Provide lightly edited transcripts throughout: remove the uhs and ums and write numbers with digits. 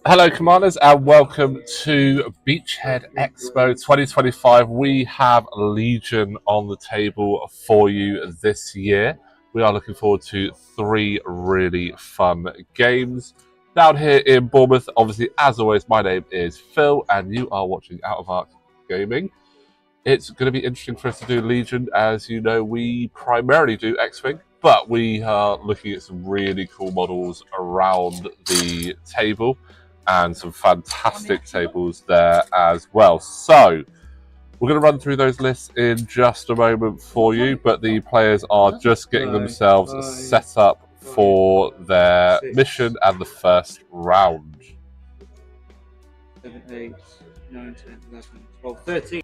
Hello, Commanders, and welcome to Beachhead Expo 2025. We have Legion on the table for you this year. We are looking forward to 3 really fun games. Down here in Bournemouth, obviously, as always, my name is Phil, and you are watching Out of Arc Gaming. It's going to be interesting for us to do Legion. As you know, we primarily do X-Wing, but we are looking at some really cool models around the table and some fantastic tables there as well. So we're going to run through those lists in just a moment for you, but the players are just getting themselves set up for their mission and the first round. 7, 8, 9, 10, 11, 12, 13.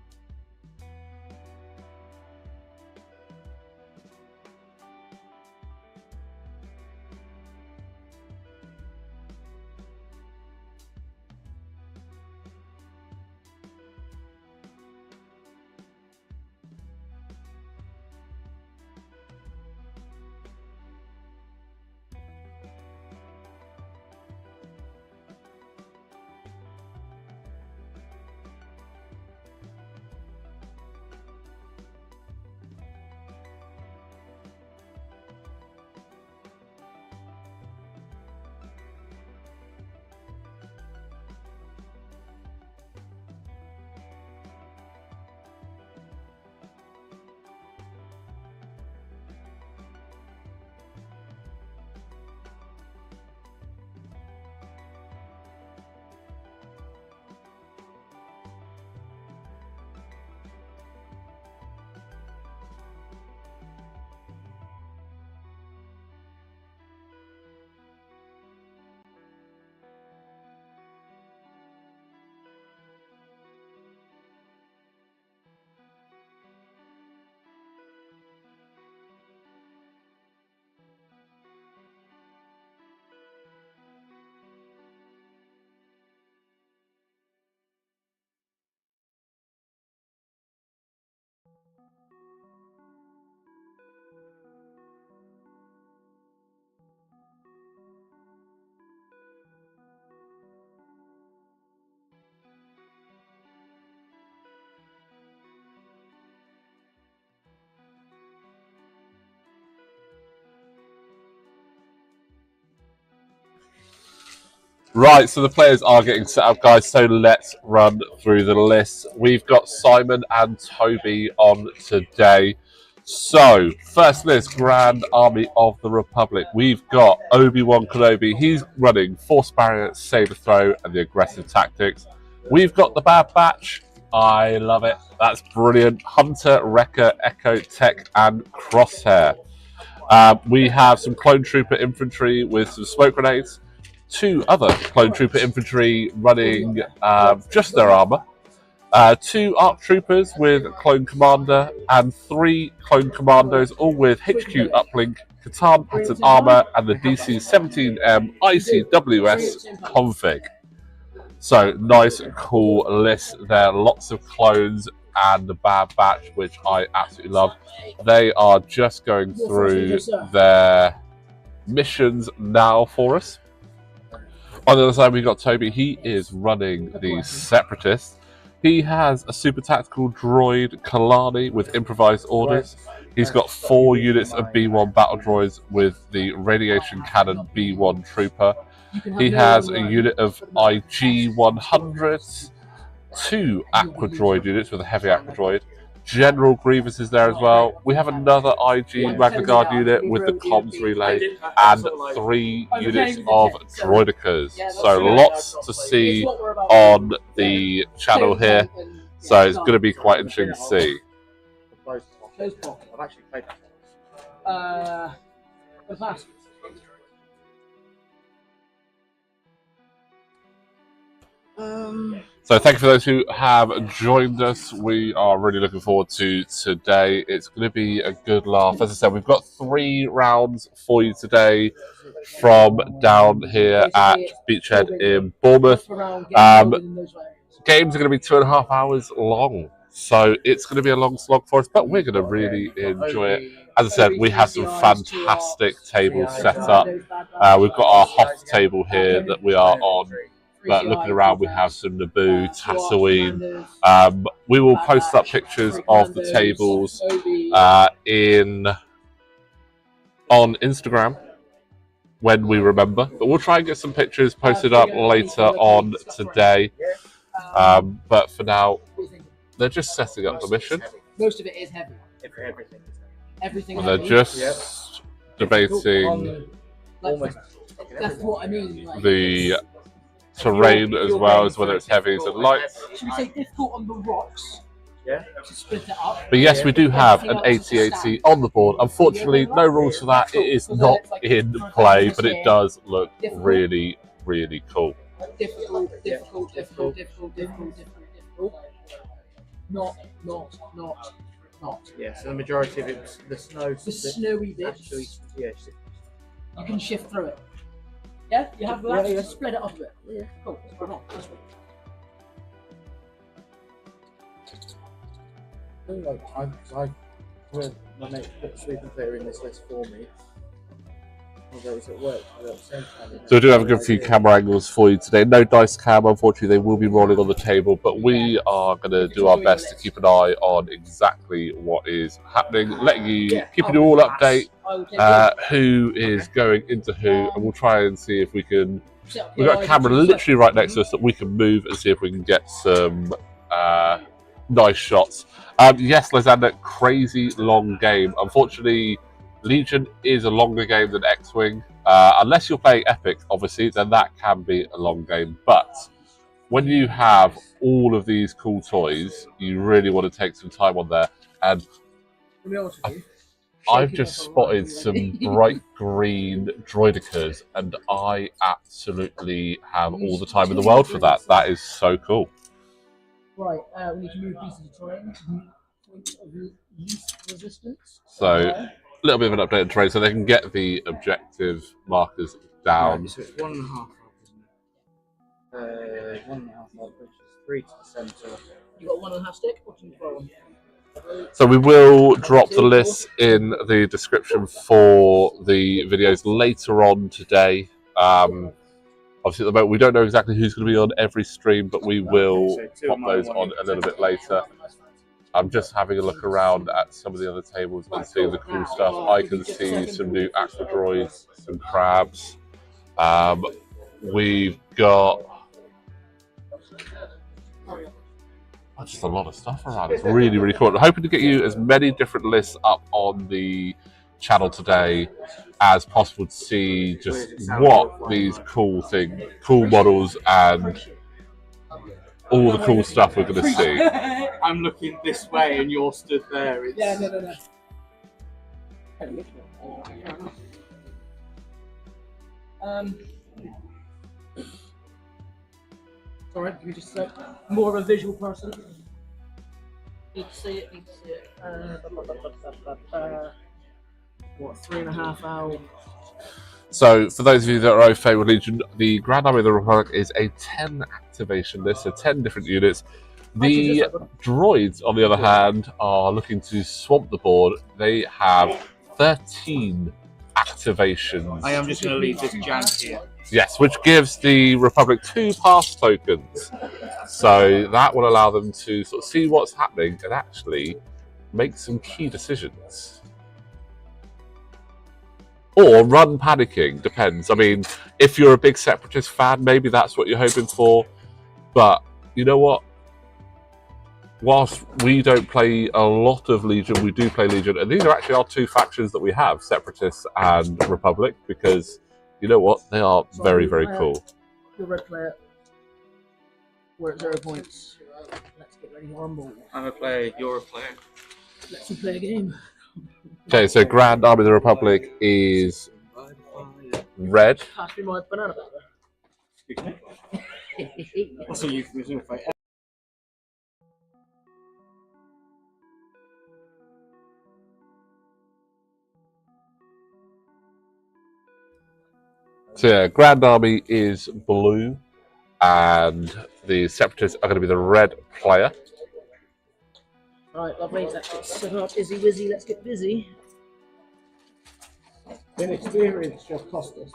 Right, so the players are getting set up, guys, so let's run through the list. We've got Simon and Toby on today. So, first list, Grand Army of the Republic. We've got Obi-Wan Kenobi. He's running Force Barrier, Saber Throw, and the aggressive tactics. We've got the Bad Batch. I love it. That's brilliant. Hunter, Wrecker, Echo, Tech, and Crosshair. We have some Clone Trooper infantry with some smoke grenades. 2 other Clone Trooper infantry running just their armor. 2 ARC Troopers with Clone Commander, and 3 Clone Commandos, all with HQ Uplink, Katarn pattern armor, and the DC-17M ICWS config. So, nice, cool list there. Lots of clones and the Bad Batch, which I absolutely love. They are just going through their missions now for us. On the other side, we've got Toby. He is running the Separatists. He has a super tactical droid Kalani with improvised orders. He's got 4 units of B1 battle droids with the radiation cannon B1 trooper. He has a unit of IG-100s, 2 aqua droid units with a heavy aqua droid. General Grievous is there as well. We have another IG Magna Guard unit with the comms relay and 3 units of droidicas. So lots to see on the channel here. So it's going to be quite interesting to see. I've actually played that. So thank you for those who have joined us. We are really looking forward to today. It's going to be a good laugh. As I said, we've got 3 rounds for you today from down here at Beachhead in Bournemouth. Games are going to be 2.5 hours long. So it's going to be a long slog for us, but we're going to really enjoy it. As I said, we have some fantastic tables set up. We've got our Hoth table here that we are on, but looking around, we have some Naboo, Tatooine. We will post up pictures of the tables on Instagram when we remember, but we'll try and get some pictures posted up later on today. But for now, they're just setting up the mission. Most of it is heavy. Everything. And they're just debating that's what I mean. Like, the terrain as well as whether it's heavies and lights. Should we say difficult on the rocks? Yeah. To split it up. But yes, we do have an AT-AT on the board. Unfortunately, no rules for that. It is not in play, but it does look really, really cool. Difficult. Not. Yeah, so the majority of it's the snow. The snowy bits. Actually, yeah. You can shift through it. Yeah, you have that. Yeah. Split it up a bit. Yeah, cool. Why not? That's right. My mate put the sleeping player in this list for me. Although it's at work at the same time. So we do have a good few camera angles for you today. No dice cam, unfortunately, they will be rolling on the table, but we are going to do our best to keep an eye on exactly what is happening, letting you, keeping you all update who is going into who, and we'll try and see if we can. We've got a camera literally right next to us that we can move and see if we can get some nice shots. Yes, Lysander, crazy long game. Unfortunately, Legion is a longer game than X-Wing. Unless you're playing Epic, obviously, then that can be a long game. But when you have all of these cool toys, you really want to take some time on there. And I've just spotted some bright green droidicas, and I absolutely have all the time in the world for that. That is so cool. Right, we need to move pieces of terrain. Point of least resistance. So, a little bit of an update on terrain so they can get the objective markers down. Right, so it's 1.5 isn't it? 1.5 which is 3 to the centre. You got 1.5 stick? What can you throw on? So we will drop the list in the description for the videos later on today. Obviously, at the moment, we don't know exactly who's going to be on every stream, but we will pop those on a little bit later. I'm just having a look around at some of the other tables and seeing the cool stuff. I can see some new aqua droids, some crabs. We've got just a lot of stuff around. It's really, really cool. I'm hoping to get you as many different lists up on the channel today as possible to see just what these cool models and all the cool stuff we're going to see. I'm looking this way and you're stood there. It's... Yeah, no. Sorry, can we just say more of a visual person? Need to see it. What, 3.5 hours? So, for those of you that are au fait with Legion, the Grand Army of the Republic is a 10 activation list, so 10 different units. The droids, on the other hand, are looking to swamp the board. They have 13 activations. I am just going to leave this jank here. Yes, which gives the Republic 2 pass tokens. So that will allow them to sort of see what's happening and actually make some key decisions. Or run panicking, depends. I mean, if you're a big Separatist fan, maybe that's what you're hoping for. But you know what? Whilst we don't play a lot of Legion, we do play Legion. And these are actually our two factions that we have, Separatists and Republic, because you know what? They are very, very cool. You're a red player. We're at 0 points. Let's get ready to rumble. I'm a player, you're a player. Let's play a game. Okay, so Grand Army of the Republic is red. Pass me my banana batter. That's a euphemism. So yeah, Grand Army is blue, and the Separatists are going to be the red player. Right, lovely. Let's get set up. Izzy Wizzy, let's get busy. Inexperience just cost us.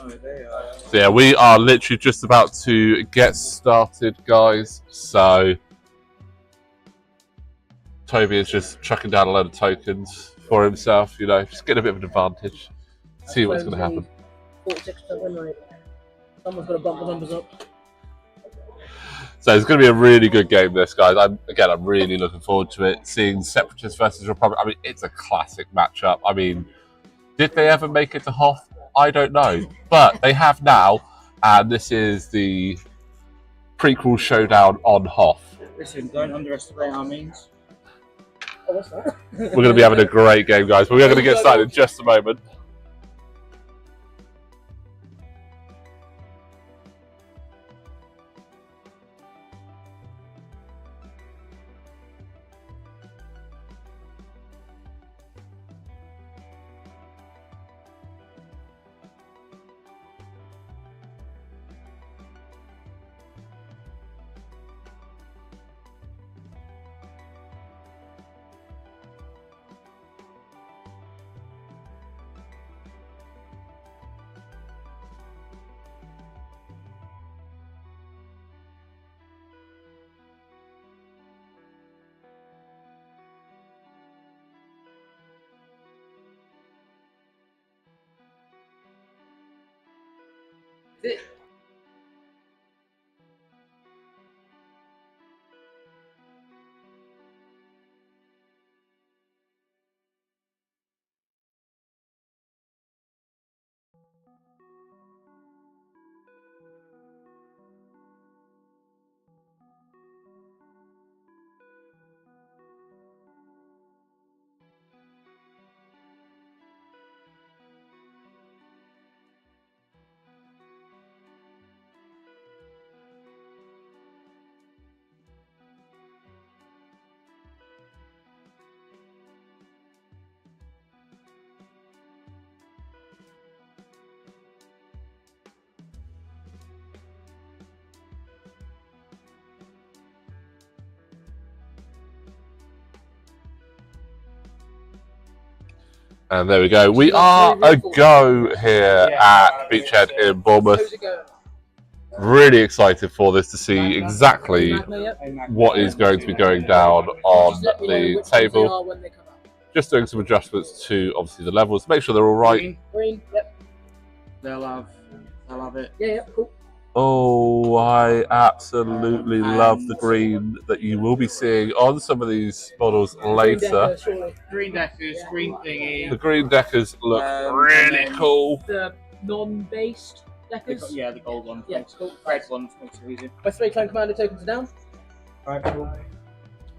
Oh, they are. So yeah, we are literally just about to get started, guys. So Toby is just chucking down a load of tokens for himself, you know, just get a bit of an advantage. See what's going to happen. 46% win rate. Someone's got to bump the numbers up. So it's going to be a really good game, this, guys. I'm really looking forward to it. Seeing Separatists versus Republic. I mean, it's a classic matchup. I mean, did they ever make it to Hoth? I don't know, but they have now, and this is the prequel showdown on Hoth. Listen, don't underestimate our means. Oh, what's that? We're going to be having a great game, guys. But we are going to get started in just a moment. And there we go. We are a go here at Beachhead in Bournemouth. How's it going? Really excited for this to see exactly what is going to be going down on the table. Just doing some adjustments to obviously the levels to make sure they're all right. Green, yep. They'll have it. Yeah, cool. Oh, I absolutely love the green that you will be seeing on some of these models later. Green deckers, green thingy. The green deckers look really cool. The non-based deckers? Yeah, the gold ones. Yeah, cool. Red ones makes it easy. My 3 clan commander tokens are down. Alright, cool.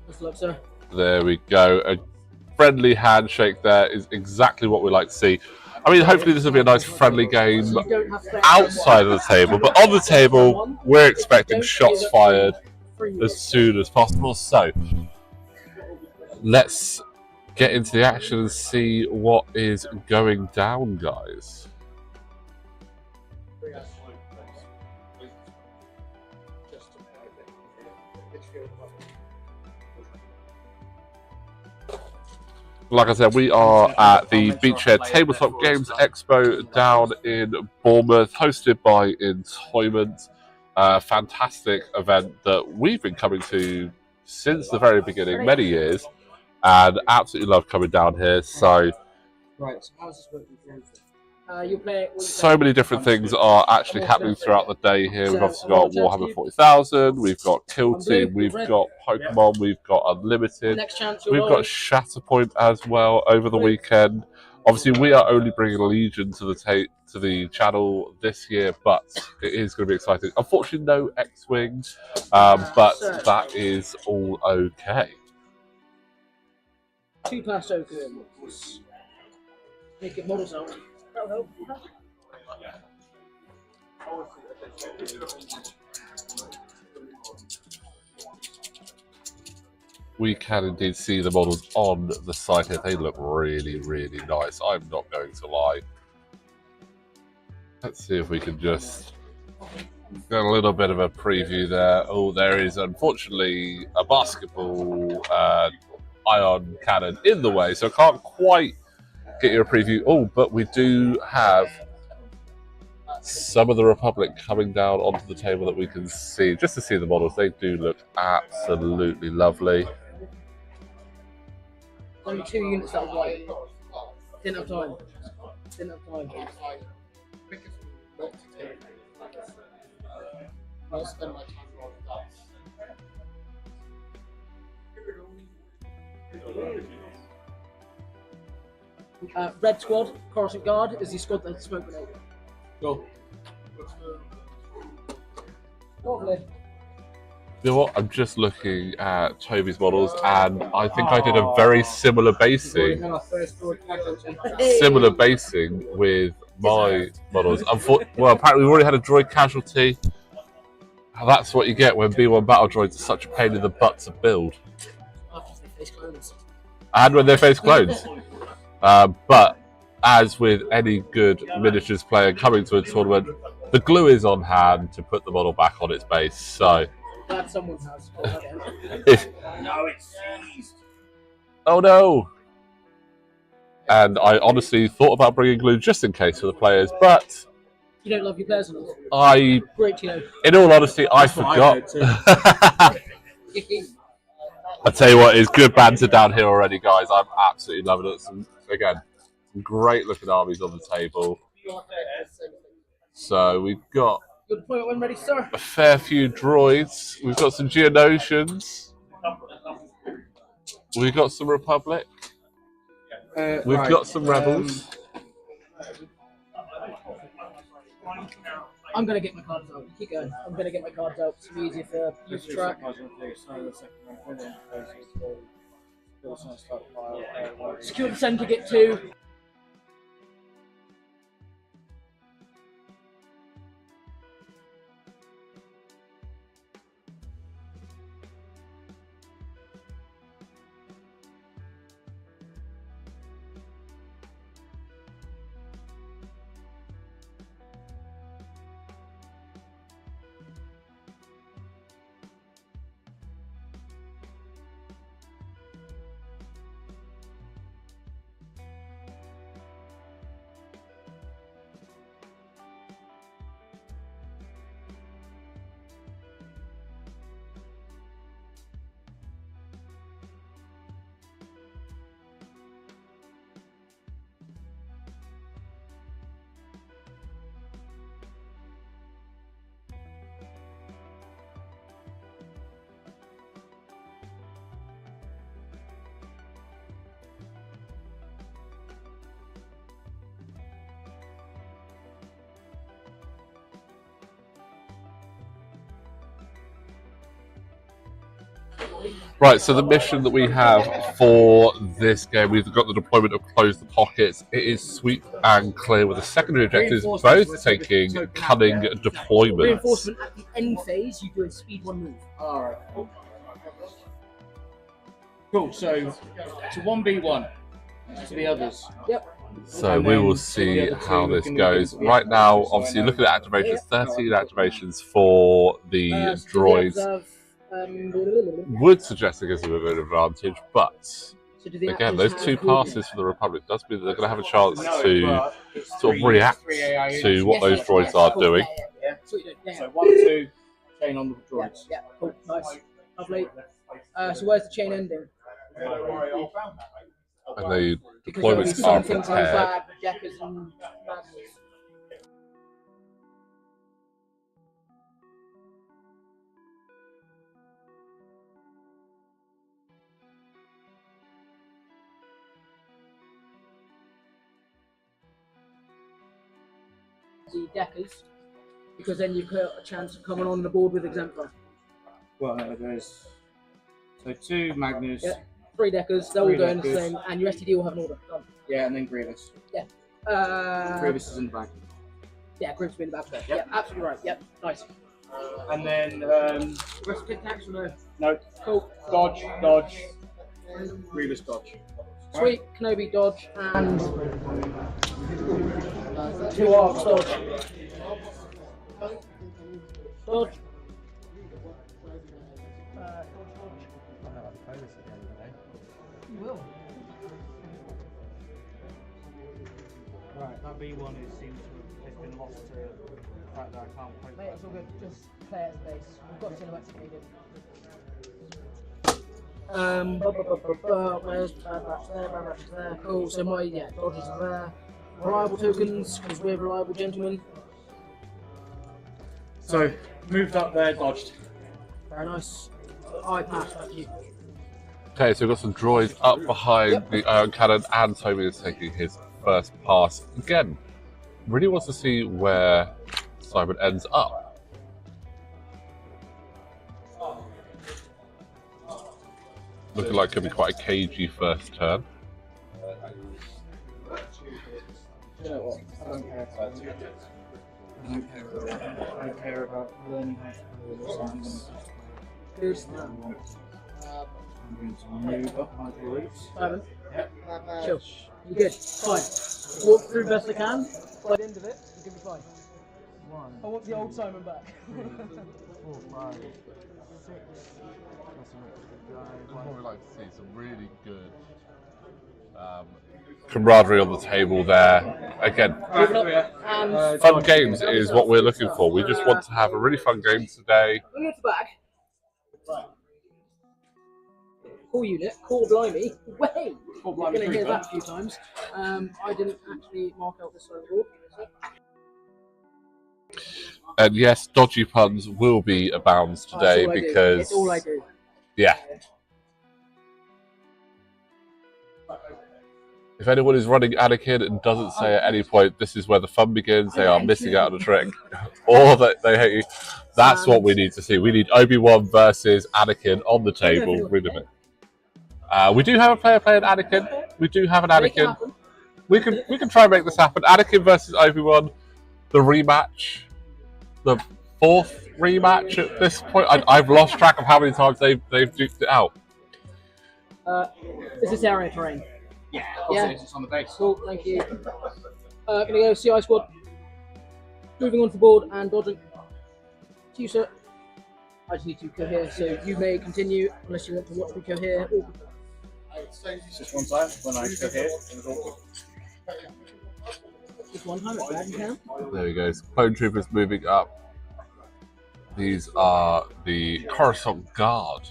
Good luck, sir. There we go. A friendly handshake there is exactly what we like to see. I mean, hopefully this will be a nice friendly game outside of the table, but on the table, we're expecting shots fired as soon as possible. So, let's get into the action and see what is going down, guys. Like I said, we are at the Beachhead Tabletop Games Expo down in Bournemouth, hosted by Employment. Fantastic event that we've been coming to since the very beginning, many years, and absolutely love coming down here. So, Right, so how's this working for you? so many different things are actually happening throughout the day here. We've obviously got Warhammer 40,000, we've got Kill Team, we've got Pokemon, we've got Unlimited, we've got Shatterpoint as well over the weekend. Obviously, we are only bringing Legion to the channel this year, but it is going to be exciting. Unfortunately, no X-Wing, but that is all okay. 2 class tokens. Make it models out. That'll help. We can indeed see the models on the site here. They look really, really nice. I'm not going to lie. Let's see if we can just get a little bit of a preview there. Oh, there is unfortunately a basketball ion cannon in the way, so I can't quite get you a preview. Oh, but we do have some of the Republic coming down onto the table that we can see, just to see the models. They do look absolutely lovely. Only 2 units that were white. Didn't have time. I'll spend my time on that. Red squad, Coruscant Guard, is the squad that smoke grenade. Go. Lovely. You know what? I'm just looking at Toby's models, and I think I did a very similar basing. Similar basing with my models. Well, apparently we already had a droid casualty. That's what you get when B1 battle droids are such a pain in the butt to build. And when they face clones. But as with any good miniatures player coming to a tournament, the glue is on hand to put the model back on its base. So, That's someone's house. No, it's seized. oh no! And I honestly thought about bringing glue just in case for the players, but You don't love your players enough. Great to know. In all honesty, I forgot. I tell you what, it's good banter down here already, guys. I'm absolutely loving it. Some great looking armies on the table. So we've got Good deployment when ready, sir. a fair few droids. We've got some Geonosians. We've got some Republic. We've got some Rebels. I'm going to get my cards out. Keep going. I'm going to get my cards out. It's easier for you to track. Secure the centre, get 2. Right, so the mission that we have for this game, we've got the deployment of Close the Pockets. It is sweep and clear with the secondary objectives, both taking Cunning Deployment. Reinforcement at the end phase, you do a speed 1 move. Alright. Cool, so it's a 1v1 to the others. Yep. So we will see how this goes. Right now, obviously, look at the activations, 13 activations for the droids. Would suggest it gives them a bit of advantage, but again, those 2 passes for the Republic does mean that they're going to have a chance to sort of react to what those droids are doing. So 1, 2, chain on the droids. Yeah, cool, nice, lovely. So where's the chain ending? And the deployments are prepared. The deckers, because then you've got a chance of coming on the board with Exemplar. Well, there's 2 Magnus. Yeah. 3 deckers, they're all going the same, and your STD will have an order. Done. Yeah, and then Grievous. Yeah. Grievous is in the back. Yeah, Grievous will be in the back there. Yep, absolutely right. Yep, nice. And then, Rest of attacks or no? no, Cool. dodge, Grievous dodge. Sweet, Kenobi dodge, and 2 arcs dodge. Dodge. You will. Right, that B1 seems to have been lost to the fact that I can't play. Mate, it's all good. Just play at space. We've got cinematics needed. Where's that's there. Cool. So my dodges are there. Reliable tokens because we're reliable gentlemen. So moved up there, dodged. Very nice. I passed. Thank you. Okay, so we've got some droids up behind the ion cannon, and Toby is taking his first pass. Again, really wants to see where Simon ends up. Looking like it could be quite a cagey first turn. You know what? I don't care about it. I don't care about learning how to play this. Here's that. I'm going to move up my droids. Simon. Yep. Chill. You're good. Fine. Walk through best I can. By the end of it, you're going to be fine. 1, I want the old Simon back. 4, 5, 6. I'd probably like to see some really good camaraderie on the table there. Again, fun games is what we're looking for. We just want to have a really fun game today. Look at the back. Cool unit, cool blimey. Way! You're going to hear that a few times. I didn't actually mark out this side of the board. And yes, dodgy puns will be abound today because it's all I do. Yeah. If anyone is running Anakin and doesn't say at any point this is where the fun begins, they are missing out on a trick, or that they hate you. That's what we need to see. We need Obi-Wan versus Anakin on the table. Wait a minute. We do have a player playing Anakin. We do have an Anakin. We can try and make this happen. Anakin versus Obi-Wan, the rematch, the 4th rematch at this point. I've lost track of how many times they've duked it out. Is this area terrain? Yeah, it's on the base. Cool, thank you. Gonna go CI squad. Moving onto the board and dodging. To you, sir. I just need to cohere, so you may continue unless you want to watch me cohere. It's just one time when I cohere. Just one time, it's bad, you can. There he goes. Clone troopers moving up. These are the Coruscant Guard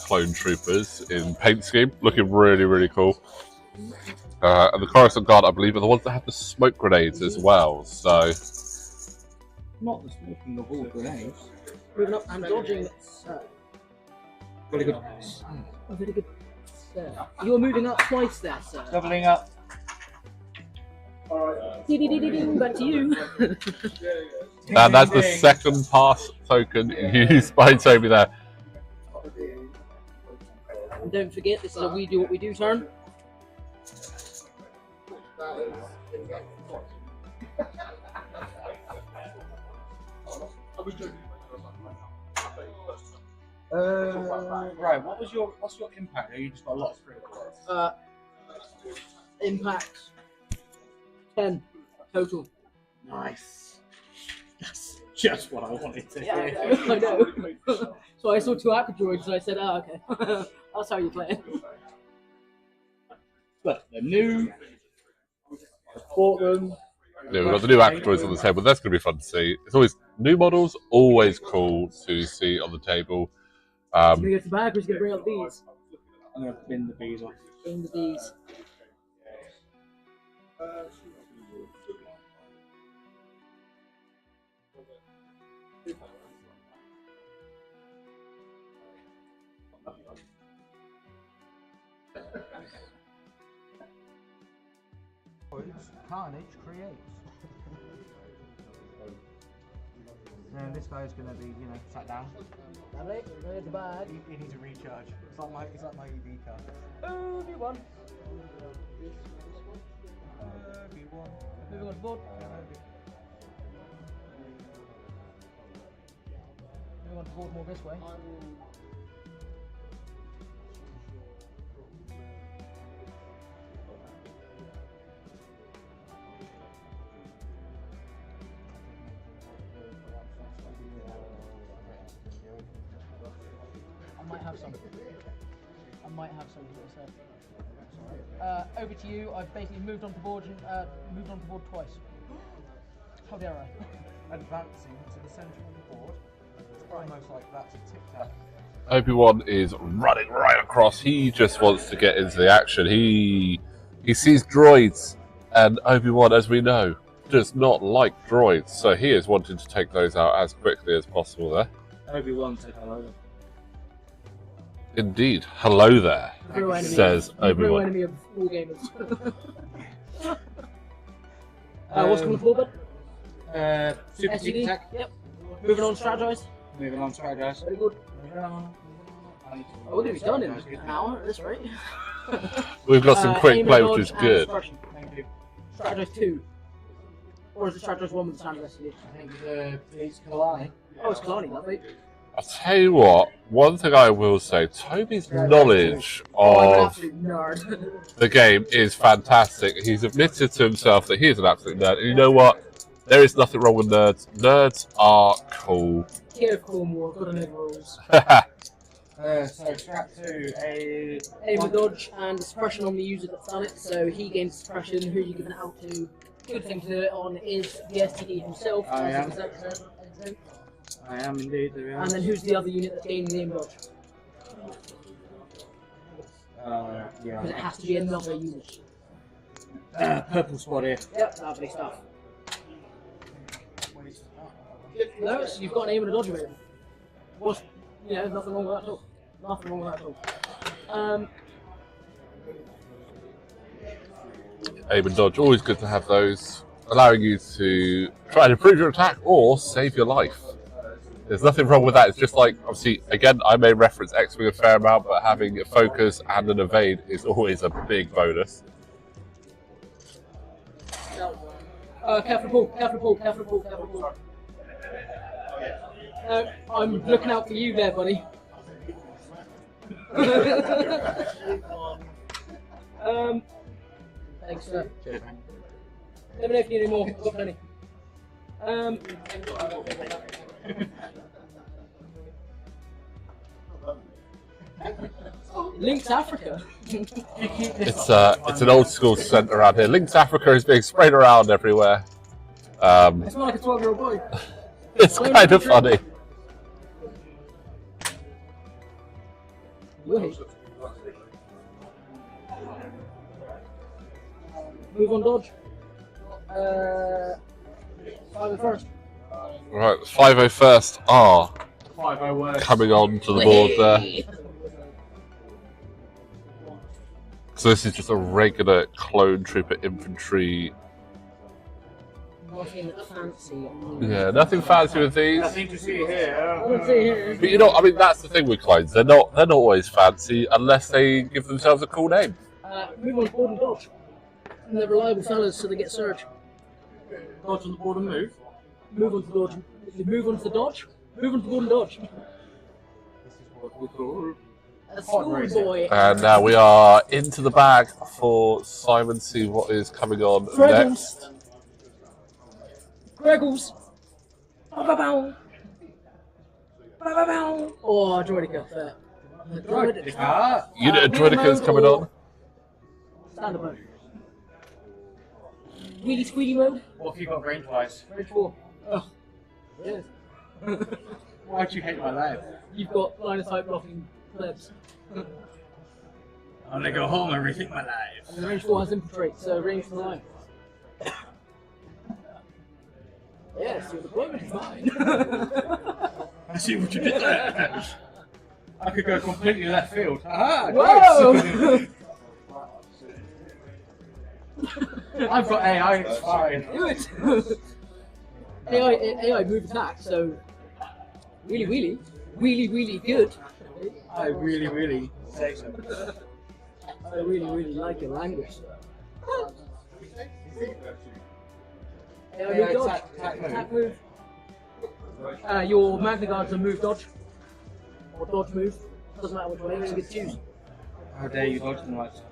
clone troopers in paint scheme, looking really, really cool. And the Coruscant Guard, I believe, are the ones that have the smoke grenades as well. So, Not the smoking of all grenades. Moving up and dodging, sir. Very good. Oh, very good, sir. You are moving up twice there, sir. Doubling up. Ding, back to you. and that's the second pass token used by Toby there. And don't forget, this is a we do what we do turn. Right, what's your impact? You just got a lot of free. Impact 10 total. Nice. That's just what I wanted to Yeah, hear. I know. So I saw 2 aqua droids and I said, oh, okay. That's how you play it. But they're new. I bought them. Yeah, we've got the new Actroids on the table. That's going to be fun to see. It's always new models, always cool to see on the table. He's going to go to the bag or he's going to bring out the bees? I'm going to bin the bees off. Bring the bees. Carnage creates. Now this guy's going to be, sat down. Lovely. Go to the bag. He needs a recharge. It's like my EV car. Obi-Wan. Obi-Wan. Moving on to board. Moving on to board more this way. I might have some to say. Over to you. I've basically moved onto board twice. How dare I? Advancing to the centre of the board. It's almost like that's a tic-tac. Obi-Wan is running right across. He just wants to get into the action. He sees droids, and Obi-Wan, as we know, does not like droids. So he is wanting to take those out as quickly as possible there. Obi-Wan said hello. Indeed. Hello there, says Obi-Wan. Real enemy of all gamers. What's coming forward? Super SUD? tic-tac. Yep. Moving on, strategize. Moving on, strategize. Very good. Oh, we're going to be done in an hour at this rate. We've got some quick aim play, and which is dodge good. and suppression. Thank you. Strategize 2. Or is it strategize 1 with the standard SUD? I think it's Kalani. Oh, it's Kalani, lovely. I'll tell you what, one thing I will say, Toby's knowledge Oh, I'm an of absolute nerd. the game is fantastic. He's admitted to himself that he is an absolute nerd. And you know what? There is nothing wrong with nerds. Nerds are cool. Kid of Cornwall, got to know the rules. So strat 2, a Aim and dodge and suppression on the user that's done it, so he gains suppression. Who you give it out to? Good thing to do it on is the STD himself. I am. And I am indeed. then who's the other unit that's gaining the aim dodge? Yeah. Because it has to be another unit. Purple squad here. Yep, lovely stuff. No, so you've got an aim and a dodge available. What's, nothing wrong with that at all. Nothing wrong with that at all. Aim and dodge, always good to have those, allowing you to try and improve your attack or save your life. There's nothing wrong with that. It's just like, obviously, again, I may reference X-Wing a fair amount, but having a focus and an evade is always a big bonus. Careful pull, careful pull, careful pull, careful pull. I'm looking out for you there, buddy. Thanks, sir. Let me know if you need any more. I've got plenty. Links Africa. It's an old school scent around here. Links Africa is being sprayed around everywhere. It's more like a 12-year-old boy. It's kind of funny. Wait. Move on, dodge. 501st. Right, 501st are 5-0 words. coming on to the board there. So this is just a regular clone trooper infantry nothing fancy. Yeah, nothing fancy with these. Nothing to see here. Let's see here. But you know, I mean, that's the thing with clones. They're not always fancy unless they give themselves a cool name. Move on the board and dodge. And they're reliable fellas, so they get surge. Dodge on the board and move. Move on to the dodge. Move on to the dodge. Move on to the board and dodge. This is what we call A schoolboy. And now we are into the bag for Simon. See what is coming on next. Greggles. Ba-ba-bow. Ba-ba-bow. Oh, Droidica. Fair. Droidica. Unit of Droidica is coming on. Standard mode. Wheelie squealy mode. What have you got range wise? Range 4. Oh. Yes. Why'd you hate my life? You've got line of sight blocking plebs. I'm gonna go home and rethink my life. And the range 4 has infiltrate, so range for 9. Yes, your deployment is fine. I see what you did there. I could go completely left field. Aha! Whoa! I've got AI, it's fine. Do it! AI move attack, so really good. I really say so. I really like your language. AI move dodge. Attack move. Your Magna Guards are move dodge. Or dodge move. Doesn't matter which one, you get to choose. How dare you dodge them like so?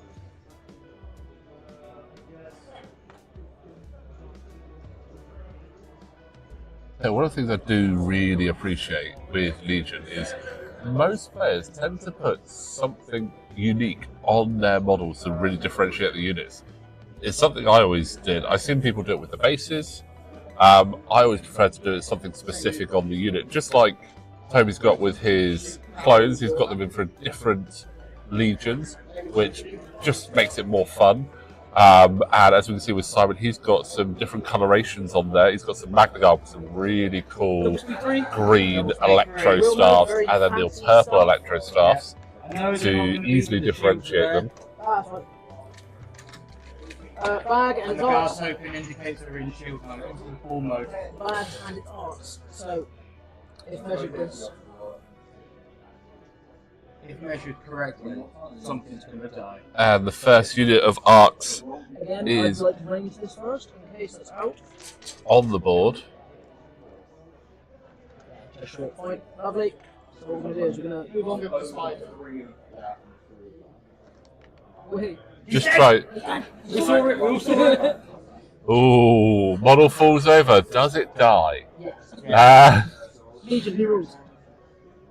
Yeah, one of the things I do really appreciate with Legion is most players tend to put something unique on their models to really differentiate the units. It's something I always did. I've seen people do it with the bases. I always prefer to do something specific on the unit, just like Toby's got with his clones. He's got them in for different legions, which just makes it more fun. And as we can see with Simon, he's got some different colorations on there. He's got some Magna Guard with some really cool green electro staffs and then the purple electro staffs to easily differentiate them. Bag and And it's the arts. glass open indicates we're in shield mode, full mode. Bag and it's arts. So, if measured this. If measured correctly, something's gonna die. And the first unit of arcs Again, is I'd like to range this first in case it's out. on the board. A short point. Lovely. So what we're going to do is we're going to move on. Wait. Just try. We saw it, we all saw it. Ooh, model falls over. Does it die? Yes. Ah. Legion, he rules.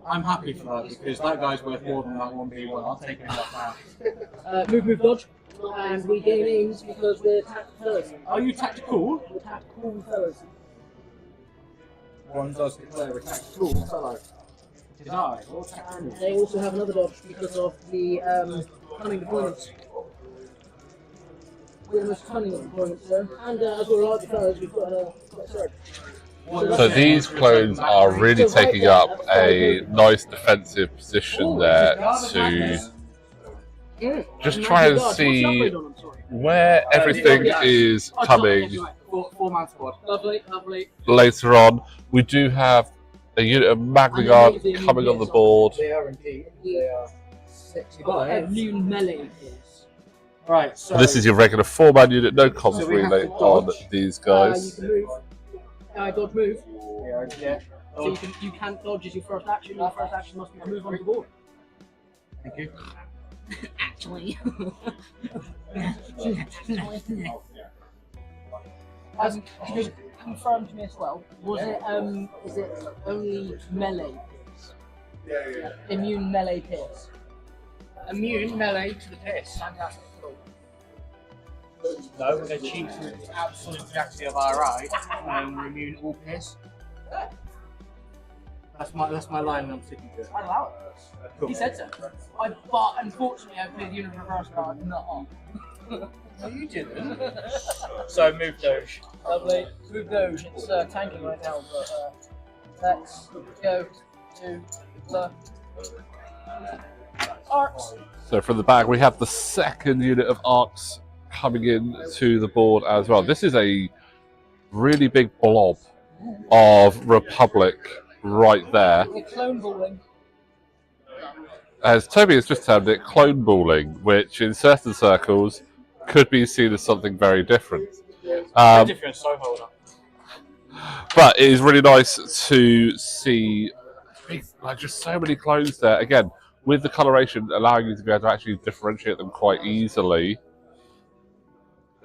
I'm happy for that because that guy's worth more than that 1v1. I'll take him off now. Move, dodge. And we gain aims because we're tactical fellas. Are you tactical? We're tactical fellas. One does declare a tactical fellow. Did I? And they also have another dodge because of the cunning deployment. We're the most cunning of deployments there. And as we're larger fellas, we've got a surge. So these clones are really taking up a nice defensive position there to just try and see where everything is coming Four-man squad. Lovely, lovely. later on. We do have a unit of Magna Guard coming on the board. They are indeed. They are sexy boys. New melee is. Right, so This is your regular 4-man unit, no comms So we have relay to on dodge. these You guys. can move. Dodge move. yeah. So you can't dodge as your first action. Your first action must be to move on the board. Thank you. Actually. As you confirm to me as well, was it is it only melee pierce? Immune melee pierce. Immune melee to the piss. Fantastic. Cool. No, we're going to cheat to the absolute exactly of our right and we're immune all piss. That's my line and I'm sticking to it. I allow it. Cool. He said so. But unfortunately I played Unit Reverse card, not on. No, you didn't. So move Doge. Lovely. Move Doge. It's tanking right now, but let's go to the arcs. So from the bag, we have the second unit of arcs coming in to the board as well. This is a really big blob of Republic right there. We're clone balling. As Toby has just termed it, clone balling, which in certain circles could be seen as something very different. Different so holder. But it is really nice to see like just so many clones there. Again, with the coloration allowing you to be able to actually differentiate them quite easily.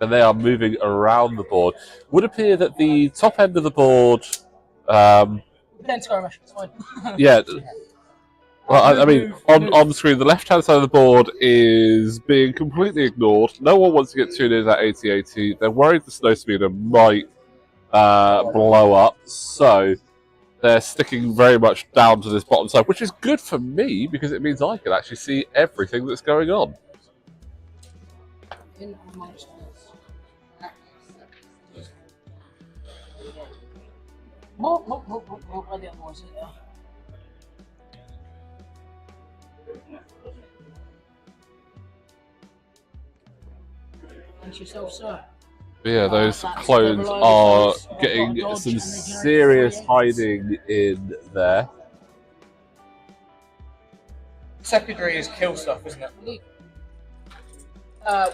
And they are moving around the board. Would appear that the top end of the board... Then skirmish, it's fine. yeah. Well, I mean, on the screen, the left-hand side of the board is being completely ignored. No one wants to get too near that 80-80. They're worried the snow speeder might blow up, so they're sticking very much down to this bottom side, which is good for me because it means I can actually see everything that's going on. In amongst us. Where the other ones are there? Thanks yourself, sir. But yeah, those clones are getting some serious hiding in there. Secondary is kill stuff, isn't it? Indeed.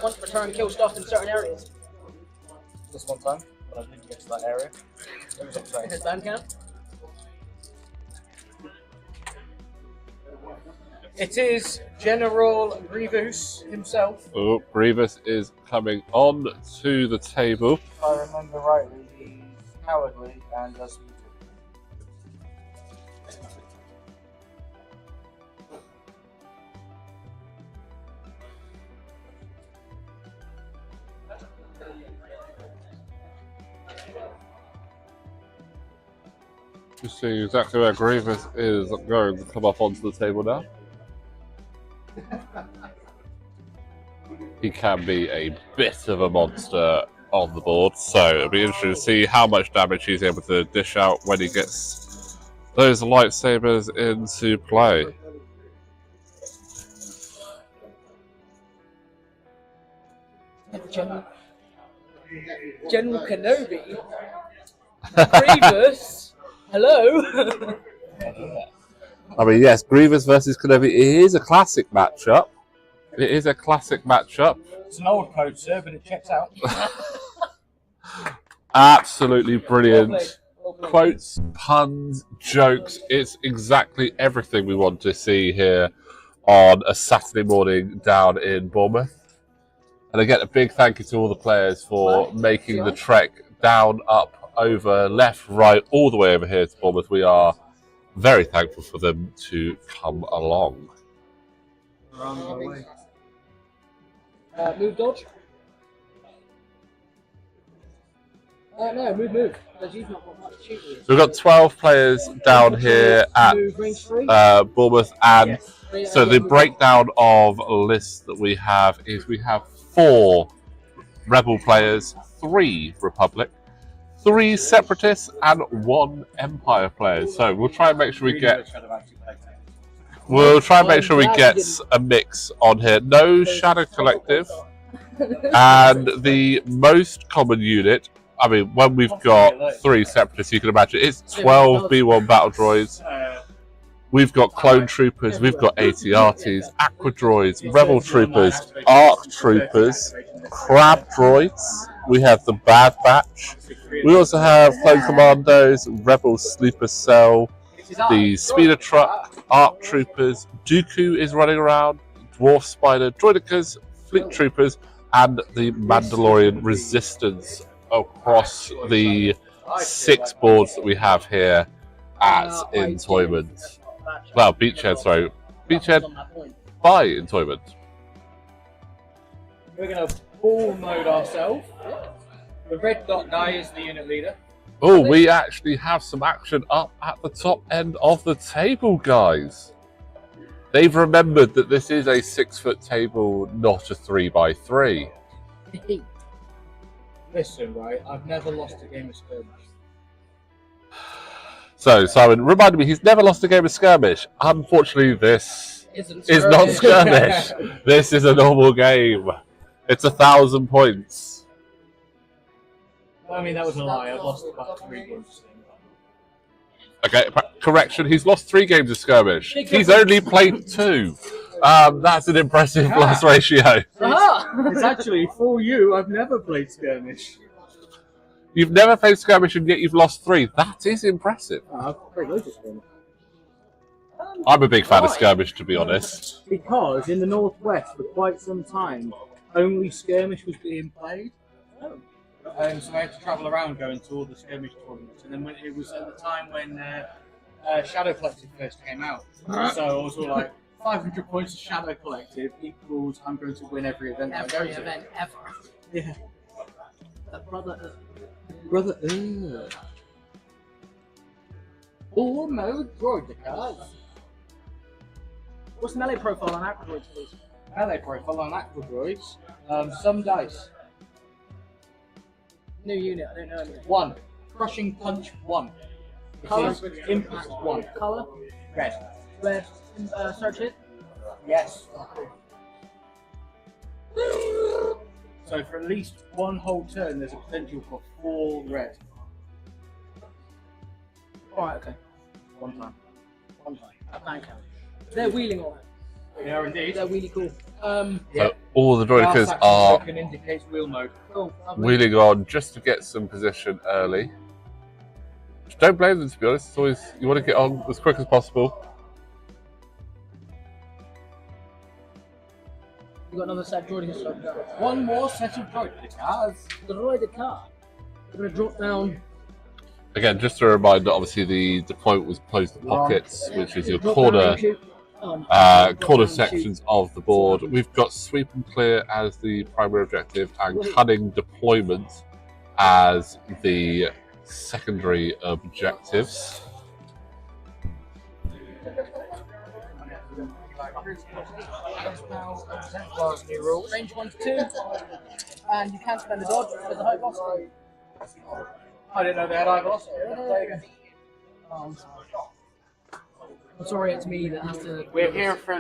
Once per turn, kill stuff in certain areas. Just one time, but I didn't get to that area. It was upside. His band count. It is General Grievous himself. Oh, Grievous is coming on to the table. If I remember rightly, he's cowardly and does Just seeing exactly where Grievous is going to come up onto the table now. He can be a bit of a monster on the board, so it'll be interesting to see how much damage he's able to dish out when he gets those lightsabers into play. General Kenobi. Grievous. Hello. I mean, yes, Grievous versus Kenobi is a classic matchup. It is a classic matchup. It's an old code, sir, but it checks out. Absolutely brilliant. Quotes, puns, jokes. It's exactly everything we want to see here on a Saturday morning down in Bournemouth. And again, a big thank you to all the players for making the trek down, up, over, left, right, all the way over here to Bournemouth. We are very thankful for them to come along. Move dodge. No, move. Because you've not got much shooting. We've got 12 players down here at Bournemouth, and so the breakdown of lists that we have is we have 4 Rebel players, 3 Republic, 3 Separatists, and 1 Empire player. So we'll try and make sure we get a mix on here. No Shadow Collective, and the most common unit. I mean, when we've got 3 Separatists, you can imagine it's 12 B1 battle droids. We've got clone troopers, we've got AT-ATs, aqua droids, rebel troopers, arc troopers, crab droids. We have the Bad Batch. We also have clone commandos, rebel sleeper cell, the speeder truck, arc troopers. Dooku is running around, dwarf spider, droidicas, fleet troopers, and the Mandalorian resistance across the 6 boards that we have here at Entoyment. Well, Beachhead, sorry. Beachhead by Entoyment. We're going to ball mode ourselves. The red dot guy is the unit leader. Oh, we actually have some action up at the top end of the table, guys. They've remembered that this is a 6-foot table, not a 3x3. Listen, right, I've never lost a game of skirmish. So, Simon reminded me he's never lost a game of skirmish. Unfortunately, this is not skirmish. This is a normal game. It's 1,000 points. I mean, that was a lie. I've lost about 3 games. Okay, correction. He's lost 3 games of skirmish. He's only played 2. That's an impressive loss ratio. It's actually, for you, I've never played skirmish. You've never played skirmish and yet you've lost 3. That is impressive. I've played loads of skirmish. I'm a big fan of skirmish, to be honest. Because in the Northwest, for quite some time, only skirmish was being played. So I had to travel around going to all the skirmish tournaments. And then when it was at the time when Shadow Collective first came out. So I was all like, 500 points of Shadow Collective equals I'm going to win every event I go to. Every event ever. Yeah. Brother. Oh no, droid the cards. What's the melee profile on Aquadroids, please? Melee profile on Aquadroids. Some dice. New unit, I don't know anything. 1. Crushing Punch 1. Colour? Impact 1. Colour? Red. Red. Search hit? Yes. So for at least 1 whole turn, there's a potential for 4 red. Alright, okay. 1 time. At man count. They're wheeling on it. They are indeed. They're really cool. So all the droidicas Glass are action indicates wheel mode. Cool. Lovely. wheeling on just to get some position early. Which don't blame them, to be honest. It's always, you want to get on as quick as possible. You got another set droiding slot down. 1 more set of droidicas. Droided car. We're going to drop down. Again, just a reminder, obviously the deployment was close to pockets, which is your corner corner sections of the board. We've got sweep and clear as the primary objective and cunning deployment as the secondary objectives. New rule. Range 1 to 2. And you can spend a dodge with a high boss. I didn't know they had eyeballs. I'm sorry, it's me that has to. We're here for.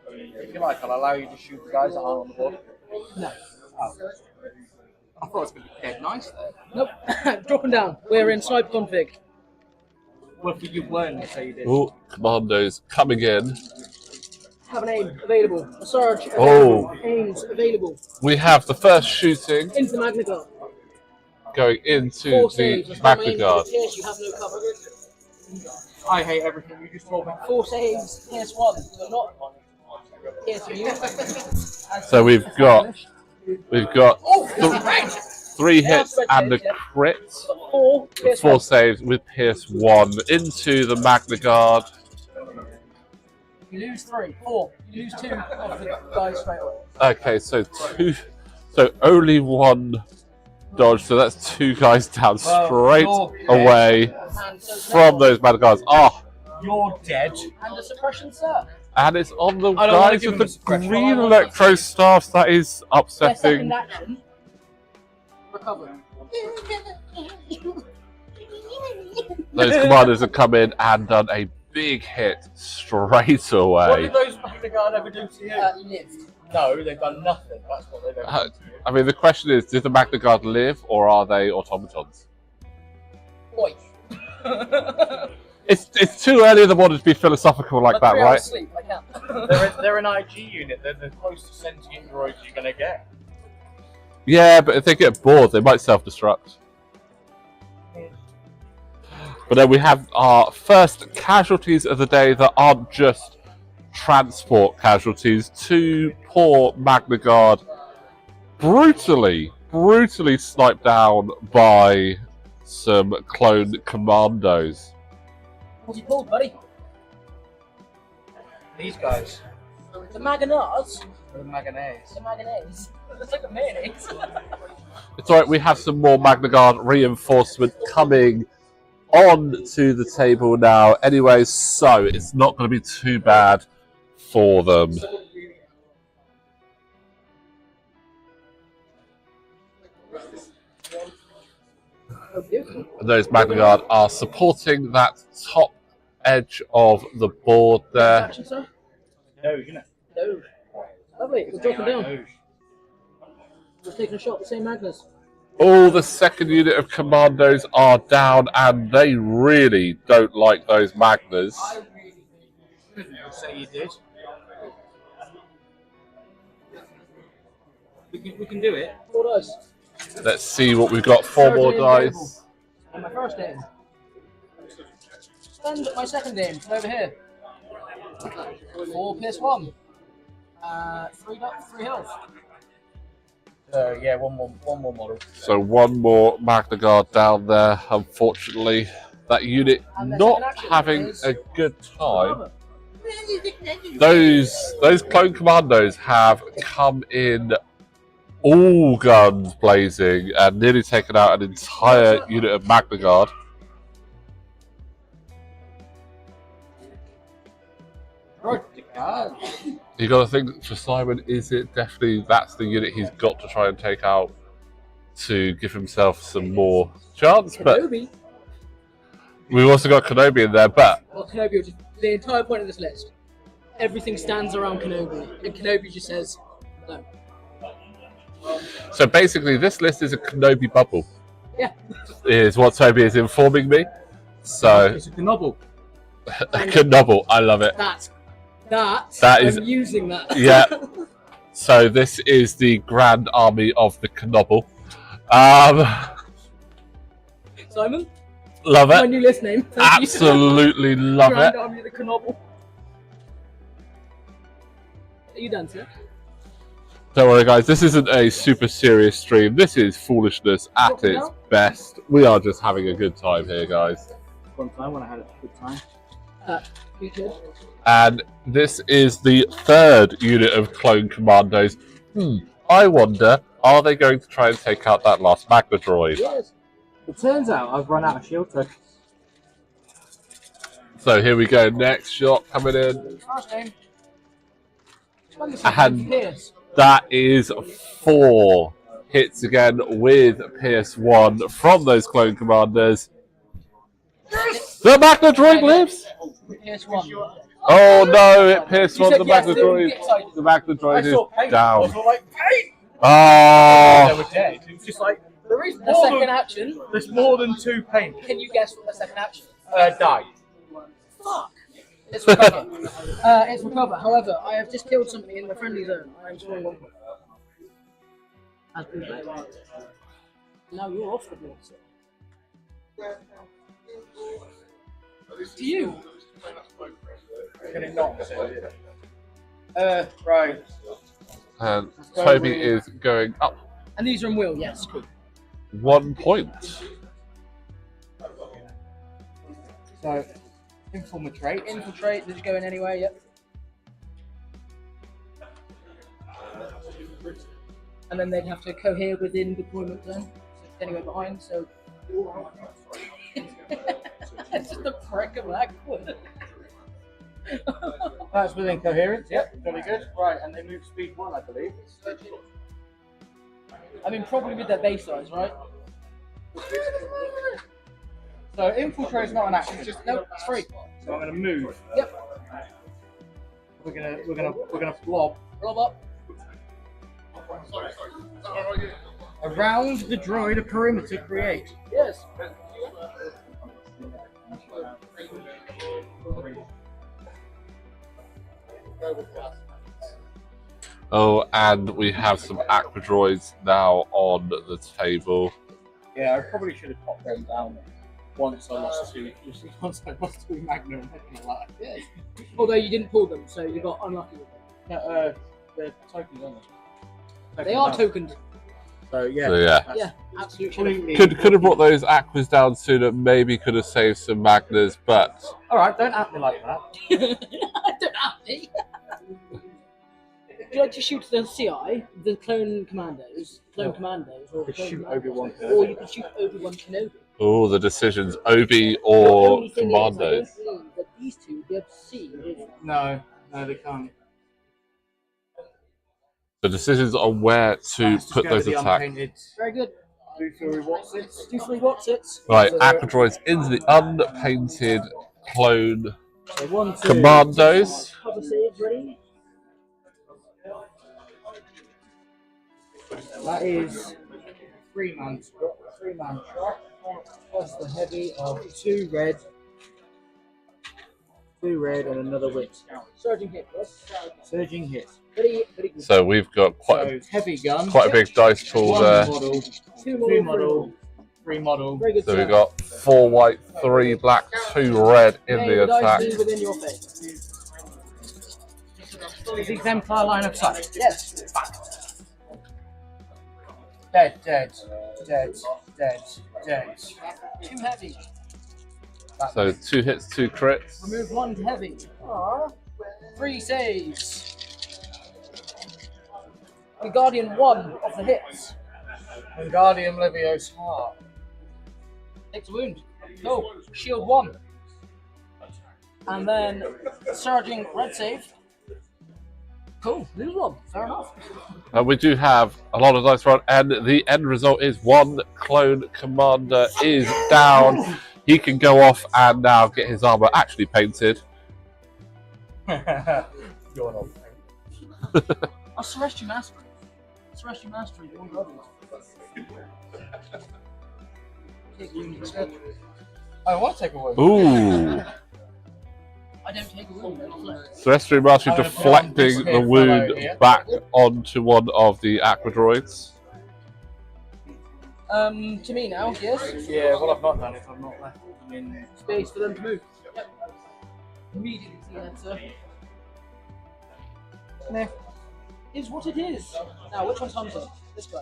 If you like, I'll allow you to shoot the guys that aren't on the board. No. Oh. I thought it was going to be dead nice there. Nope. Dropping down. We're in sniper config. Well, if you weren't, so you did. Oh, Commandos coming in. Have an aim available. A surge Oh. available. Aims available. We have the first shooting Into the Magna Guard. going into 4 the saves. Magna Guard. Pierce, you have no cover. I hate everything you just told me. 4 saves. Pierce 1. You're not. Pierce you. So we've got Oh, 3 hits and a crit. 4. Pierce 4 1. saves with Pierce 1 into the Magna Guard. You lose 3. 4. You lose 2 of the guys straight away. Okay, so only 1 dodge, so that's 2 guys down straight away And so from those Magna Guards. Oh, you're dead. And a suppression, sir. and it's on the I don't wanna guys give with him a the suppression. green electro staffs. That is Their upsetting. second action. Recover. Those commanders have come in and done a big hit straight What away. did those Magna Guard ever do to you? Lived. No, they've done nothing. That's what they've ever done to you. I mean, the question is, did the Magna Guard live or are they automatons? Boy. It's too early in the morning to be philosophical like that, 3 right? hours sleep, I can. They're an IG unit. They're the closest sentient droids you're going to get. Yeah, but if they get bored, they might self-destruct. But then we have our first casualties of the day that aren't just transport casualties. 2 poor Magna Guard brutally sniped down by some clone commandos. What's he called, buddy? These guys. The Maganars. The Maganese. The Maganese. It's like a mayonnaise. It's alright, we have some more Magna Guard reinforcement coming on to the table now. Anyway, so it's not going to be too bad for them. And those Magna Guard are supporting that top edge of the board there. Action, sir? No, you know. No. Lovely. We're dropping down. Just taking a shot at the same Magnus. All the second unit of Commandos are down, and they really don't like those Magnus. I'll say you did. We can do it. 4 dice. Let's see what we've got. 4 more dice. And my first aim. And my second aim from over here. 4 pierce 1. 3 health. Yeah, one more model. So 1 more Magna Guard down there. Unfortunately, that unit not having a good time. Those clone commandos have come in all guns blazing and nearly taken out an entire unit of Magna Guard. You got to think for Simon, is it definitely that's the unit he's got to try and take out to give himself some more chance? Kenobi. But we've also got Kenobi in there. But Well, Kenobi, just, the entire point of this list, everything stands around Kenobi, and Kenobi just says no. so basically, this list is a Kenobi bubble. Yeah. Is what Toby is informing me. So It's a Kenobi. Kenobi, I love it. That is. I'm using that. Yeah. So this is the Grand Army of the Kenobi. Simon, Love my it. new list name. Thank Absolutely love Grand it. Army of the Kenobi. Are you done, sir? Don't worry, guys. This isn't a super serious stream. This is foolishness at its best. We are just having a good time here, guys. One time when I had a good time. Beachhead. And this is the 3rd unit of clone commandos. I wonder, are they going to try and take out that last Magna droid? Yes. It turns out I've run out of shield tokens. So here we go. Next shot coming in. First aim. And Pierce. that is 4 hits again with PS1 from those clone commanders. The Magna droid lives! Pierce 1. Oh no, it pierced You one said of the yes, Magna they wouldn't droid. get excited. The Magna droid I saw is paint. I down. was like, paint! They Oh! were dead. It was just like, there is The more second than, action. there's more than 2 paint. Can you guess what the second action is? Die. Fuck. It's recover. It's recover. However, I have just killed somebody in the friendly zone. I am scoring 1 point. As been played. Now you're off the board, sir. To you. Can it not? Right. And Toby is going up And these are in wheel, yes, cool. 1 point. So, infiltrate. Infiltrate, they're just going anywhere, yep. And then they'd have to cohere within deployment zone. So anywhere behind, so. It's just a prick of Blackwood. That's within coherence. Yep, very good. Right, and they move speed 1, I believe. I mean, probably with their base size, right? So infiltrate is not an action. Just no, it's free. So I'm going to move. Yep. We're gonna blob Roll up. around the droid. A perimeter create. Yes. Oh, and we have some aqua droids now on the table. Yeah, I probably should have popped them down once I lost 2. Once I lost 2 Magna and Heavy Light. Yes. Although you didn't pull them, so you got unlucky with them. No, they're tokens, aren't they? They are tokened. So yeah. So, yeah. Yeah, absolutely. Completely. Could have brought those aquas down sooner, maybe could have saved some Magnas, but All right, don't act me like that. I don't have it. Would you like to shoot the CI, the clone commandos, or Could shoot Obi-Wan. or you could shoot Obi-Wan Kenobi. oh, the decisions, Obi The or only thing Commandos. is, I don't believe that these two would be able to see if No, they can't. The decisions on where to Let's just put go those with the attacks. unpainted very good. Blue Fury Watsits. 2-3 Watsits. Right, So, aqua droids into the unpainted clone So 1, 2. Commandos. cover saves ready. That is 3-man shot, plus the heavy of 2 red and another whip. Surging hit, yes. Surging hit. Very good. So we've got So heavy gun. quite a big dice pool 1 there. model, 2 2 model, model, 3 model. Very good. So sir. we've got 4 white, 3 black, 2 red in May the dice attack. be within your face. Is exemplar line of sight? Yes. Dead. Too heavy. So 2 hits, 2 crits. Remove 1 heavy. Aww. 3 saves. The Guardian 1 of the hits. Wingardium Leviosa. Takes a wound. Cool. Shield 1. And then Surging red save. Cool. Lose 1. Fair enough. We do have a lot of dice roll, and the end result is 1 clone commander is down. He can go off and now get his armor actually painted. You're not. Oh, Celestial Mastery. Celestial Mastery, the one Guardian. Take a wound instead. I want to take a wound. Ooh. I don't take a wound, I deflect. Celestial Mastery I'm gonna put on deflecting this the here wound fellow here. back onto one of the aquadroids. To me now, yes. Yeah, what I've not done is I've not left them in. Space for them to move. Yep. Immediately see that, sir. Nah. Is what it is. Now, which one's Hunter? This guy.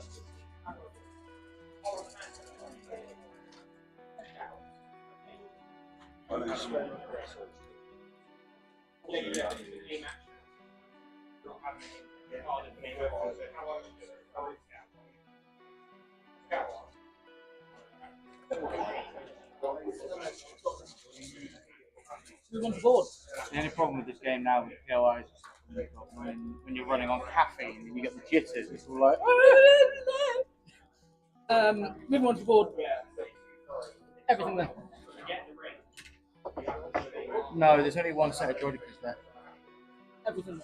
Move on to board. The only problem with this game now with POIs is when you're running on caffeine and you get the jitters, it's all like. Moving on to board. Everything there. No, there's only 1 set of droidicas there. Everything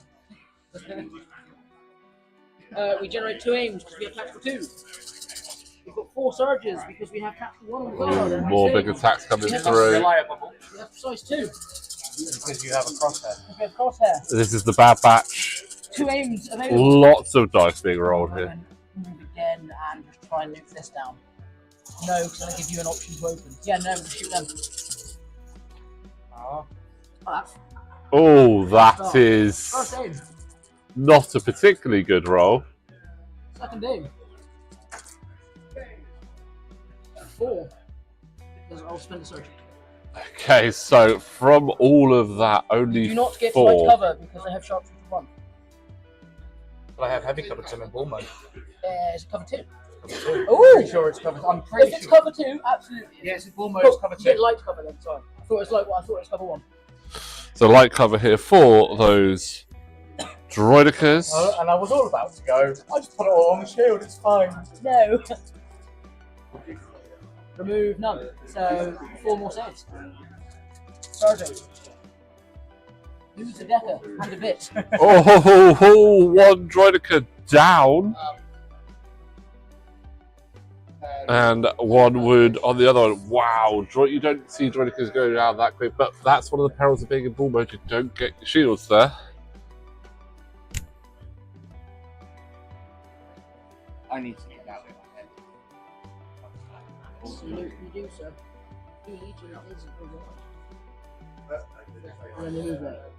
there. We generate 2 aims because we have tactical 2. We've got 4 surges because we have tactical 1 on the guard. and More we big attacks coming We have through. Reliable We have precise 2. because you have a crosshair. We have crosshair. This is the bad batch. 2 aims available. Lots of dice being rolled here. Move again and just try and nuke this down. No, because I give you an option to open. Yeah, no, shoot them. Oh. Oh, that's Oh, that is first aim. not a particularly good roll. Second aim. 4. Because I'll spend a surgery. Okay, so from all of that, You only do not get 4. light cover because I have sharpshooter 1. But I have heavy cover 2 in ball mode. It's cover 2. Oh! Pretty sure it's covered. I'm pretty If it's sure. cover 2, absolutely. Yes, it's ball mode. Cool. It's cover You get 2. light cover then, sorry. I thought it was cover 1. So light cover here for those droidicas. And I was all about to go. I just put it all on the shield. It's fine. No. Remove none. So 4 more saves. Sergeant. Lose a decker and a bit. Oh, 1 droidica down. And 1 wound on the other one. Wow, you don't see droidicas go down that quick, but that's one of the perils of being in ball mode. You don't get your shields there. I need to get that with my head. You do, sir. And then you move that.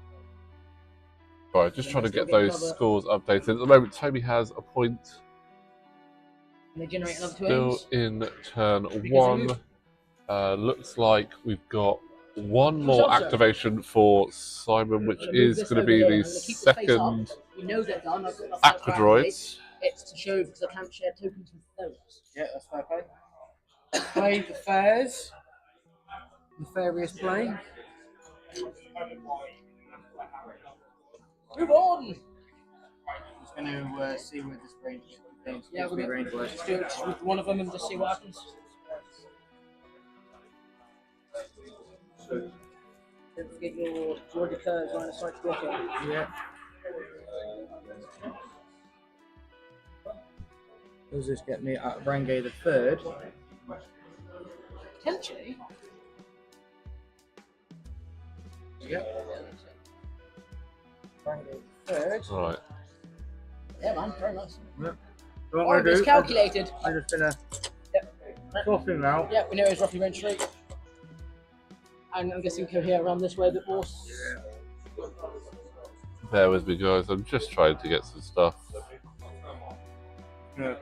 Alright, just trying to get those scores updated. At the moment, Toby has a point. And they generate another 2 Still aims. in turn Because 1. they Looks like we've got 1 more Who's up, sir? activation for Simon, which I'm gonna move is this going to over be here. the I'm gonna keep the face up. second We know they're done. I've got enough background aquadroids. It's to show because I can't share tokens with those. Yeah, that's fair play. Play the fairs. Nefarious play. Move on! Just going to see where this range is. Yeah, we're range going works. to do it with one of them and just see what happens. Don't forget your Droidica line of sight blocker. Yeah. Does this get me at Rangay the third? Potentially. Yep. Rangay the third. Right. Yeah, man, very nice. Yep. So what I'm Alright, gonna it's do, calculated. I'm just gonna Yep. swap him now. Yeah, we know it's roughly range straight. And I'm guessing Cohere around this way a bit more. Bear with me, guys. I'm just trying to get some stuff. Gonna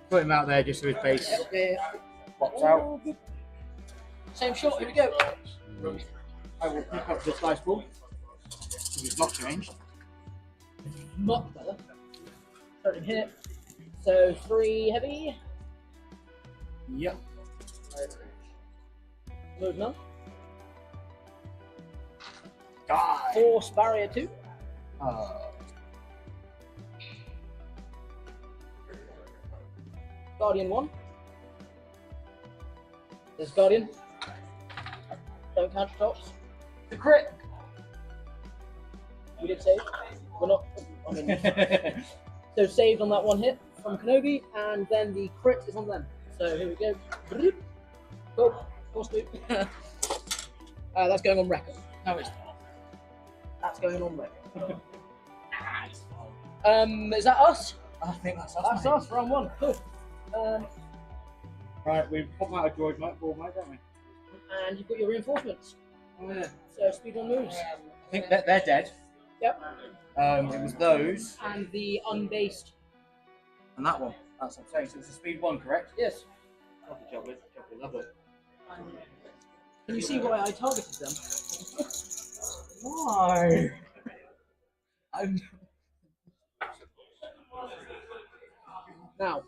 put him out there just so his base Yep, yeah. pops out. Same shot, here we go. I will pick up this dice ball. Because it's not changed. Not better. Starting here. So 3 heavy. Yep. Load none. Die. Force barrier 2. Guardian 1. There's Guardian. Don't counter tops. The crit! We did save. We're not. I mean, so saved on that one hit from Kenobi, and then the crit is on them. So here we go. Go. Force loop. That's going on record. No, it's not. That's going on record. Is that us? I think that's us. That's mate. us, round 1. Cool. Right, we pop out a droid mate, ball mate, don't we? And you've got your reinforcements. Oh, yeah. So speed on moves. I think that they're dead. Yep. It was those And the unbased. and that one. That's what I'm saying. So it's a speed 1, correct? Yes. Lovely, lovely, lovely. Can you see why I targeted them? Why? Now.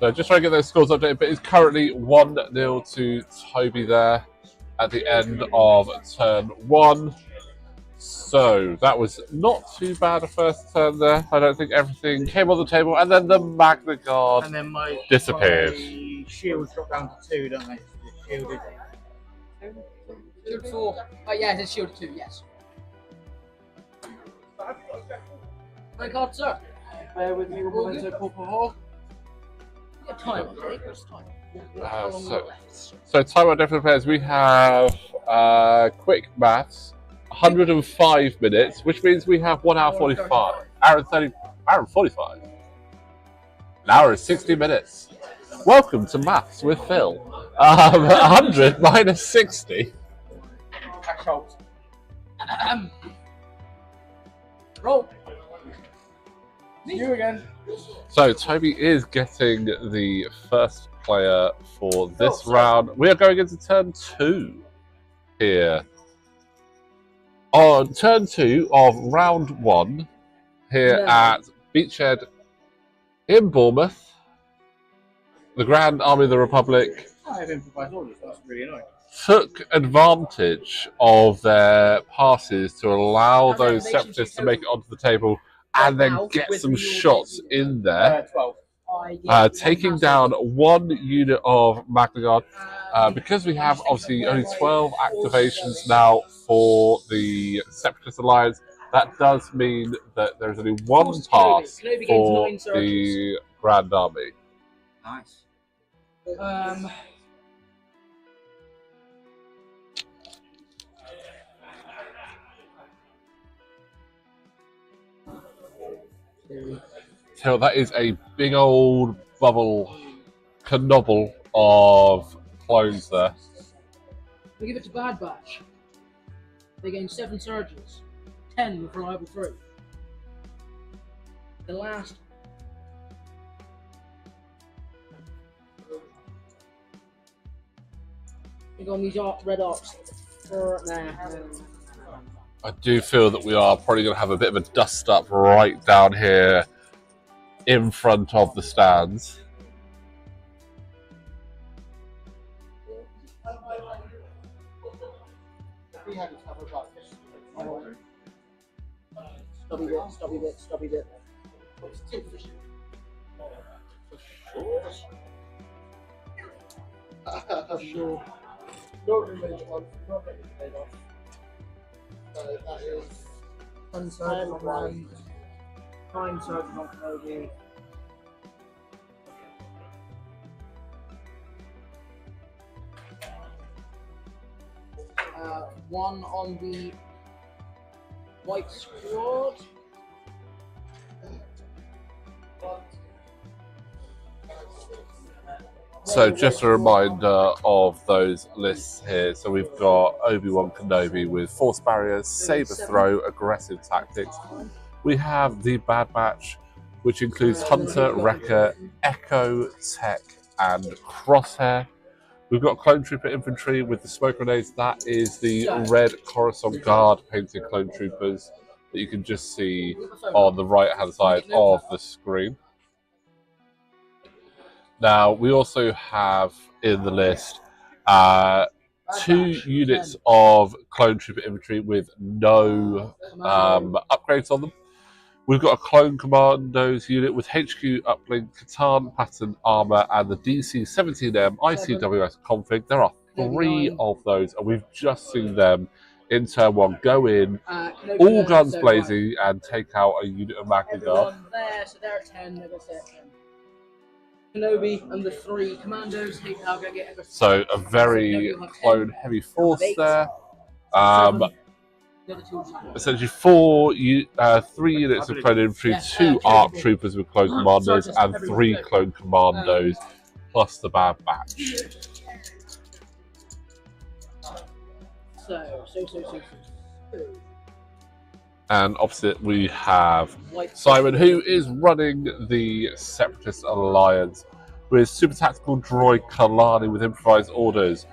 So just trying to get those scores updated, but it's currently 1-0 to Toby there at the end of turn 1. So that was not too bad a first turn there. I don't think everything came on the table, and then the Magna Guard And then my disappeared. my shields drop down to 2, don't they? Shielded. Shield 4. Oh, yeah, it's shield 2, yes. My card, sir. Bear with me, we'll go to Corporal. What time on it? What's time? How long so- left? So time on different players, we have quick maths, 105 minutes, which means we have 1 hour 45. Hour 45. An hour and 60 minutes. Welcome to Maths with Phil. 100 minus 60. Cash out. Roll. You again. So Toby is getting the first player for this round. We are going into turn 2 here. On turn 2 of round 1 here at Beachhead in Bournemouth, the Grand Army of the Republic I have improvised orders, that's really annoying. took advantage of their passes to allow those separatists to make it onto the table and then get some shots in there, 12. taking down 1 unit of Magna Guard. Because we have obviously only 12 activations now for the Separatist Alliance, that does mean that there's only 1 pass for the Grand Army. Nice. So that is a big old bubble knobble of clones there. We give it to Bad Batch. They gain 7 surges, 10 with reliable throw. The last we go on these red arcs for I do feel that we are probably going to have a bit of a dust up right down here in front of the stands. Stubby bit. Sure. That is uncertain on land, time certain on Kenobi. One on the white squad. So just a reminder of those lists here. So we've got Obi-Wan Kenobi with Force Barriers, Saber Throw, Aggressive Tactics. We have the Bad Batch, which includes Hunter, Wrecker, Echo, Tech, and Crosshair. We've got Clone Trooper Infantry with the smoke grenades. That is the red Coruscant Guard painted Clone Troopers that you can just see on the right-hand side of the screen. Now, we also have in the list 2 units of Clone Trooper Infantry with no upgrades on them. We've got a Clone Commandos unit with HQ Uplink, Katarn pattern armor, and the DC-17M ICWS config. There are 3 of those, and we've just seen them in turn 1 go in, all guns blazing, and take out a unit of Magna Guard. There, so they're at 10, they're going to stay at 10. Kenobi and the 3 Commandos. So a very clone heavy force there. Essentially 3 units of clone infantry, 2 ARC troopers with clone commandos, and 3 clone commandos plus the Bad Batch. And opposite we have Simon, who is running the Separatist Alliance with super tactical droid Kalani with improvised orders,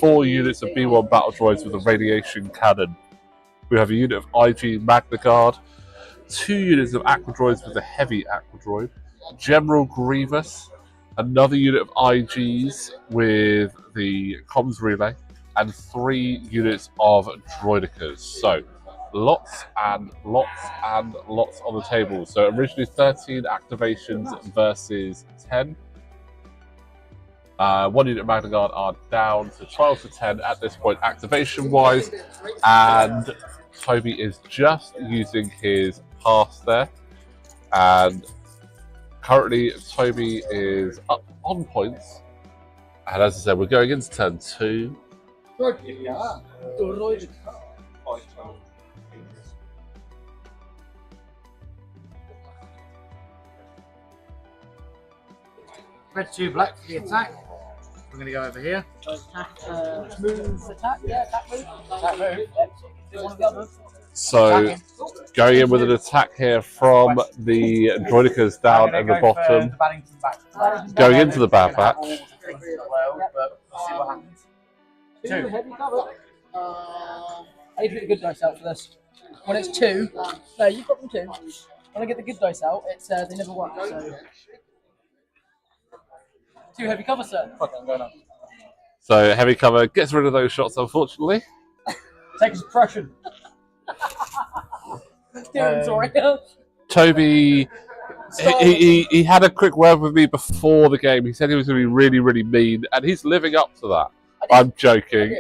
4 units of B-1 battle droids with a radiation cannon. We have a unit of IG Magna Guard, 2 units of aqua droids with a heavy aqua droid, General Grievous, another unit of IGs with the comms relay, and 3 units of droidicas. So lots and lots and lots on the table. So originally 13 activations versus 10. 1 unit of Magna Guard are down to 12 to 10 at this point activation wise, and Toby is just using his pass there, and currently Toby is up on points, and as I said, we're going into turn 2. Red 2 black for the attack. We're going to go over here. Move, attack, attack move. Attack move. Do one of the others. So going in with an attack here from the droidicas down at the bottom, going into the Bad Batch. But we'll see what happens. 2 heavy cover. I need to get the good dice out for this. When it's 2, no, you've got them 2. When I get the good dice out, it's they never work. So 2 heavy cover, sir. Fuck, I'm going on. So heavy cover gets rid of those shots, unfortunately. Take a suppression. Sorry. Toby, he had a quick word with me before the game. He said he was going to be really, really mean, and he's living up to that. I'm joking.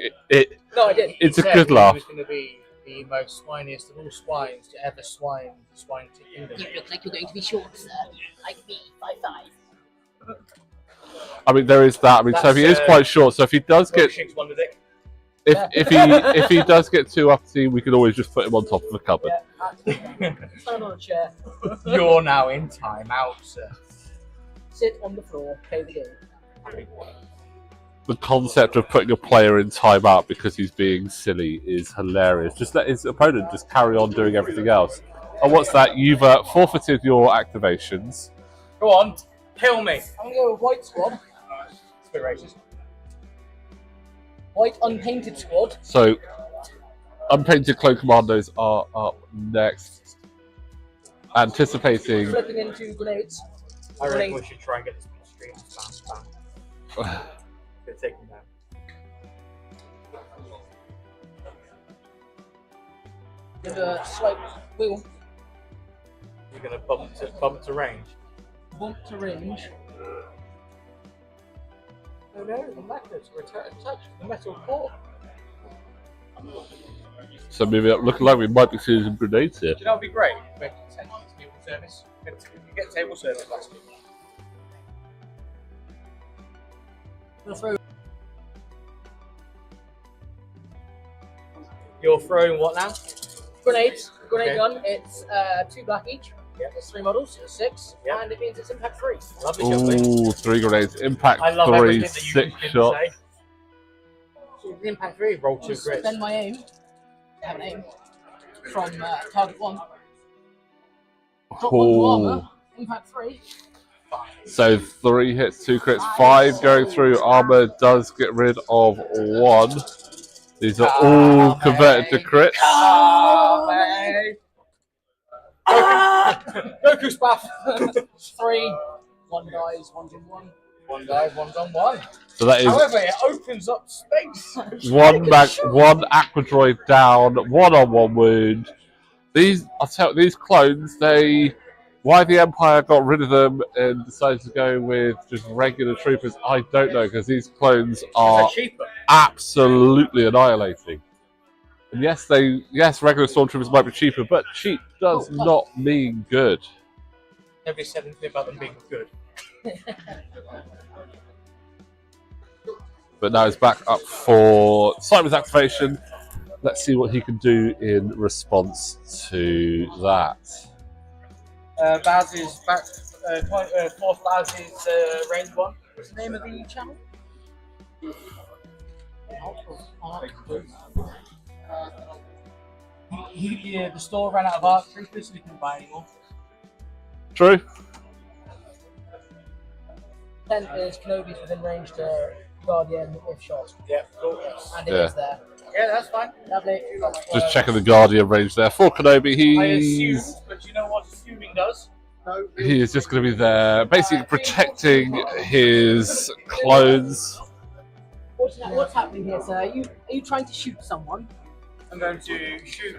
No, I didn't. It's a good laugh. He was going to be the most swiniest of all swines to ever swine to kingdom. You look like you're going to be short, sir. Like me, 5'5". I mean, there is that. I mean, Toby is quite short, so if he does get if he does get too uppity, we can always just put him on top of a cupboard. Yeah, stand on a chair. You're now in timeout, sir. Sit on the floor. Play the game. the concept of putting a player in timeout because he's being silly is hilarious. Just let his opponent just carry on doing everything else. And what's that? You've forfeited your activations. Go on, kill me. I'm going to go with white squad. It's a bit racist. White unpainted squad. So, unpainted clone commandos are up next. Anticipating. Flipping into grenades. I reckon we should try and get this on the stream. Spam. Gonna take them down. Give a slight wiggle. You're gonna bump to range. Bump to range. Oh no, the magnets return touch the metal core. So maybe looking like we might be seeing some grenades here. Do you know what would be great? We get table service. You get table service last week. Throw. You're throwing what now? Grenades. Grenade Okay. gun. It's 2 black each. Yeah. There's 3 models. It's 6. Yeah. And it means it's impact 3. Lovely, lovely. Ooh, 3 grenades. Impact I love 3, everything that 6 you shots. say. So the impact 3, roll 2 Just grits. spend my aim. I have an aim. From target 1. Drop 1 to armor. Oh. Impact 3. So 3 hits, 2 crits, 5 going through. Armor does get rid of 1. These are all converted to crits. Goku spaff. 3. 1 dies, 1's in 1. 1 dive, 1's on 1. So that is However, it opens up space. 1 Aquadroid down, 1-on-1 wound. I'll tell you, these clones, why the Empire got rid of them and decided to go with just regular troopers, I don't know, because these clones are They're cheaper. absolutely annihilating. And yes, regular stormtroopers might be cheaper, but cheap does not mean good. Nobody said anything about them being good. But now he's back up for Simon's activation. Let's see what he can do in response to that. Baz is back. Fourth Baz is range 1. What's the name of the channel? The store ran out of arc troopers, so we couldn't buy anymore. True. 10 is Kenobi's within range to Guardian if shot. Yeah, cool. And it is there. Yeah, that's fine. Lovely. Just checking the Guardian range there. For Kenobi, I assume, but you know what assuming does? he is just going to be there, basically protecting his clones. What's happening here, sir? Are you trying to shoot someone? I'm going to shoot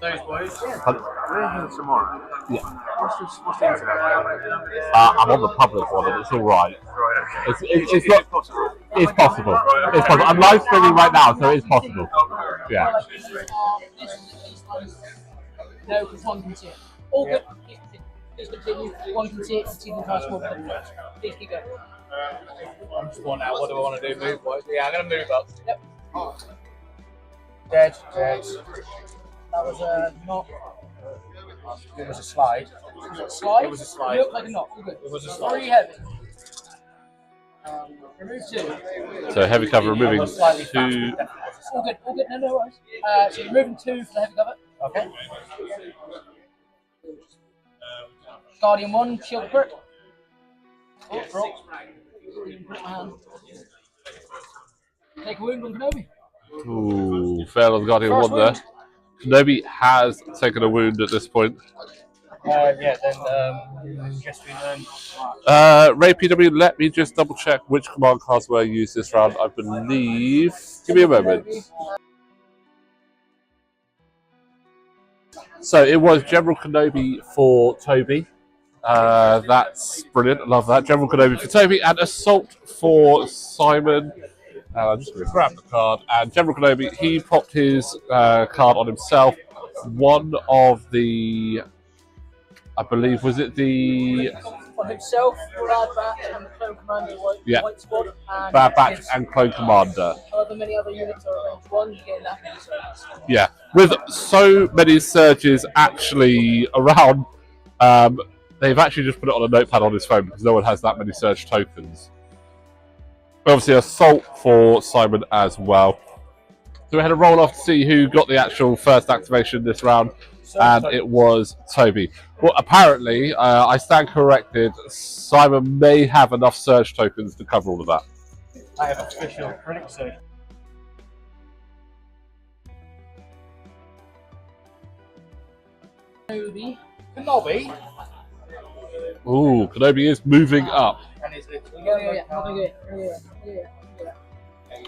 those boys. We're here tomorrow. Yeah. What's the internet? I'm on the public one, and it's all right. Right, okay. It's not. possible. It's possible. Right, okay. It's possible. I'm live streaming right now, so it's possible. Yeah. No, because one can see it. All good. Please continue. One can see it and see the entire small bit. Please keep going. I'm just one out. What do I want to do? Move boys? Yeah, I'm going to move up. Yep. Dead. That was not. It was a slide. Was it a slide? It was a slide. It looked like a knock. All good. It was a slide. 3 heavy. Remove 2. So heavy cover removing I'm slightly 2. faster. All good. All good. No worries. So you're removing 2 for the heavy cover. Okay. Guardian 1, shield crit. Oh, drop. Put my hand. Take a wound on Kenobi. Ooh, fail on the Guardian First 1 there. Kenobi has taken a wound at this point. Yeah, then guess we learn. Ray PW, let me just double check which command cards were used this round. I believe. Give me a moment. So it was General Kenobi for Toby. That's brilliant. I love that. General Kenobi for Toby and Assault for Simon. I'm just going to grab the card. And General Kenobi, he popped his card on himself. One of the, I believe, was it the On himself, Bad Batch, and the Clone Commander White Squad. And Bad Batch and Clone Commander? However many other units are at range 1, you get that many service. Yeah, with so many surges actually around, they've actually just put it on a notepad on his phone because no one has that many surge tokens. Obviously, assault for Simon as well. So we had a roll off to see who got the actual first activation this round, and it was Toby. Well, apparently, I stand corrected. Simon may have enough surge tokens to cover all of that. I have official critic search. Kenobi. Kenobi. Ooh, Kenobi is moving up. And is it? Yeah.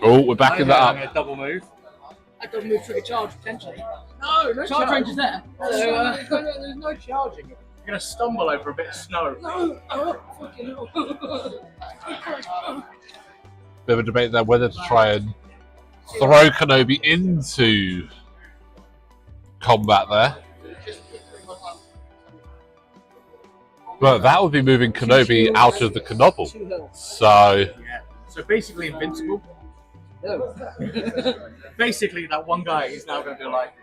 Oh, we're backing that I'm up. going to double move. I don't move through a charge potentially. No Charge range is there. So, there's no charging. You're going to stumble over a bit of snow. no, oh, fucking hell. Bit of a debate there whether to try and throw Kenobi into combat there. Well, that would be moving Kenobi out of the Knoble. So, Yeah. So basically invincible. No. Basically, that one guy is now going to be like.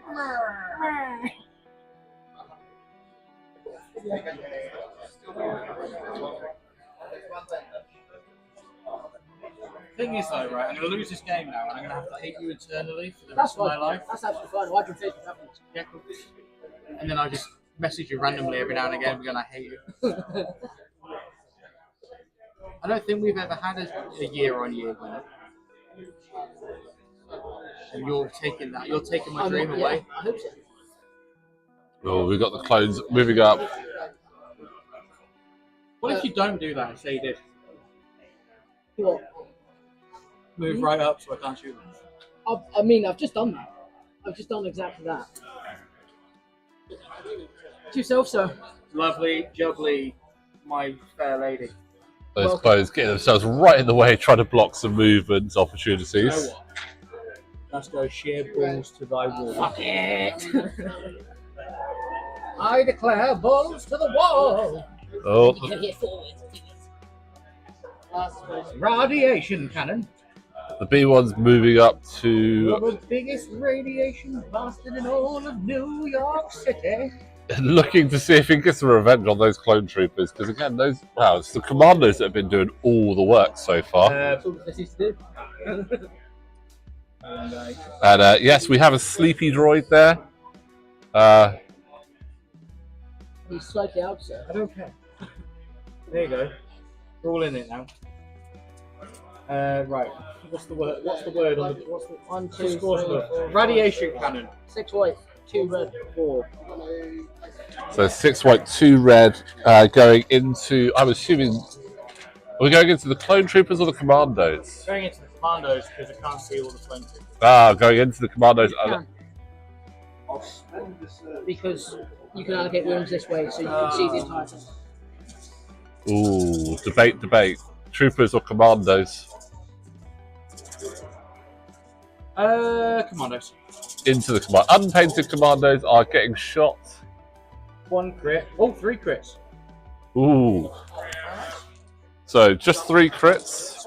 Thing is, though, right? I'm going to lose this game now, and I'm going to have to hate you eternally for the rest of my life. That's absolutely fine. Why do you face what happens? Yeah, cool. And then I just message you randomly every now and again, because I hate you. I don't think we've ever had a year-on-year winner. And you're taking that. You're taking my dream away. I hope so. oh, we've got the clones moving up. What if you don't do that and say you did? What? Move right up so I can't shoot them. I mean, I've just done that. I've just done exactly that. To yourself, sir. Lovely, jubbly, my fair lady. Those clones getting themselves right in the way, trying to block some movement opportunities. You know what? Let's go sheer balls to thy wall. Fuck it. I declare balls to the wall. Oh, You can hit forward. Radiation cannon. the B1's moving up to The biggest radiation bastard in all of New York City. looking to see if he gets a revenge on those clone troopers. Because again, it's the Commandos that have been doing all the work so far. That's all this is to do. And yes, we have a sleepy droid there. He's slightly out, sir. I don't care. There you go. We're all in it now. Right. What's the word? What's the word on the? What's the? 1, 2, Just scores 3, word. 4, Radiation cannon. 6 white, 2 red. 4. So 6 white, 2 red, going into. I'm assuming. Are we going into the clone troopers or the Commandos? Going into the Commandos because I can't see all the clone troopers. Going into the Commandos. Because you can allocate rooms this way, so you can see the entire thing. Ooh, debate. Troopers or Commandos? Commandos. Into the command. Unpainted Commandos are getting shot. 1 crit. Oh, 3 crits. Ooh. So just 3 crits.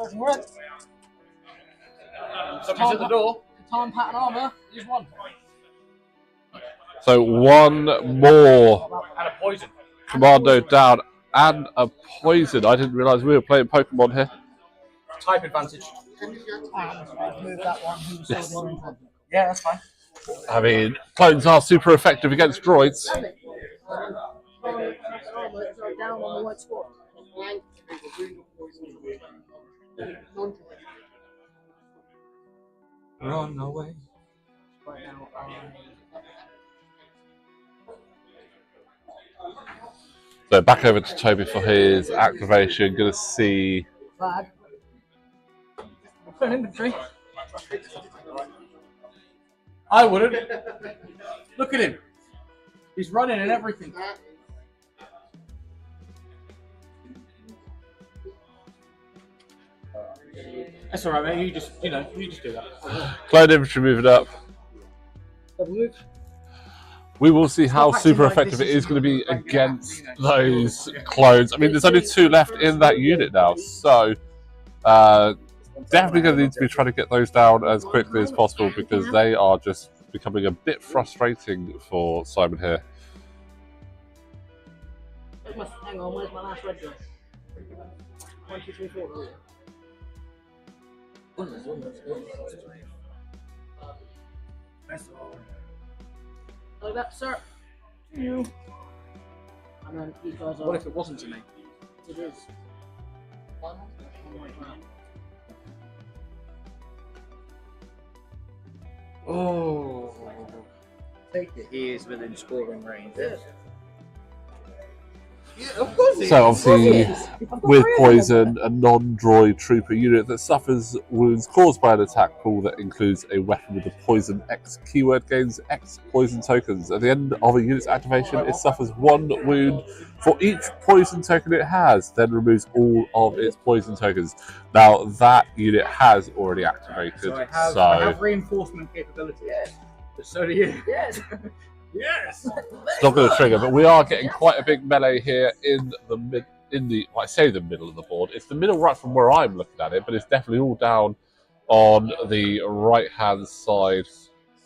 Somebody's at the door. Katarn pattern armor, use 1. So 1 more And a poison. Commando down and a poison. I didn't realise we were playing Pokemon here. Type advantage. Move that one. Who was Yes. sold one. Yeah, that's fine. I mean, clones are super effective against droids. Down on the white spot. Run away. Right now, So back over to Toby for his activation. Going to see. flag. Put infantry. I wouldn't. Look at him. He's running and everything. That's alright, mate. You just do that. Clone infantry moving up. Double move. We will see how acting super like effective this it is is going to be like that, against you know. those clones. I mean, there's only 2 left in that unit now, so definitely going to need to be trying to get those down as quickly as possible because they are just becoming a bit frustrating for Simon here. Hang on, where's my last red gun? 1, 2, 3, 4. Like that, sir. To you. And then these guys are. What if it wasn't to me? It is. Oh. Take it. He is within scoring range. Yes. Yeah, of course he So is. obviously, with poison, a non-droid trooper unit that suffers wounds caused by an attack pool that includes a weapon with a poison X keyword gains X poison tokens. At the end of a unit's activation, it suffers 1 wound for each poison token it has, then removes all of its poison tokens. Now that unit has already activated, So I have reinforcement capability. Yes. But so do you. Yes. Yes. it's not going to trigger, but we are getting quite a big melee here in the mid. Well, I say the middle of the board. It's the middle right from where I'm looking at it, but it's definitely all down on the right-hand side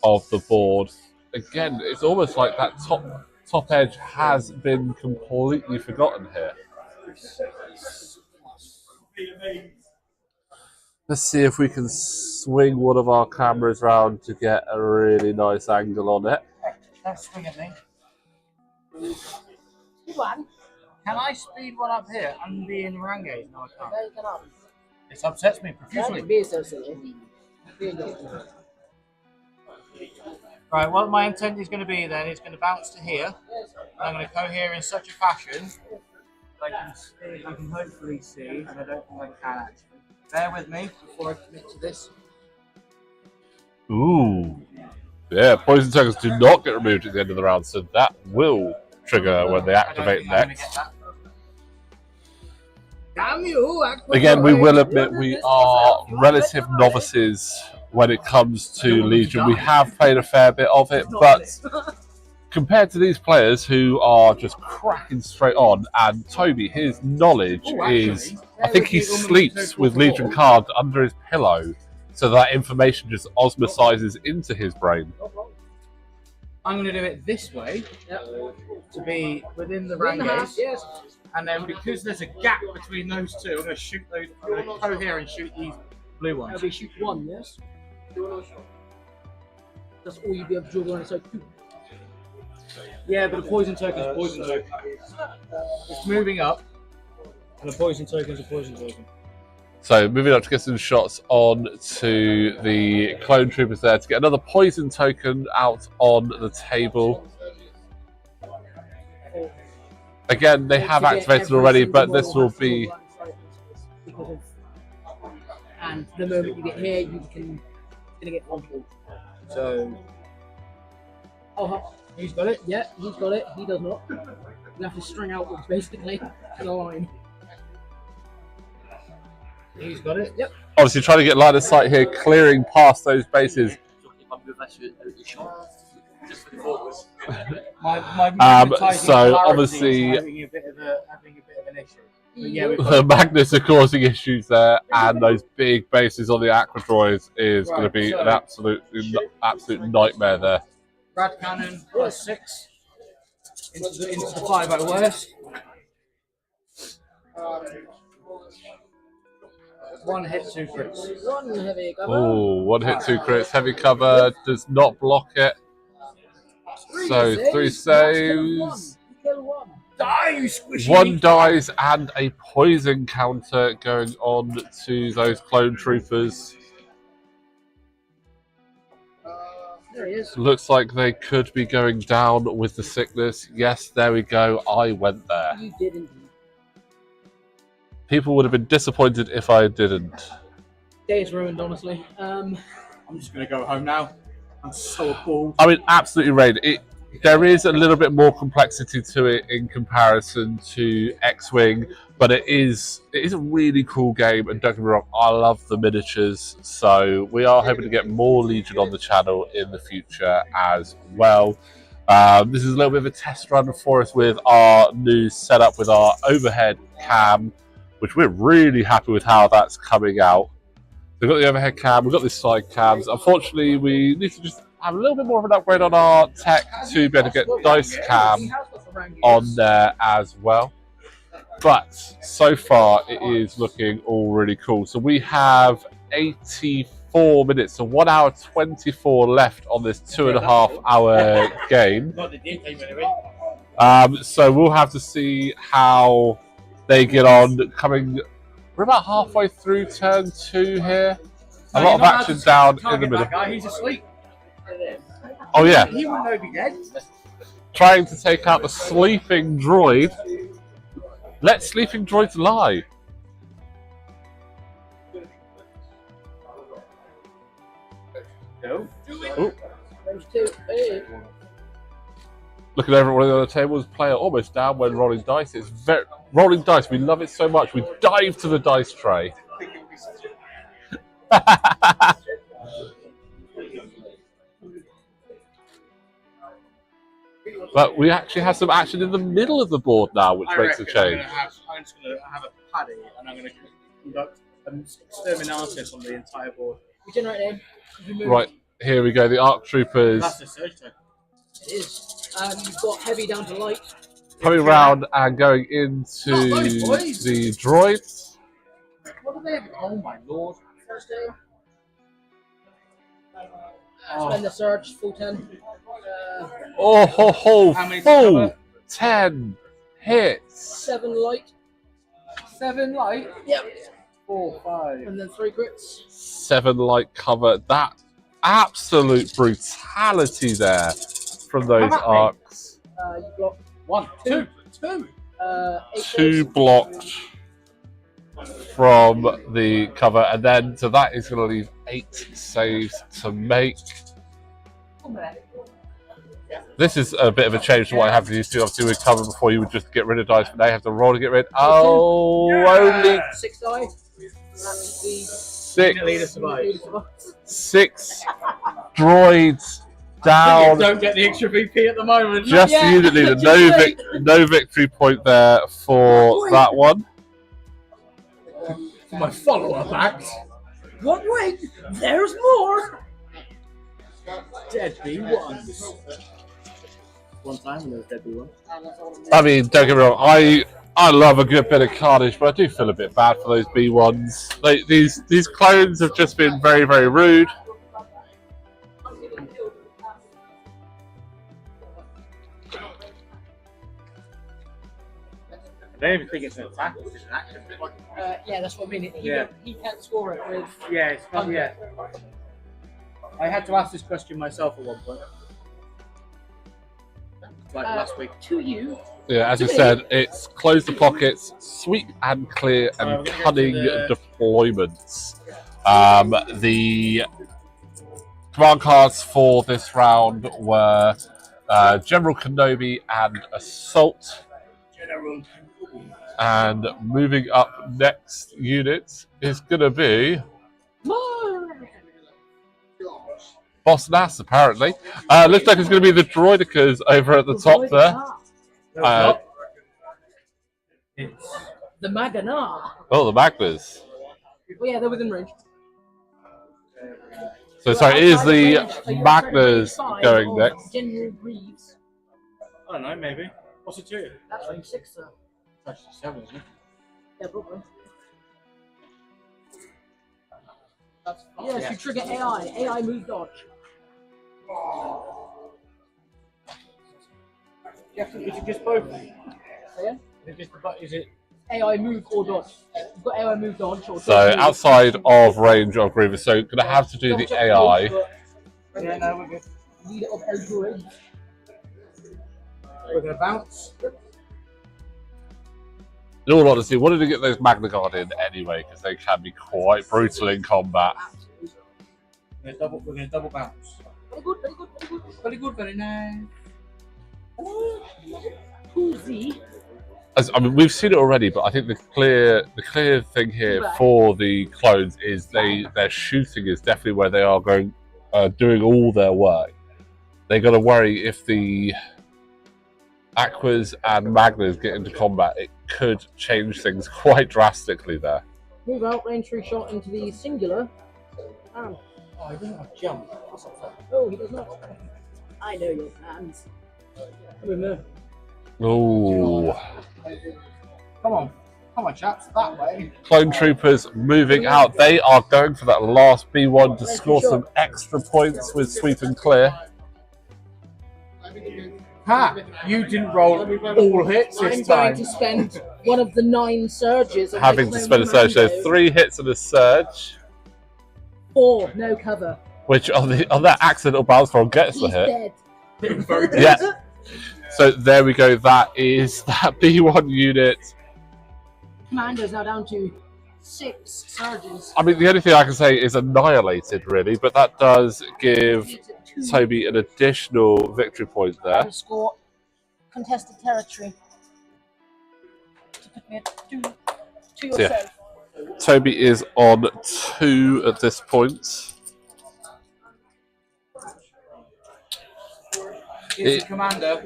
of the board. Again, it's almost like that top edge has been completely forgotten here. Let's see if we can swing one of our cameras around to get a really nice angle on it. Let's swing at me. One. Can I speed one up here and be in Rangays? No, I can't. No, you cannot. This upsets me That profusely. would be so silly. Right, what my intent is going to be then is going to bounce to here. Yes. And I'm going to cohere in such a fashion that I can hopefully see, and I don't think I can actually. Bear with me before I commit to this. Ooh. Yeah, poison tokens do not get removed at the end of the round, so that will trigger when they activate next. Damn you! Again, we will admit we are relative novices when it comes to Legion. We have played a fair bit of it, but compared to these players who are just cracking straight on, and Toby, his knowledge is, I think he sleeps with Legion cards under his pillow, so that information just osmosizes into his brain. I'm going to do it this way to be within the One and a half, Rangays. yes. And then because there's a gap between those two, I'm going to shoot those. I'm going to cohere and shoot these blue That'll ones. be shoot 1, yes. That's all you'd be able to draw on. So 2. Yeah, but the poison token is poison token. It's moving up, and the poison token is a poison token. So moving up to get some shots on to the clone troopers there to get another poison token out on the table. Again, they have activated already, but this will be... And the moment you get here, you can get one ball. So Oh, he's got it. yeah, he's got it. He does not. You have to string outwards, basically, in a line. He's got it. Yep. Obviously trying to get line of sight here, clearing past those bases. My So, clarity obviously- is having a bit of an issue. But yeah, we've The got Magnus are causing issues there, and those big bases on the Aqua Droids is going to be Right, an so- absolute nightmare there. Brad Cannon +6 into the 5-0 One hit, 2 crits. One heavy cover. Oh, 1 hit, 2 crits. Heavy cover does not block it. So 3 saves. Kill one. Die, you squishy! 1 dies and a poison counter going on to those clone troopers. There he is. Looks like they could be going down with the sickness. Yes, there we go. I went there. You did indeed. People would have been disappointed if I didn't. Day is ruined, honestly. I'm just going to go home now. I'm so appalled. I mean, absolutely right. There is a little bit more complexity to it in comparison to X-Wing, but it is a really cool game, and don't get me wrong, I love the miniatures, so we are hoping to get more Legion on the channel in the future as well. This is a little bit of a test run for us with our new setup with our overhead cam, which we're really happy with how that's coming out. We've got the overhead cam, we've got the side cams. Unfortunately, we need to just have a little bit more of an upgrade on our tech to be able to get dice cam on there as well. But so far, it is looking all really cool. So we have 84 minutes, so 1 hour 24 left on this 2.5 hour game. Not the daytime anyway. So we'll have to see how they get on. We're about halfway through turn 2 here. A lot of action down in the middle. That guy, he's asleep. Oh yeah, He wouldn't know be dead. trying to take out the sleeping droid. Let sleeping droids lie. No. Ooh. Range 2. Hey. Looking over at one of the other tables, player almost down when rolling dice. It's very rolling dice. We love it so much. We dive to the dice tray. But we actually have some action in the middle of the board now, which makes a change. I'm just going to have a paddy and I'm going to conduct an exterminatus on the entire board. Regenerate name. Right, here we go. The ARC troopers That's the surge tech. It is. You've got heavy down to light. coming round and going into boys. the droids. What do they have? Oh my lord. First day. Spend the surge, full 10. Oh ho ho! How many to Full cover? 10 hits. 7 light. 7 light. Yep. 4, 5. And then 3 crits. 7 light cover. That absolute brutality there from those Come at me. arcs. You block 1, 2, 2. 8 2 saves. blocked from the cover, and then so that is going to leave 8 saves to make. This is a bit of a change to what I have to used to. Obviously, with cover before you would just get rid of dice, but now you have to roll to get rid. Oh, only 6 die. That's the 6. Leader survives. 6 droids down. Don't get the extra VP at the moment. Just Yeah. the unit leader. No victory point there for that one. My follower back. What? Wait, there's more. Deadly ones. One time when there was deadly ones. I mean, don't get me wrong. I love a good bit of carnage, but I do feel a bit bad for those B1s. Like, these clones have just been very, very rude. I don't even think it's an attack, it's just an action. Yeah, that's what I mean. Yeah. He can't score it with. Yeah, it's fun, yeah. I had to ask this question myself at one point. Like last week. To you. Yeah, as I said, it's close the pockets, sweep and clear, and cunning deployments. The command cards for this round were General Kenobi and Assault. General. And moving up next unit is going to be Boss Nass, apparently. Looks like it's going to be the droidicas over at the top there. No, it's not. It's The Magana. Oh, the Magnas. Oh yeah, they're within range. So sorry, it is the Magnas going next. General Reeves. I don't know, maybe. What's it to? That's range 6, sir. It's actually 7, isn't it? Yeah, probably. That's Yes, you trigger AI. AI move dodge. Is it just both? Yeah. Is it? AI move or dodge. You've got AI move dodge or So outside of range of Grievous, so going to have to do the AI. Yeah, no, we're good. Leader of Eldroid. We're gonna bounce. In all honesty, wanted to get those Magna Guard in anyway, because they can be quite brutal in combat. We're gonna double bounce. Very good, very good, very good. Very good, very nice. Who'sy? I mean, we've seen it already, but I think the clear thing here for the clones is their shooting is definitely where they are going, doing all their work. They got to worry if the Aquas and Magnas get into combat, it could change things quite drastically there. Move out, range 3 shot into the singular. Oh, he doesn't have jump. Oh, he does not. I know your plans. Come in there. Ooh. Come on, chaps, that way. Clone troopers moving out. They are going for that last B1 to score some extra points with sweep and clear. Ha! You didn't roll all hits I'm this going time. to spend one of the 9 surges. On Having to spend a surge. So 3 hits and a surge. 4, no cover. Which on that accidental bounce roll gets the He's hit. dead. Yeah. So there we go. That is that B1 unit. Commandos now down to 6 surges. I mean, the only thing I can say is annihilated, really, but that does give Toby an additional victory point there. And score contested territory. To put me at 2 or So, yeah. so. Toby is on 2 at this point. It's a commander.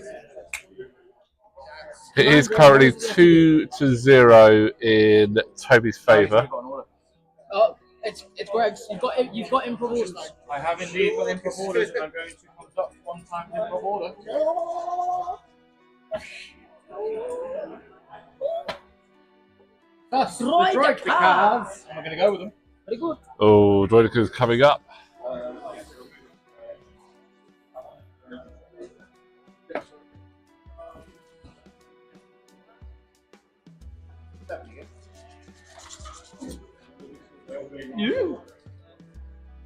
It is currently 2-0 in Toby's favour. Oh, it's Greg's. You've got improv orders. I have indeed got improv orders, and I'm going to conduct one time improv order. That's the droid cars. I'm going to go with them. Very good. Oh, Droidica's coming up.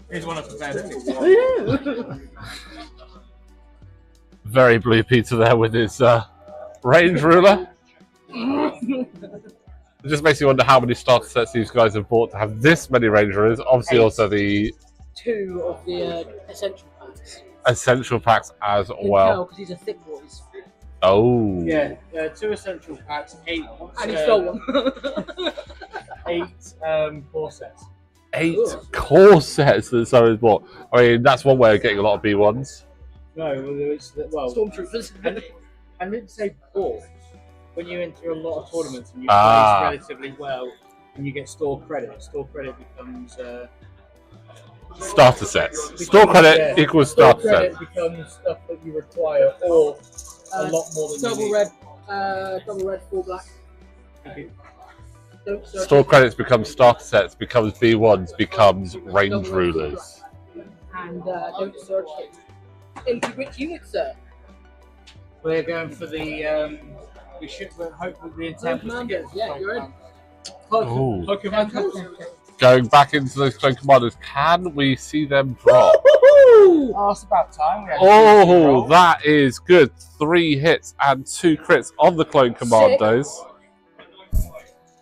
Here's one of the best. Very Blue Peter there with his range ruler. It just makes you wonder how many starter sets these guys have bought to have this many range rulers. Obviously, 8. also the 2 of the essential packs. essential packs as well. Because he's a thick boys. Oh. Yeah, 2 essential packs, 8. And he stole one. 8 core sets. 8 core sets that someone's bought. I mean, that's one way of getting a lot of B1s. No, it's Stormtroopers. I didn't say bought. When you enter a lot of tournaments and you Ah. play relatively well and you get store credit becomes Starter sets. Store credit equals starter credit sets. becomes stuff that you require or a lot more than double you red, 4 black. need. Don't search Store it. credits become starter sets, becomes B1s, becomes range rulers. And don't search it. Into which unit, sir? We're going for the we should hopefully the intent was to get Yeah, you're in. Ooh. Commandos. Going back into those clone commandos, can we see them drop? Oh, it's about time. We had a decent Oh, roll. that is good. 3 hits and 2 crits on the clone commandos.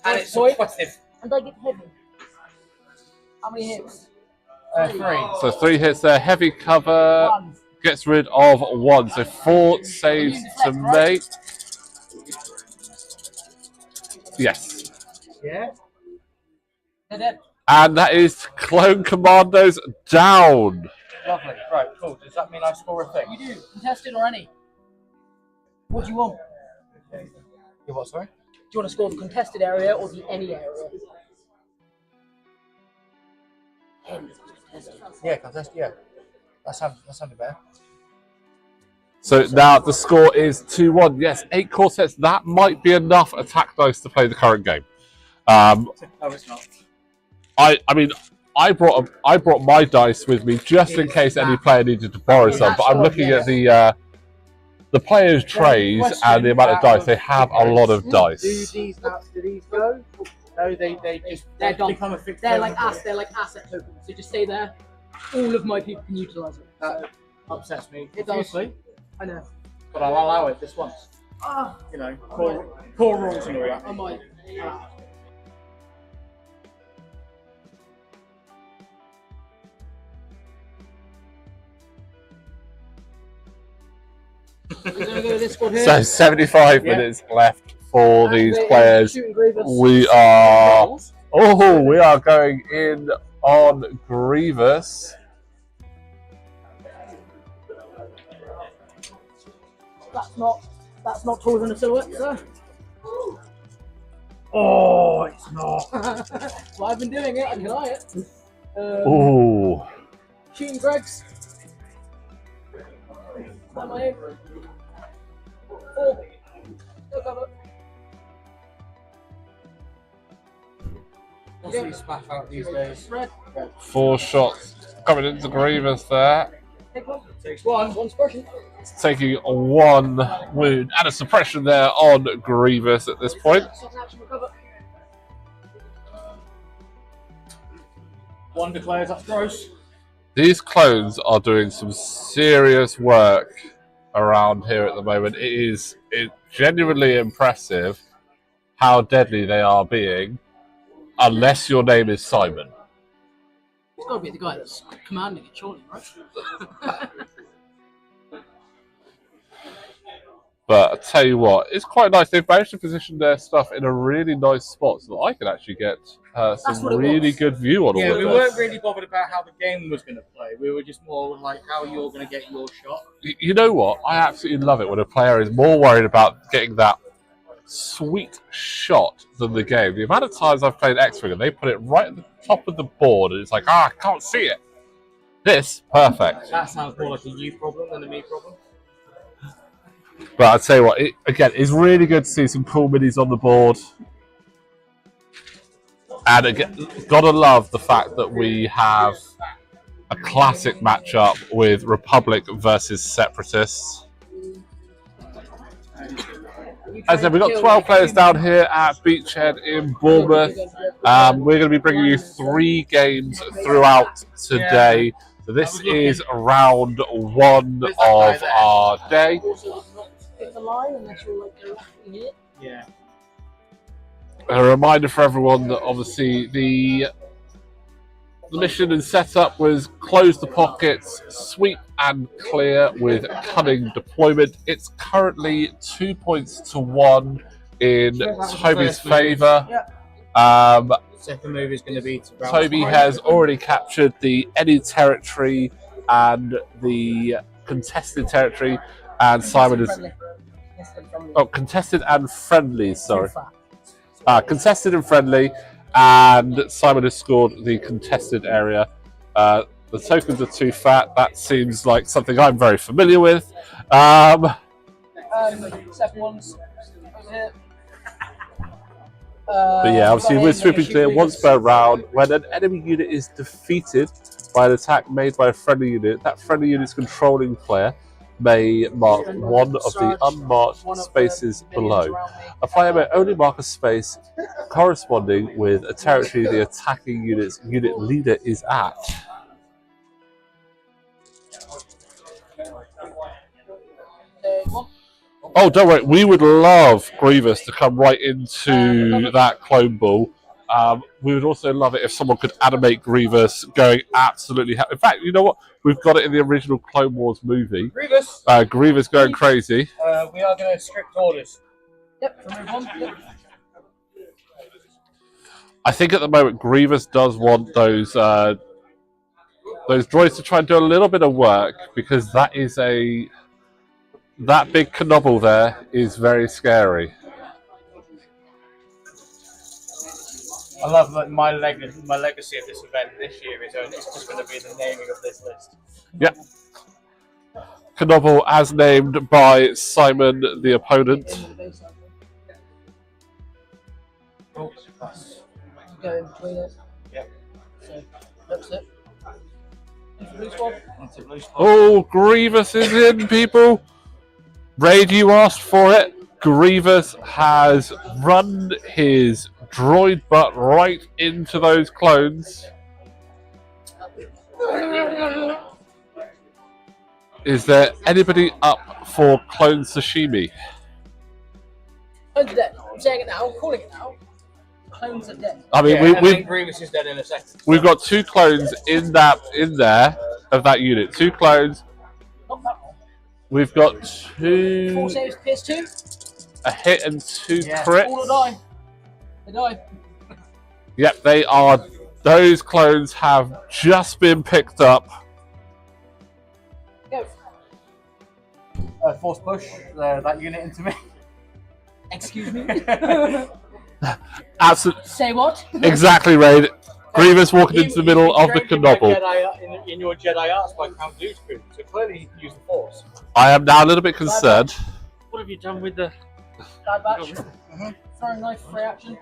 And it's Point. suppressive. And I get heavy. How many hits? 3. So 3 hits there. Heavy cover 1. gets rid of 1. So 4 saves to make. Yes. Yeah. They're dead. And that is clone commandos down. Lovely. Right. Cool. Does that mean I score a thing? You do. Contested or any? What do you want? You what? Sorry. Do you want to score the contested area or the any area? Any contested. Yeah. Contest. Yeah. That sounded better. So now the score is 2-1. Yes, 8 core sets. That might be enough attack dice to play the current game. No, it's not. I mean, I brought my dice with me just in case any player needed to borrow some. But I'm looking at the players' trays and the amount of dice. They have a lot of Do dice. these go? No, they just They're done. become a fixed. They're like asset tokens. So just stay there. All of my people can utilize it. So, Upsets me. It does. Obviously, I know. but I'll allow it this once. Ah, You know, core rules and all that. I might. We're gonna go to this squad here. So 75 minutes left for And these we're players. shooting Grievous. We are going in on Grievous. That's not taller than a silhouette, sir. Oh, it's not. Well, I've been doing it. I can deny it. Ooh. Shooting Gregs. That my aim. 4. Go cover. What's these spaff out these days? Red. 4 shots coming into Grievous there. Take one. Takes one. One suppression. It's taking 1 wound and a suppression there on Grievous at this point. Second action recover. One declares that's gross. These clones are doing some serious work around here at the moment. It's genuinely impressive how deadly they are being, unless your name is Simon. It's got to be the guy that's commanding it, surely, right? But I tell you what, it's quite nice. They've managed to position their stuff in a really nice spot so that I can actually get some what it really was. good view on all Yeah, of we this. weren't really bothered about how the game was going to play. We were just more like how you're going to get your shot. You know what? I absolutely love it when a player is more worried about getting that sweet shot than the game. The amount of times I've played X-Wing and they put it right at the top of the board and it's like, I can't see it. This, perfect. That sounds more like a you problem than a me problem. But I'd say what, again, it's really good to see some cool minis on the board. And again, gotta love the fact that we have a classic matchup with Republic versus Separatists. As I said, we've got 12 players down here at Beachhead in Bournemouth. We're going to be bringing you 3 games throughout today. So this is round 1 of our day. Hit the line unless you're like go here. Yeah. A reminder for everyone that obviously the mission and setup was close the pockets, sweep and clear with Cunning Deployment. It's currently 2 points to 1 in Toby's favour. Second move is going to be to Toby has already captured the any territory and the contested territory, and Simon is contested and friendly. Sorry, contested and friendly, and Simon has scored the contested area. The tokens are too fat. That seems like something I'm very familiar with. Second one's over here. But yeah, obviously we're sweeping clear once per round. When an enemy unit is defeated by an attack made by a friendly unit, that friendly unit's controlling player may mark one of the unmarked spaces below. A player may only mark a space corresponding with a territory the attacking unit's unit leader is at. Oh, don't worry. We would love Grievous to come right into that clone ball. We would also love it if someone could animate Grievous going absolutely... In fact, you know what? We've got it in the original Clone Wars movie. Grievous. Grievous going crazy. We are going to strict orders. Yep, move on. Yep. I think at the moment Grievous does want those droids to try and do a little bit of work, because that is that big Kenobi there is very scary. I love that my legacy of this event this year is it's just going to be the naming of this list. Yep. Kenobi as named by Simon, the opponent. Oh, that's... Go in between it. Yep. So, looks it. Into blue squad. Into blue spot. Oh, Grievous is in, people. Raid, you asked for it. Grievous has run his droid butt right into those clones. Is there anybody up for clone sashimi? Clones are dead. I'm saying it now. I'm calling it now. Clones are dead. I mean, Yeah, and Grievous is dead in a second. we've got 2 clones in there of that unit. 2 clones. Not that one. We've got 4 2 saves, pierce 2. a hit and 2 Yeah. crits. All die. They die. Yep, they are. Those clones have just been picked up. Go. Force push that unit into me. Excuse me. Absolutely, Say what? exactly, Raid. Grievous walking into the middle of the Kenobi. In your Jedi arts by Count Dooku, so clearly he can use the Force. I am now a little bit concerned. What have you done with the... Bad batch. Throwing knife, free action.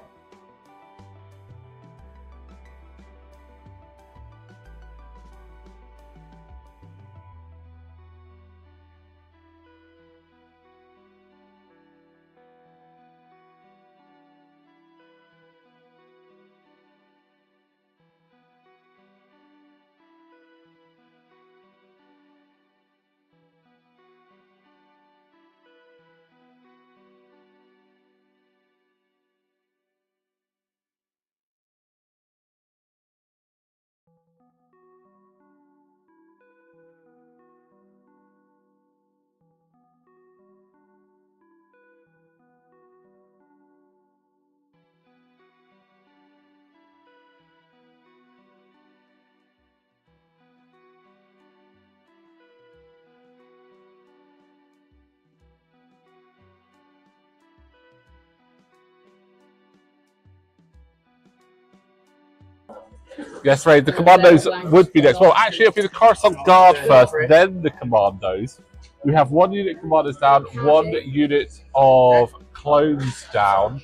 Yes, Ray, the Commandos would be next. Well, actually, it'll be the Coruscant Guard first, then the Commandos. We have 1 unit Commandos down, 1 unit of clones down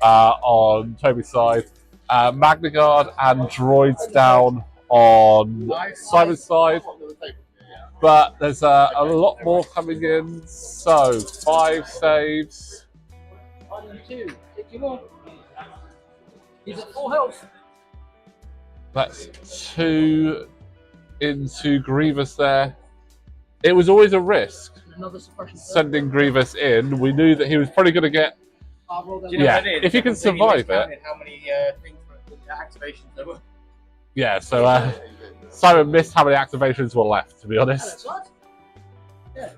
on Toby's side. Magna Guard and droids down on Simon's side. But there's a lot more coming in. So, 5 saves. 1 and 2. Take 2 more. He's at 4 health. That's 2 into Grievous there. It was always a risk Another suppression. sending Grievous in. We knew that he was probably going to get. Do you know Yeah, what it is? if you can survive it. How many things for activations there were? Yeah, so Simon missed how many activations were left, to be honest. Yeah.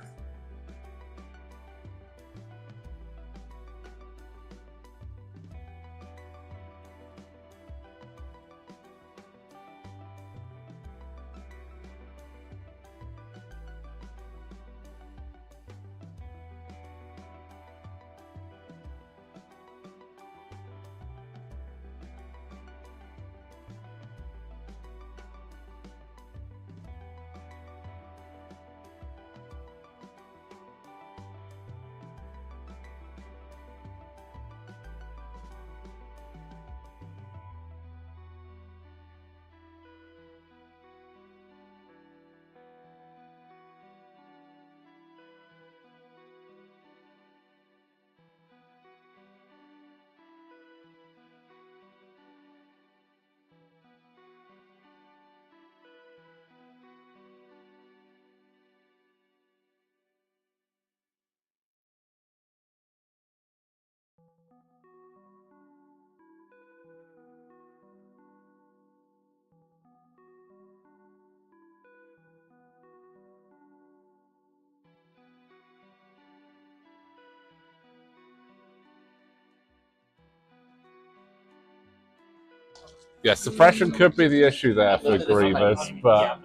Yeah, suppression could be the issue there for Grievous, but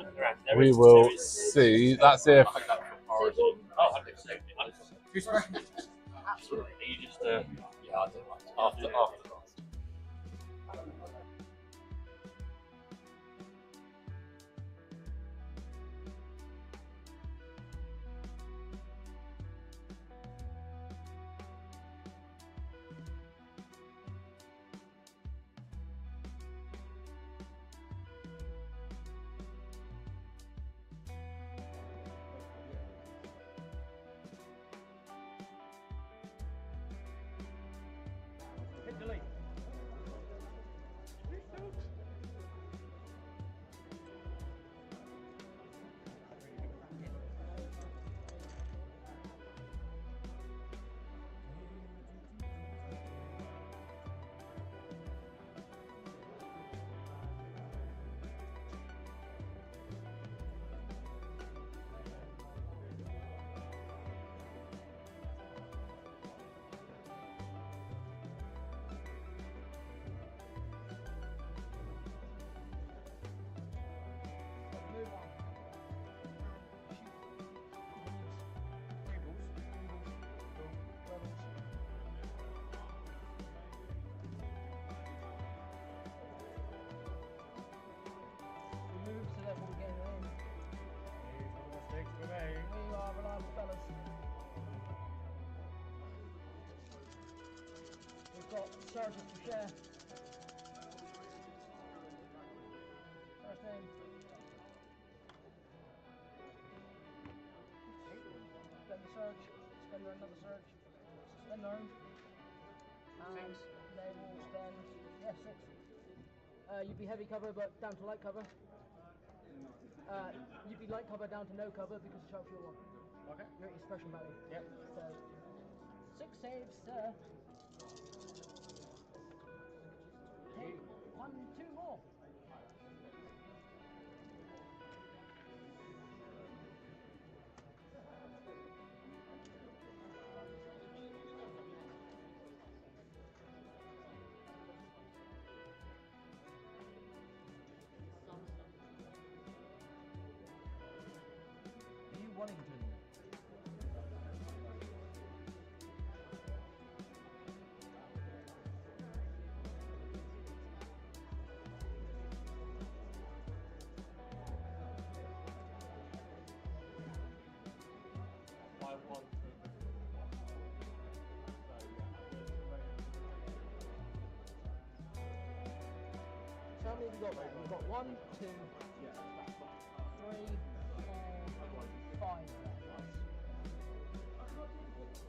we will see. That's if. Absolutely. You just, yeah, I did after. Hit delete. Sergeant for share. First name. Spend the search. Spend another search. Spend earned. And they will spend, yeah, 6. You'd be heavy cover, but down to light cover. You'd be light cover down to no cover because of sharpshooter 1. Okay. You're at your suppression value. Yep. So, 6 saves, sir. Take 1, 2 more. Wellington. have we got, mate? We've got 1, 2, 3, 4, 5 left.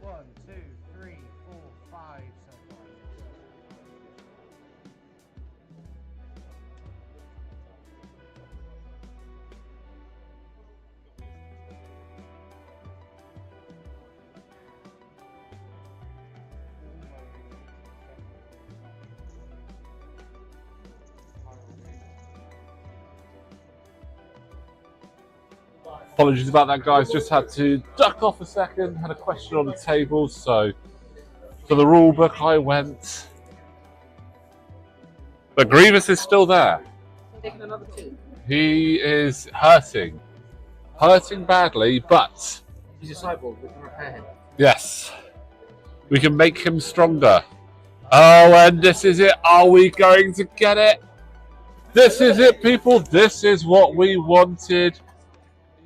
1, 2, 3, 4, 5 so far. Apologies about that, guys. Just had to duck off a second. Had a question on the table, so for the rule book I went. But Grievous is still there. Taking another 2. He is hurting badly, but He's a cyborg. We can repair him. yes, we can make him stronger. Oh, and this is it. Are we going to get it? This is it, people. This is what we wanted.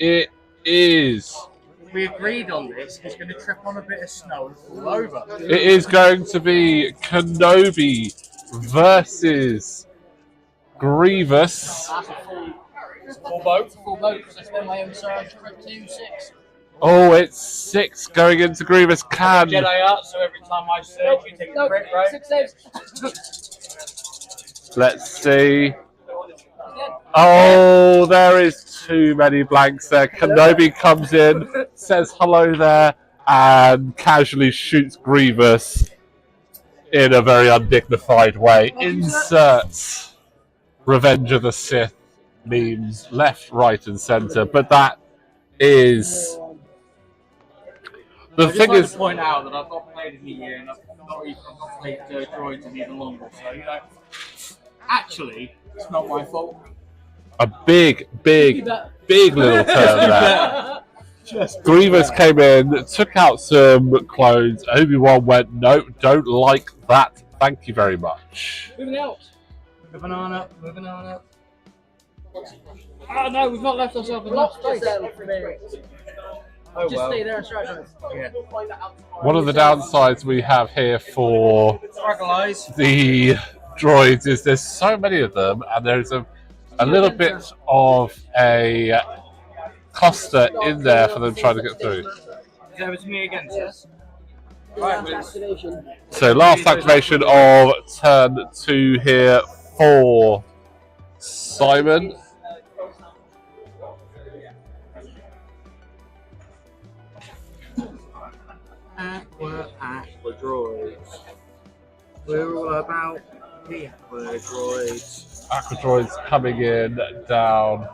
It is. We agreed on this. He's going to trip on a bit of snow and fall over. It is going to be Kenobi versus Grievous. That's a full boat. full boat because I spend my own surge trip to 6. Oh, it's 6 going into Grievous. Can Jedi art, so every time I surge, you take a No, crit, right? 6 saves. let's see. Oh, there is too many blanks there. Kenobi comes in, says hello there, and casually shoots Grievous in a very undignified way. Inserts Revenge of the Sith memes left, right, and centre. But that is the I just thing like is. to point out that I've not played in a year and I've not even played droids in even longer. So actually, it's not my fault. A big little turn there. Grievous came in, took out some clones. Obi-Wan went, no, don't like that. Thank you very much. Moving out. Moving on up. Oh no, we've not left ourselves enough space. Oh, Just stay there and strategize. Yeah. One of the downsides we have here for Struggle eyes. the droids is there's so many of them, and there's a little bit of a cluster in there for them trying to get through. Is over to me again, yes? Last activation. So last activation of turn 2 here for Simon. Aqua droids. We're all about the aqua droids. Aqua droids coming in down.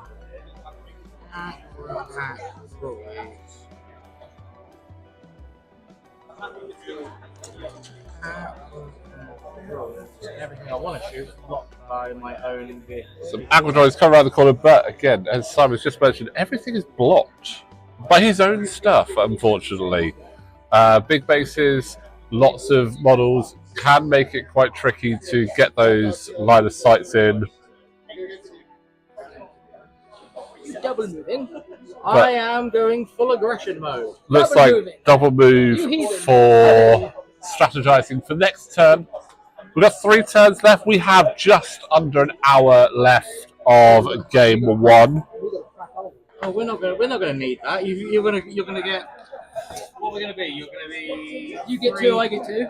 Aqua droids. Everything I want to shoot is blocked by my own vehicle. Some Aqua droids come around the corner, but again, as Simon's just mentioned, everything is blocked by his own stuff, unfortunately. Big bases, lots of models, can make it quite tricky to get those line of sights in. Double moving. I am going full aggression mode. Looks Double like moving. double move You heathen. for strategizing for next turn. We've got 3 turns left. We have just under an hour left of game 1. Oh, we're not gonna need that. You're gonna get. What we're gonna be? You're gonna be. You get 2, I get 2.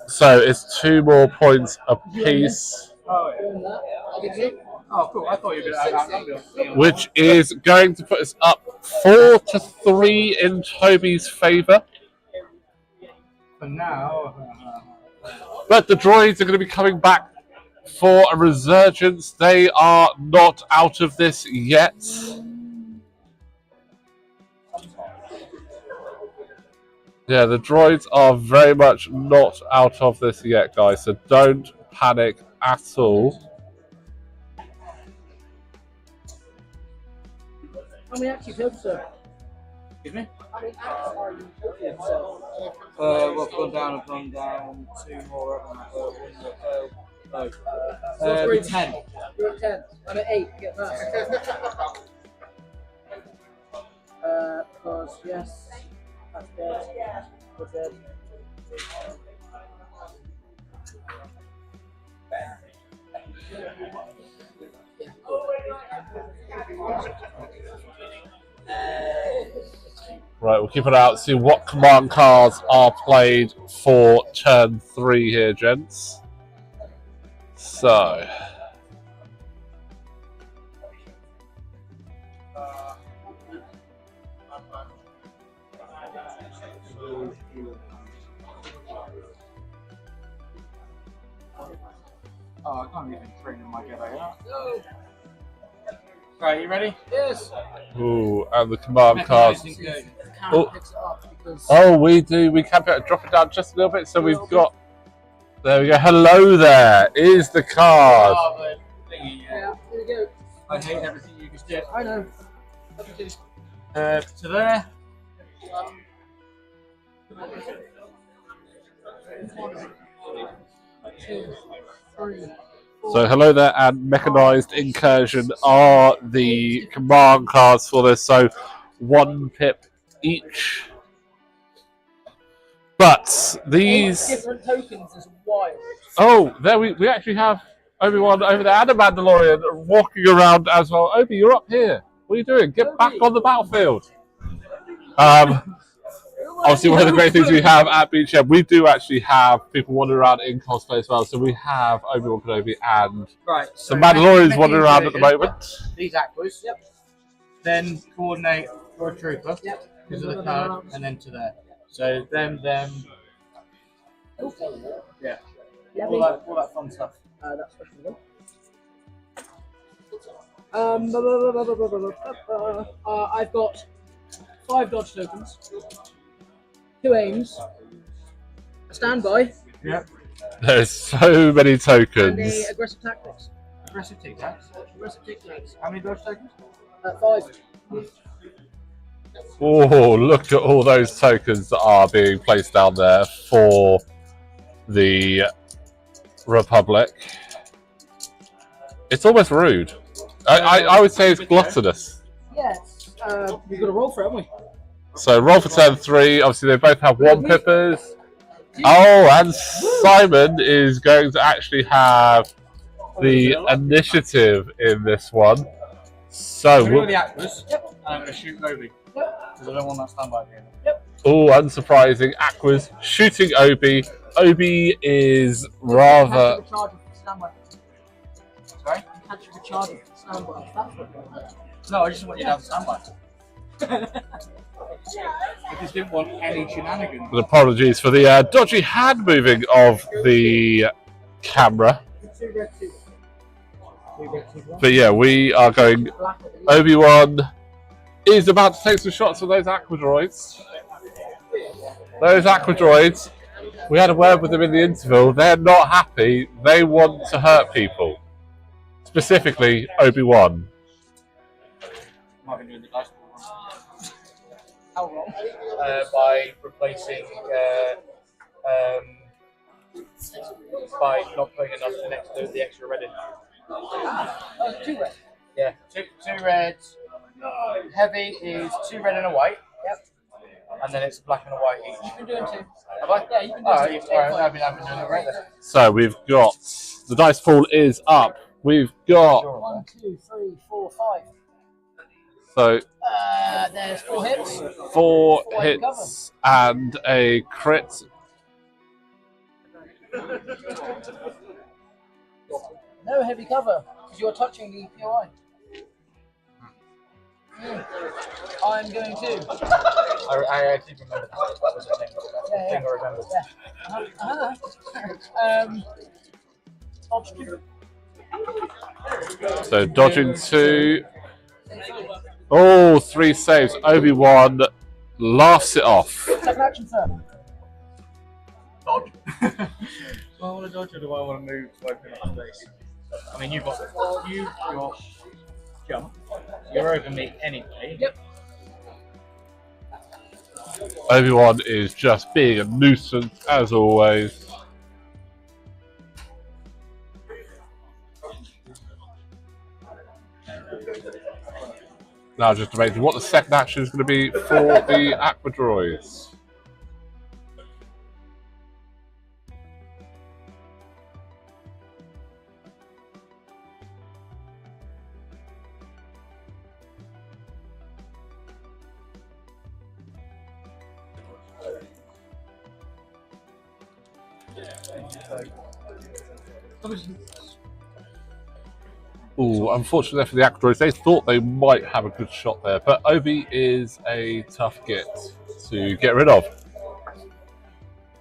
So it's 2 more points apiece, Oh, yeah. Doing that, I get 2. Oh, cool. I thought you were gonna outnumber. which is going to put us up 4-3 in Toby's favour. For now. But the droids are going to be coming back for a resurgence. They are not out of this yet. Yeah, the droids are very much not out of this yet, guys. So don't panic at all. How many active hoods, sir? Excuse me? How many active are you hoods, sir? Well, gone down. I've gone down 2 more. No. 10. You're at 10. I'm at 8. Get that. Because, yes, that's dead. We're dead. Right, we'll keep it out, see what command cards are played for turn 3 here, gents. So. Oh, I can't even train in my Jedi yet. Right, you ready? Yes. Ooh, and the command cards. Mechanizing go. The camera picks it up because Oh, we do. We can drop it down just a little bit. So we've got. There we go. Hello there. Is the card. Oh, the thingy, yeah. yeah, here we go. I hate everything you just did. I know. To there. Two, three, So hello there, and mechanized incursion are the command cards for this. So 1 pip each. But 8 these. different tokens is wild. Oh, there we actually have Obi-Wan over there and a Mandalorian walking around as well. Obi, you're up here. What are you doing? Get back on the battlefield. Obviously, one of the great things we have at Beachhead, we do actually have people wandering around in cosplay as well. So we have Obi-Wan Kenobi and Right. the Mandalorians wandering around at the moment. These aquas. Yep. Then coordinate for a trooper. Yep. Because of the card, and then to there. So them. Yeah. All that fun stuff. That's special. I've got 5 dodge tokens, 2 aims, a standby, Yep. There's so many and tokens. a aggressive tactics. Aggressive tic tacs. Aggressive tactics. How many dodge tokens? 5. Oh, look at all those tokens that are being placed down there for the Republic. It's almost rude. I would say it's gluttonous. Yes. We've got to roll for it, haven't we? So roll for turn 3. Obviously, they both have 1 pippers. Oh, and Simon is going to actually have the initiative in this one. So, We'll the aquas. Yep. And I'm going to shoot Obi. Because I don't want that standby at the end. Yep. oh, unsurprising, Aqua's shooting Obi. Obi is rather. Sorry? No, I just want you to have a standby. I just didn't want any shenanigans. But apologies for the dodgy hand moving of the camera. But yeah, we are going. Obi-Wan is about to take some shots on those Aqua droids. Those Aqua droids, we had a word with them in the interval. They're not happy. They want to hurt people. Specifically, Obi-Wan. Might be doing the dice. How wrong? By replacing, by not putting enough next to the extra red in. Oh, 2 red. Yeah, two reds. Heavy is 2 red and a white. Yep. And then it's black and a white each. You've been doing 2. Have I? Yeah, you've been doing 2. Alright, I've been doing it right there. So we've got the dice pool is up. We've got 1, 2, 3, 4, 5. so There's 4 hits. 4 hits and a crit. No heavy cover because you're touching the POI. I'm going to. I actually remember that. That was a thing. Yeah, Thing I remembered. Dodge 2. So dodging 2. Oh, 3 saves. Obi-Wan laughs it off. Second action, sir. Dodge. Do I want to dodge or do I want to move to open up space? I mean, you've got jump. You're over me anyway. Yep. Obi-Wan is just being a nuisance as always. Now just debating what the second action is going to be for the Aqua droids. Ooh, unfortunately for the Acroids, they thought they might have a good shot there, but Obi is a tough git to get rid of.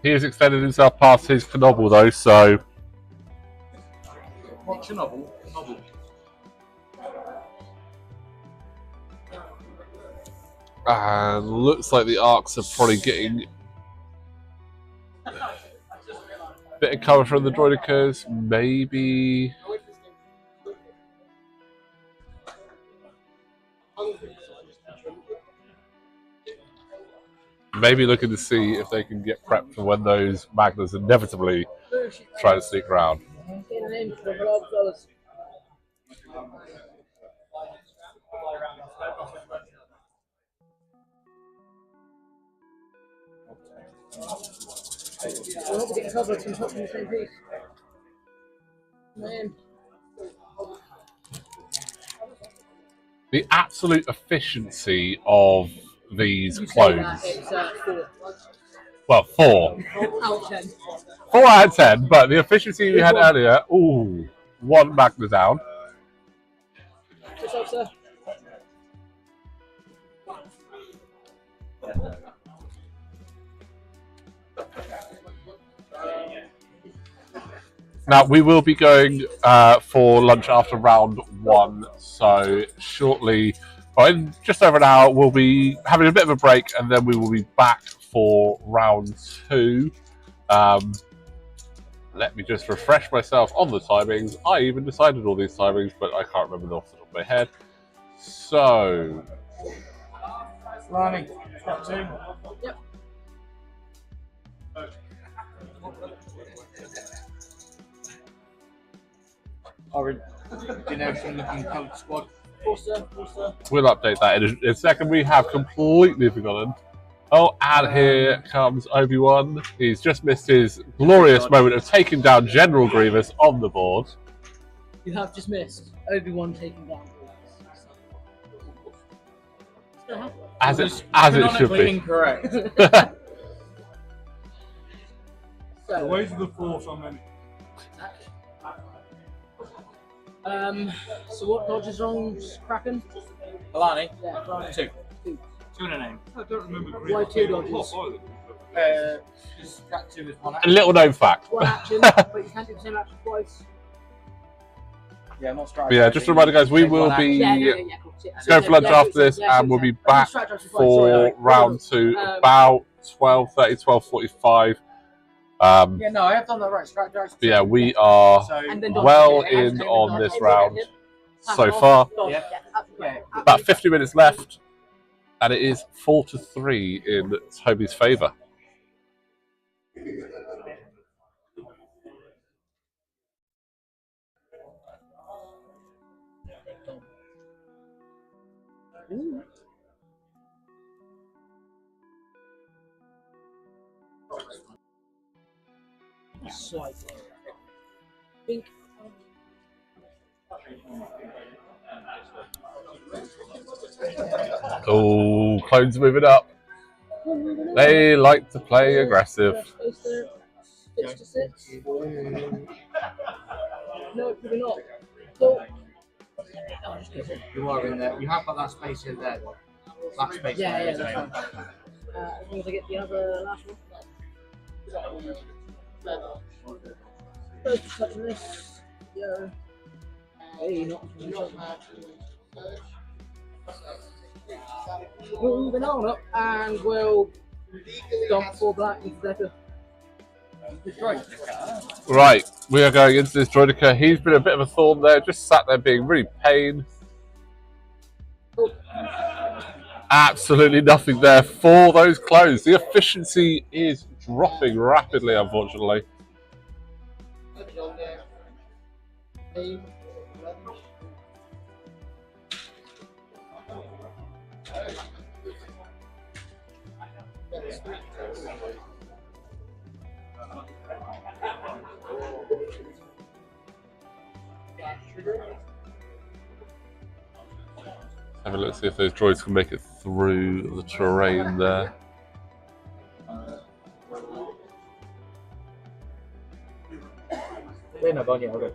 He has extended himself past his Kenobi though, so... What's your novel? And looks like the arcs are probably getting a bit of cover from the droidicas. Maybe looking to see if they can get prepped for when those Magnus inevitably try to sneak around. We're not getting covered from top of the same piece. Man. The absolute efficiency of these clones. It's 4. Well, 4. Out of 10. 4 out of 10, but the efficiency we had earlier, ooh, 1 Magna down. Just up, sir. Now, we will be going for lunch after round 1, so shortly, well, in just over an hour, we'll be having a bit of a break, and then we will be back for round 2. Let me just refresh myself on the timings. I even decided all these timings, but I can't remember them off the top of my head. So... Ronnie, step 2. Yep. Orange, generation looking code squad. Also. We'll update that in a second. We have completely forgotten. Oh, and here comes Obi-Wan. He's just missed his glorious moment of taking down General Grievous on the board. You have just missed Obi-Wan taking down. As it should be. Incorrect. So, Ways of the Force on many. so what dodges on Kraken? Alani, Yeah, right. 2. 2 in a name. I don't remember. Why 2 dodges? Just track 2 is 1 A action. little known fact. 1 action, but you can't do the same action twice. Yeah, I'm not But yeah, just a reminder, guys, we will be Cool. going for lunch after this, and we'll be back for round 2 about 12:30, 12:45. Yeah, no, I have done that right. Strike direction. But yeah, we are well in on this round so far. Yeah. About 50 minutes left, and it is 4-3 in Toby's favour. Swipe. Pink. Oh, clones moving up. They like to play aggressive. 6 to 6. No, probably not. Cool. You are in there. You have got that space in there. That space. Yeah, there, yeah, that's fine. As long as I get the other last one. First touching this. Yeah. Hey, not moving on up, and we'll dump 4 black into Decker. Right, we are going into this droidica. He's been a bit of a thorn there, just sat there being really pain. Absolutely nothing there for those clones. The efficiency is dropping rapidly, unfortunately. Have a look, see if those droids can make it through the terrain there. no, go on, yeah, I'll go.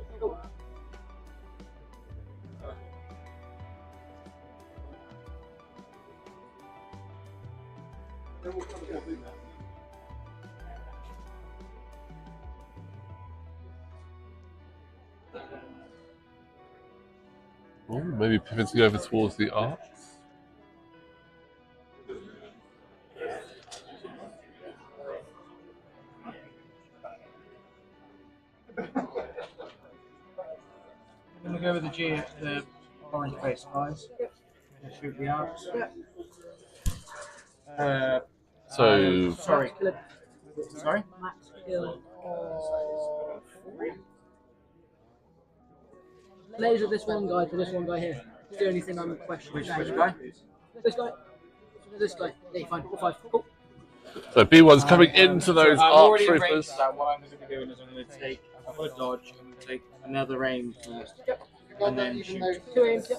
Oh, maybe pivoting over towards the arcs. I'm gonna go with the orange base guys. Gonna shoot the arcs. So Sorry. Sorry? Max kill of 3. Laser this one guy to this one guy here. It's the only thing I'm questioning. Which guy? This guy. This guy. Yeah, fine. 4-5. Cool. So B1's coming into those I've arc already troopers. arranged that. What I'm going to be doing is I'm going to take a dodge, I'm going to take another aim first, and then shoot. 2 aims, yeah.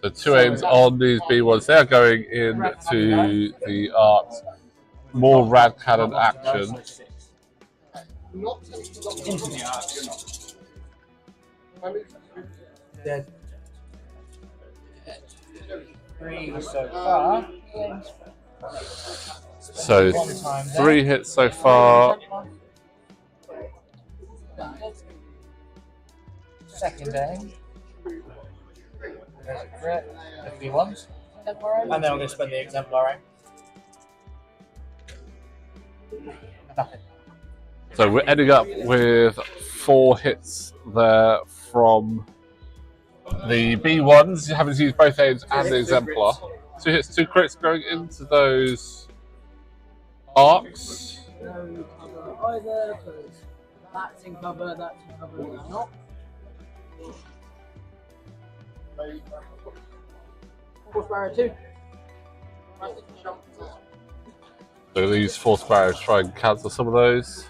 So 2 aims on these B1s. They're going into the arcs. More rad cannon action. Into the arcs. Dead. 3 so far. So 3 hits so far. Second aim. There's a crit. The B1s. And then I'm going to spend the exemplar aim. Nothing. So we're ending up with 4 hits there from the B1s. You haven't used both aims and the exemplar. 2 hits, 2 crits going into those arcs. No cover either, because that's in cover, that's in cover, that's not. Force barrier 2. So these force barriers try and cancel some of those.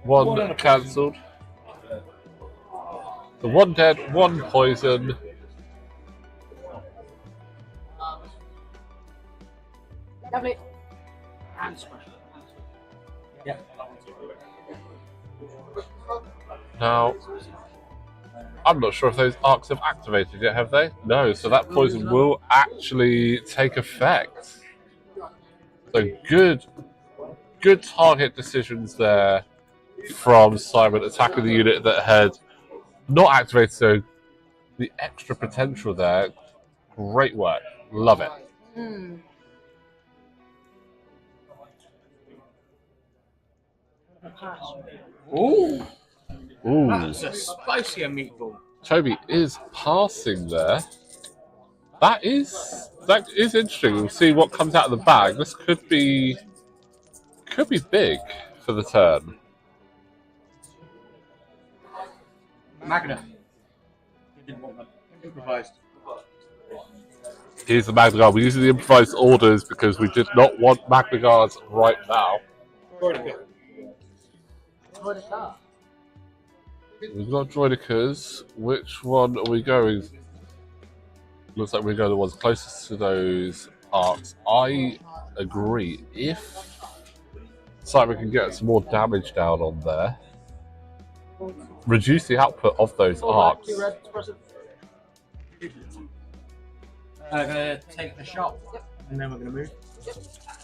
1 cancelled. The 1 dead, 1 poison. Lovely. And smash. Yeah. Now, I'm not sure if those arcs have activated yet, have they? No, so that poison will actually take effect. So good target decisions there from Simon, attacking the unit that had not activated, so the extra potential there. Great work. Love it. Ooh, Ooh. that's a spicier meatball. Toby is passing there. That is interesting. We'll see what comes out of the bag. This could be big for the turn. Magna. He didn't want that. Improvised. Here's the Magna Guard. We're using the improvised orders because we did not want Magna Guards right now. We've got Droidicas. Which one are we going? Looks like we're going the ones closest to those arcs. I agree. If Simon can get some more damage down on there, reduce the output of those arcs. I'm going to take the shot, and then we're going to move.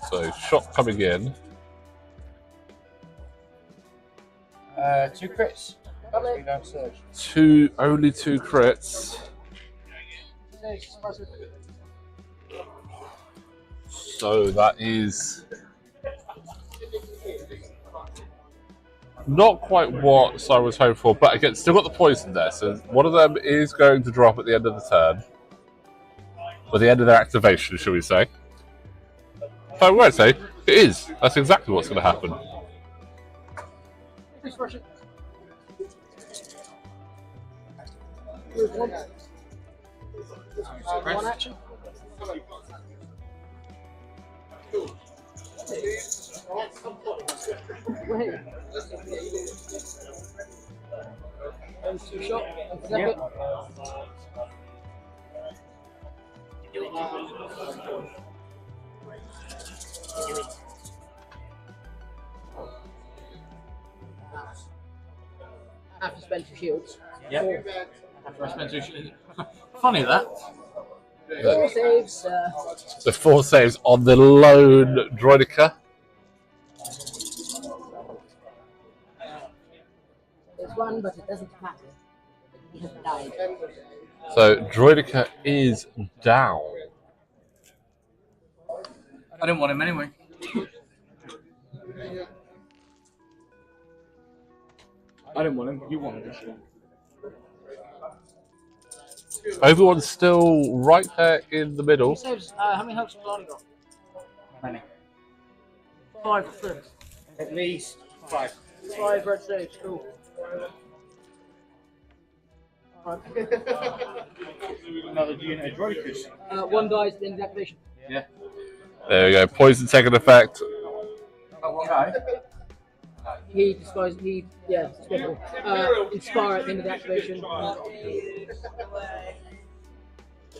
So shot coming in. 2 crits. Only two crits. So that is not quite what Simon was hoping for, but again, still got the poison there. So one of them is going to drop at the end of the turn, or the end of their activation, shall we say? I won't say it is. That's exactly what's going to happen. One action. Wait. And 2 shot. Yep. after you spend 2 shields. Yep. Four. After I spent 2 shields. Funny that. 4 saves. The 4 saves on the lone Droideka. There's 1, but it doesn't matter. He has died. So Droideka is down. I didn't want him anyway. I didn't want him. You wanted him. Obi-Wan's still right there in the middle. Saves. How many helps have Lani got? Many. 5 for 6. At least 5. 5 red saves. Cool. Another unit of Droidekas. 1 dies at the end of the activation. Yeah. There we go. Poison taking effect. Oh, one guy. He disguised. Yeah, special. Inspire at the end of the activation.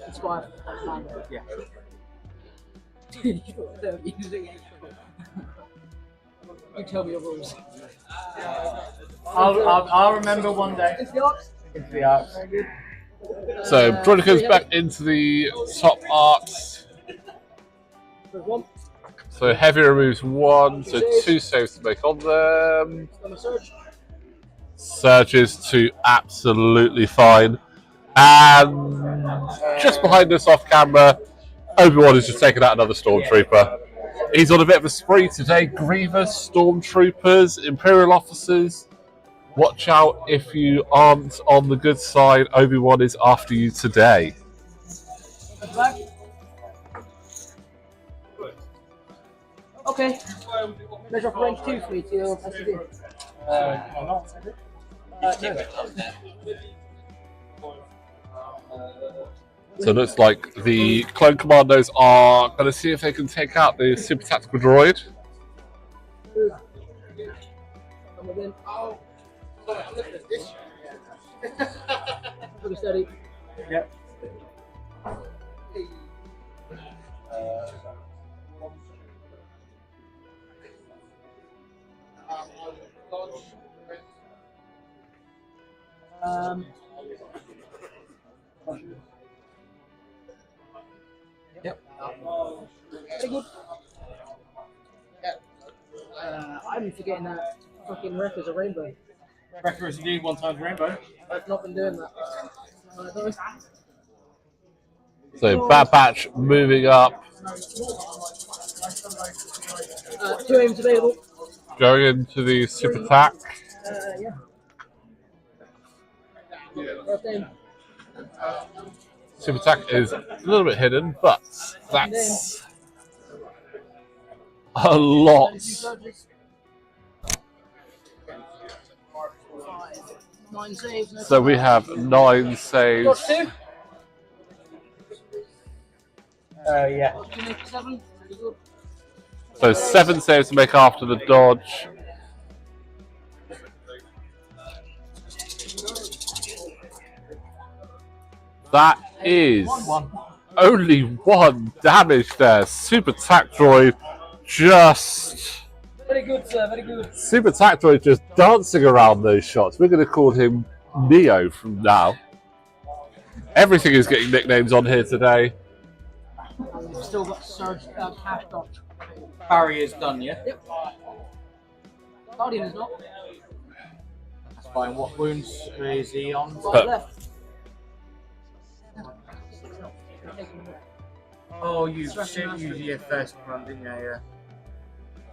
Inspire. Yeah. You tell me your rules. I'll remember one day. Into the arcs. Into the arcs. So Droideka's back into the top arcs. There's 1. So heavy removes 1, so 2 saves to make on them. On a surge. Surges to absolutely fine. And just behind us off camera, Obi-Wan is just taking out another Stormtrooper. He's on a bit of a spree today. Grievous, Stormtroopers, Imperial officers. Watch out if you aren't on the good side. Obi-Wan is after you today. Back. Okay. Measure off range 2 for me to your SUV. No. So it looks like the clone commandos are going to see if they can take out the super tactical droid. Come again. Pretty steady. Yep. Yep. Very good. I'm forgetting that fucking Wreck is a rainbow. Wrecker is indeed 1 times rainbow. I've not been doing that. So Bad Batch moving up, 2 aims available. going into the super attack. Yeah. First aim. Super attack is a little bit hidden, but that's a lot. 9 saves. No So we have 9 saves. Got 2. Yeah. You make 7. Very good. So 7 saves to make after the dodge. That is only 1 damage there. Super attack droid just... Very good, sir. Very good. Super attack droid just dancing around those shots. We're going to call him Neo from now. Everything is getting nicknames on here today. We've still got Surge Cash Dodge. Barrier's done, yeah? Yep. Guardian is not. That's fine. What wounds is he on? 5 left. Oh, you used your first run, didn't you? Yeah.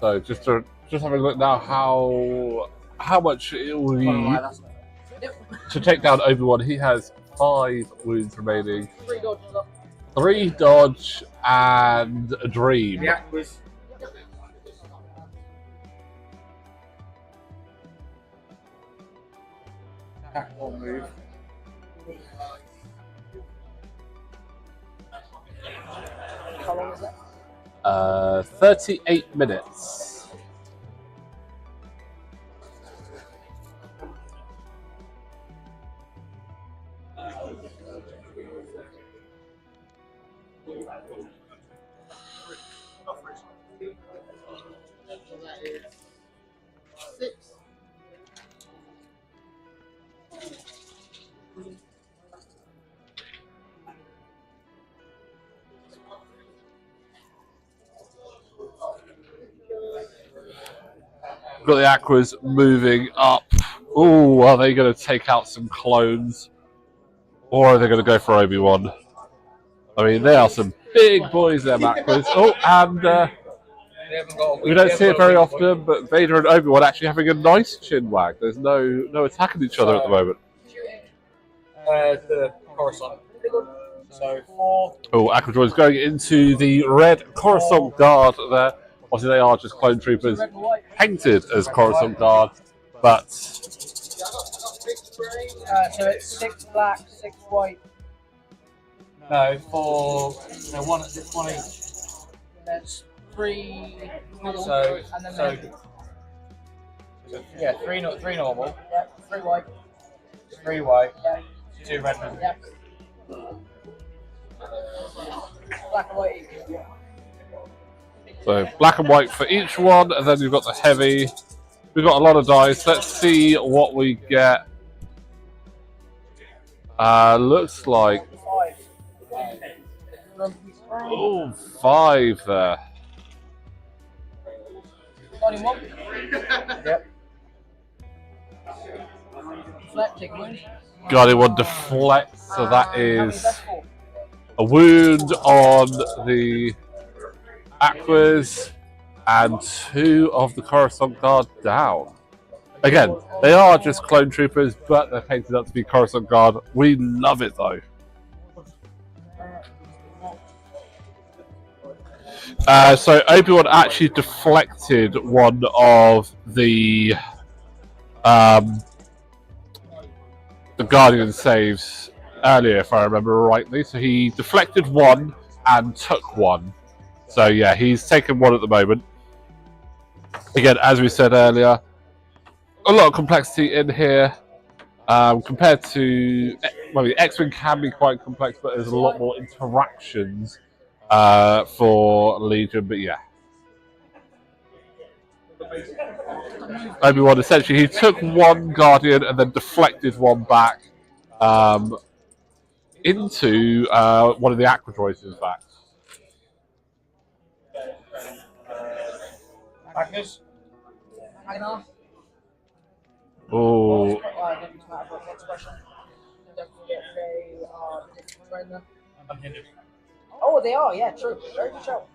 So just having a look now how much it will be to take down Obi-Wan. He has 5 wounds remaining. 3 dodges up. 3 dodge and a dream. Yeah, was. Attack 1 move. How long is that? 38 minutes. Got the Aquas moving up. Oh, are they going to take out some clones? Or are they going to go for Obi-Wan? I mean, they are some big boys, them Aquas. Oh, and we don't see it very often, but Vader and Obi-Wan actually having a nice chin wag. There's no attacking each other at the moment. The Coruscant. So 4. Oh, Aqua Droid's going into the red Coruscant Guard there. Obviously, they are just clone troopers painted as Coruscant Guard, but... So it's 6 black, 6 white. No, 4. No, one each. There's 3 normal, So, and then so yeah, 3 normal, yeah, 3 white. 3 white, Yeah, 2 red. yeah. Black and white each. So black and white for each one, and then you've got the heavy. We've got a lot of dice. Let's see what we get. Looks like 5. 5 there. Only 1. Yep. Deflect, take a wound. Guardian one deflects, so that is a wound on the Aquas and 2 of the Coruscant Guard down. Again, they are just clone troopers, but they're painted up to be Coruscant Guard. We love it though. So Obi-Wan actually deflected one of the Guardian saves earlier, if I remember rightly. So he deflected one and took one. So yeah, he's taken one at the moment. Again, as we said earlier, a lot of complexity in here compared to, well, the X-Wing can be quite complex, but there's a lot more interactions for Legion. But yeah, Obi-Wan essentially he took one Guardian and then deflected one back into one of the Aqua Droids, in fact. Magnus? Agnar. Oh, It doesn't matter about next question. Don't forget they are the different trainer. Oh, they are, yeah, true. Very good show.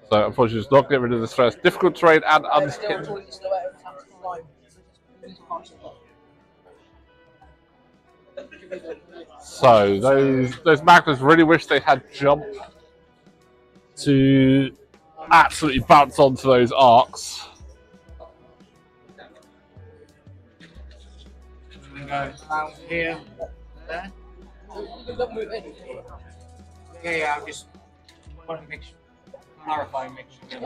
so unfortunately, just not get rid of this first difficult terrain and Still unhit. totally slow out of time to climb. These parts of So those Magnus really wish they had jump to absolutely bounce onto those arcs. I'm going to go down here, there. Don't move in. Yeah, I'm just wanting to make sure, clarifying, make sure.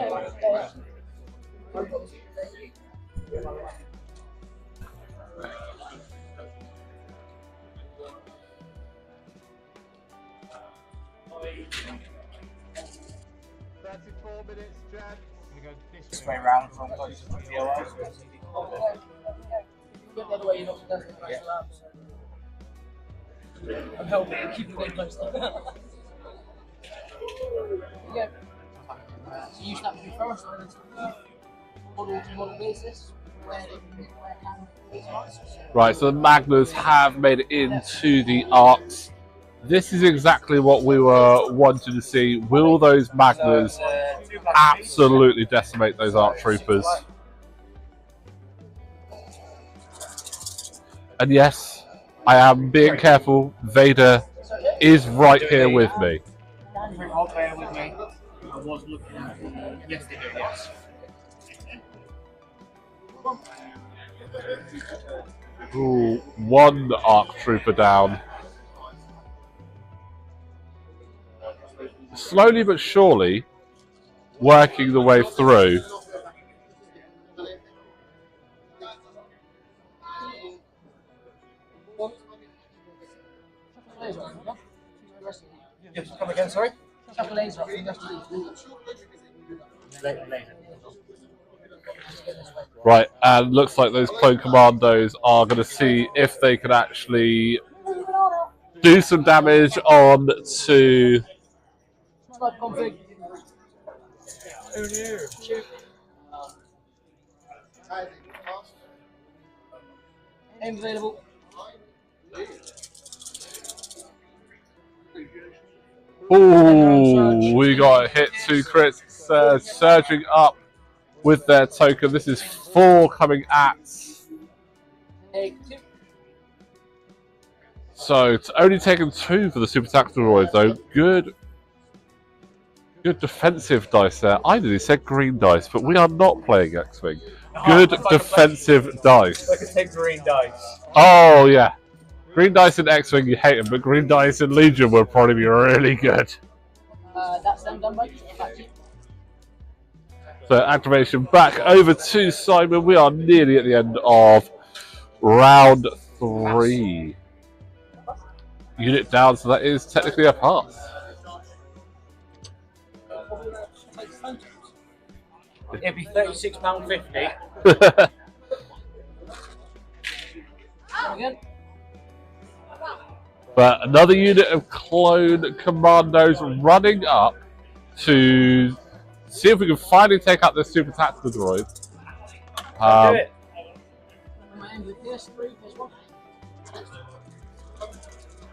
This way round from close to the OS. The other way, you're not going to the rest of the lap, so I'm helping and keeping them close. Yeah. So you start to do first, and then model to model basis, where can these marks. Right, so the Magnus have made it into the arcs. This is exactly what we were wanting to see. Will those Magnus absolutely decimate those ARC troopers? And yes, I am being careful. Vader is right here with me. I'll bear with me. I was looking at yes, they do, yes. Ooh, one ARC trooper down. Slowly but surely, working the way through. Yes, come again, sorry? Chuck a laser up for the rest of these. Right, and looks like those clone commandos are going to see if they can actually do some damage on to. Sniper config. Shoot. Aim available. Ooh, we got a hit 2 crits, surging up with their token. This is 4 coming at. Take 2. So it's only taken 2 for the super tactical droid, though. Good defensive dice there. I nearly said green dice, but we are not playing X-Wing. Good defensive dice. Like a take green dice. Oh, yeah. Green dice in X-Wing, you hate them, but green dice in Legion would probably be really good. That's them done by. Back to you. So activation back over to Simon. We are nearly at the end of round 3. Unit down, so that is technically a pass. It'd be £36.50. Again. But another unit of clone commandos running up to see if we can finally take out this super tactical droid. Do it.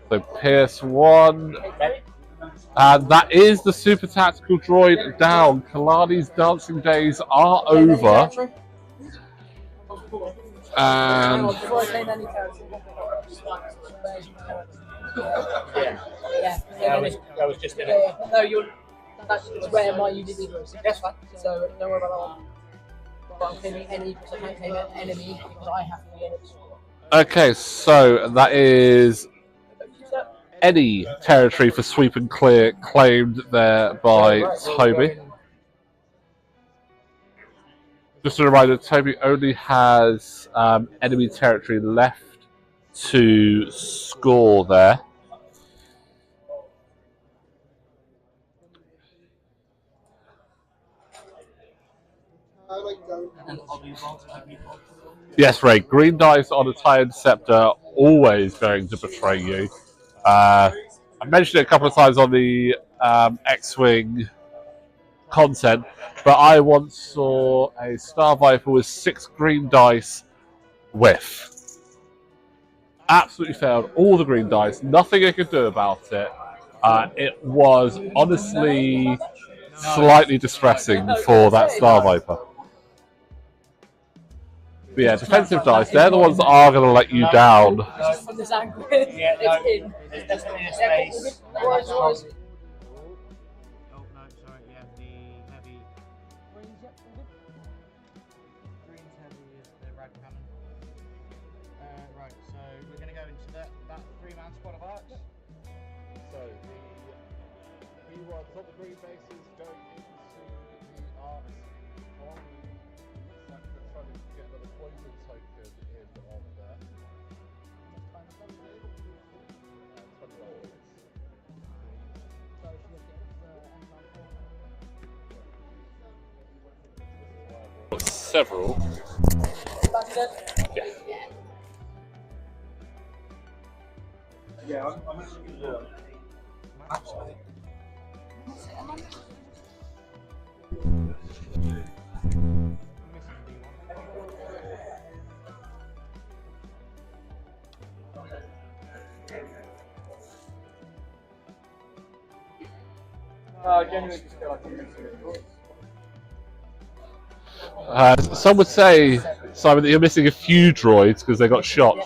So Pierce 1. And that is the super tactical droid down. Kalani's dancing days are over. And Before I claim any character. Yeah. I was just in it. Yeah. No, that's where my unit is. That's fine. So don't worry about that one. But I'm claiming any because I can't claim an enemy because I have to be in it. okay, so that is any territory for sweep and clear claimed there by Toby. Just a reminder, Toby only has enemy territory left to score there. Yes, Ray. Green dice on a TIE Interceptor always going to betray you. I mentioned it a couple of times on the X-Wing content, but I once saw a Star Viper with 6 green dice whiff. Absolutely failed all the green dice. Nothing I could do about it. It was honestly slightly distressing for that Star Viper. But yeah, defensive dice, they're the ones that are going to let you down. From this angle. Yeah, no, It's in. there's definitely a space. Right. Oh no, sorry, yeah, the heavy. Green's heavy is the rad cannon. Right, so we're going to go into that 3-man squad of arcs. So the B1's on the green bases going into the arcs on the trying to get another poison token in on there. Several. Yeah. Yeah, I'm actually going I genuinely just feel like I'm missing it. Some would say, Simon, that you're missing a few droids because they got shot.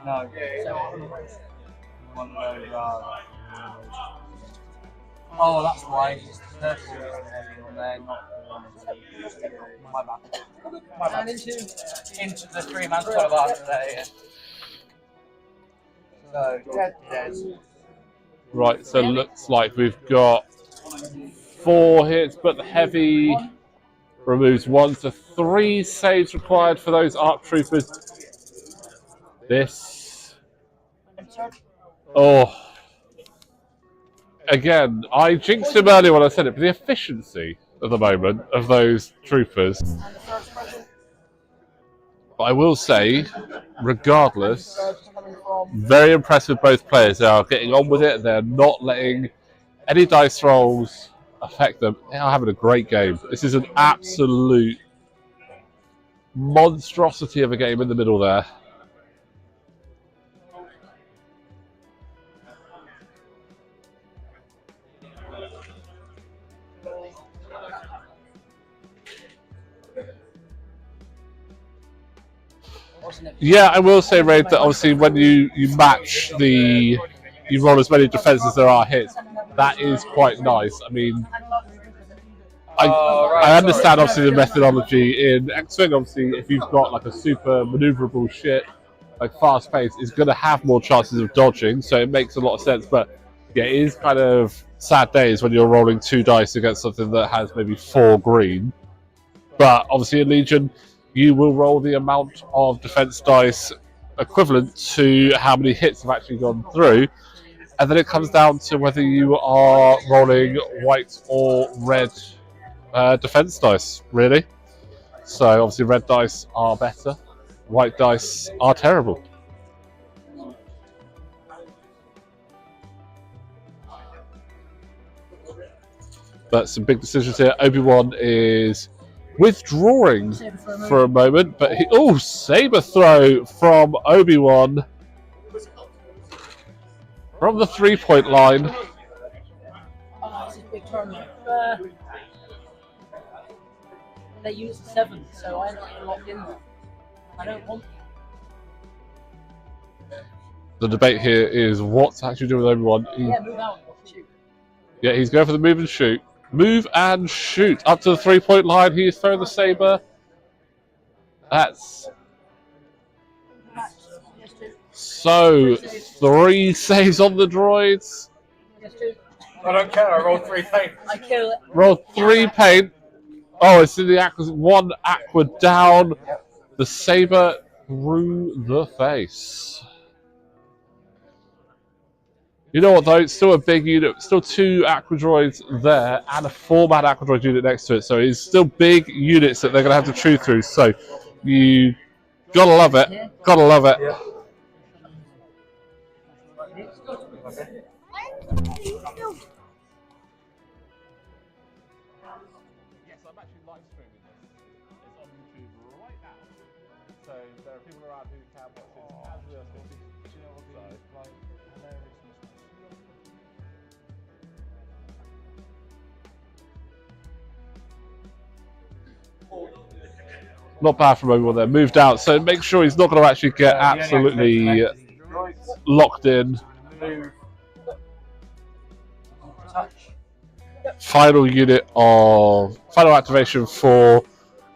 No. One of those oh, that's why. It's just the heavy on there, not the one. My bad. My bad. And Into the 3-man squad of arcs there, yeah. So, dead. Right, so looks like we've got 4 hits, but the heavy removes 1, so 3 saves required for those ARC troopers. This. Oh. Again, I jinxed him earlier when I said it, but the efficiency at the moment of those troopers. And the first But I will say, regardless, very impressed with both players. They are getting on with it. They're not letting any dice rolls affect them. They are having a great game. This is an absolute monstrosity of a game in the middle there. Yeah, I will say, Raid, that obviously when you match you roll as many defenses as there are hits, that is quite nice. I mean, I understand obviously the methodology in X-Wing. Obviously, if you've got like a super maneuverable ship, like fast pace, is going to have more chances of dodging, so it makes a lot of sense. But yeah, it is kind of sad days when you're rolling 2 dice against something that has maybe 4 green. But obviously in Legion, you will roll the amount of defense dice equivalent to how many hits have actually gone through. And then it comes down to whether you are rolling white or red defense dice, really. So obviously red dice are better, white dice are terrible. But some big decisions here. Obi-Wan is withdrawing for a moment, but Saber Throw from Obi-Wan from the 3-point line. Oh, this is a big tournament. They use 7, so I'm not locked in there. I don't want. The debate here is what's actually doing with Obi-Wan. Yeah, move out. Shoot. Yeah, he's going for the move and shoot. Move and shoot up to the 3-point line. He is throwing the saber. That's so 3 saves on the droids. I don't care. I rolled 3 paint. I kill it. Roll 3 paint. Oh, it's in the aqua. 1 aqua down. The saber through the face. You know what though? It's still a big unit. Still 2 aqua droids there and a 4-man aqua droid unit next to it. So it's still big units that they're going to have to chew through. So you gotta love it. Gotta love it. Yeah. Yes, I'm actually live streaming this. It's on YouTube right now. So there are people around who can watch this as we are speaking. Do you know what the like hilariousness? Not bad from everyone there. Moved out, so make sure he's not going to actually get absolutely locked in. Final activation for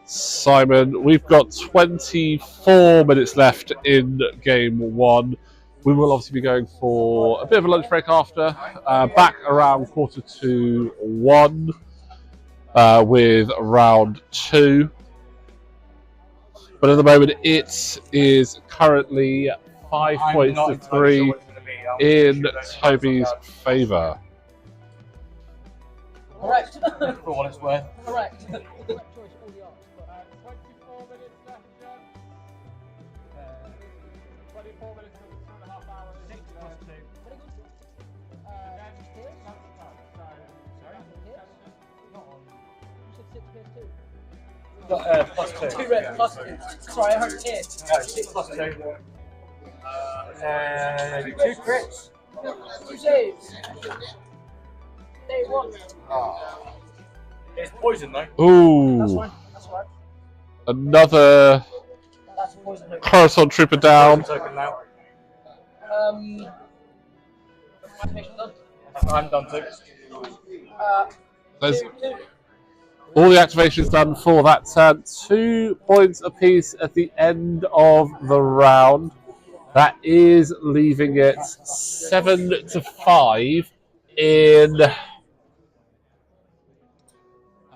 Simon. We've got 24 minutes left in game 1. We will obviously be going for a bit of a lunch break after. Back around 1:45 with round 2. But at the moment, it is currently 5 points to 3 in Toby's favour. Correct. For what it's worth. Correct. 24 minutes left, John. 24 minutes and 2.5 hours. 6 plus 2. Plus 2. 2 red plus 2. Sorry, I heard it. No, 6 plus 2. 2 crits. 2 saves. Day 1. It's poison though. Ooh. That's fine. That's fine. Another That's poison. Coruscant trooper down. Token now. Activation done. I'm done too. There's 2. all the activations done for that turn. 2 points apiece at the end of the round. That is leaving it 7-5 in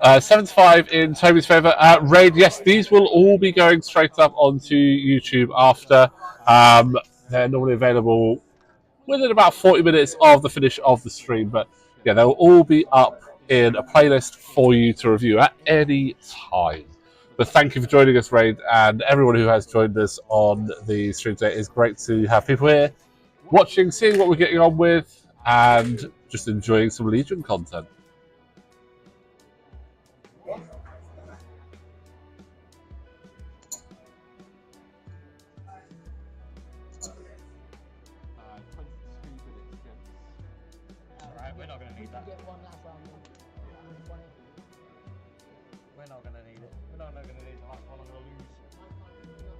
7-5 in Toby's favour. Raid, yes, these will all be going straight up onto YouTube after. They're normally available within about 40 minutes of the finish of the stream, but yeah, they'll all be up in a playlist for you to review at any time. But thank you for joining us, Raid, and everyone who has joined us on the stream today. It's great to have people here watching, seeing what we're getting on with, and just enjoying some Legion content. Alright, we're not going to need that. Get one last round. We're not going to need it. We're not going to need the last one. I'm going to lose.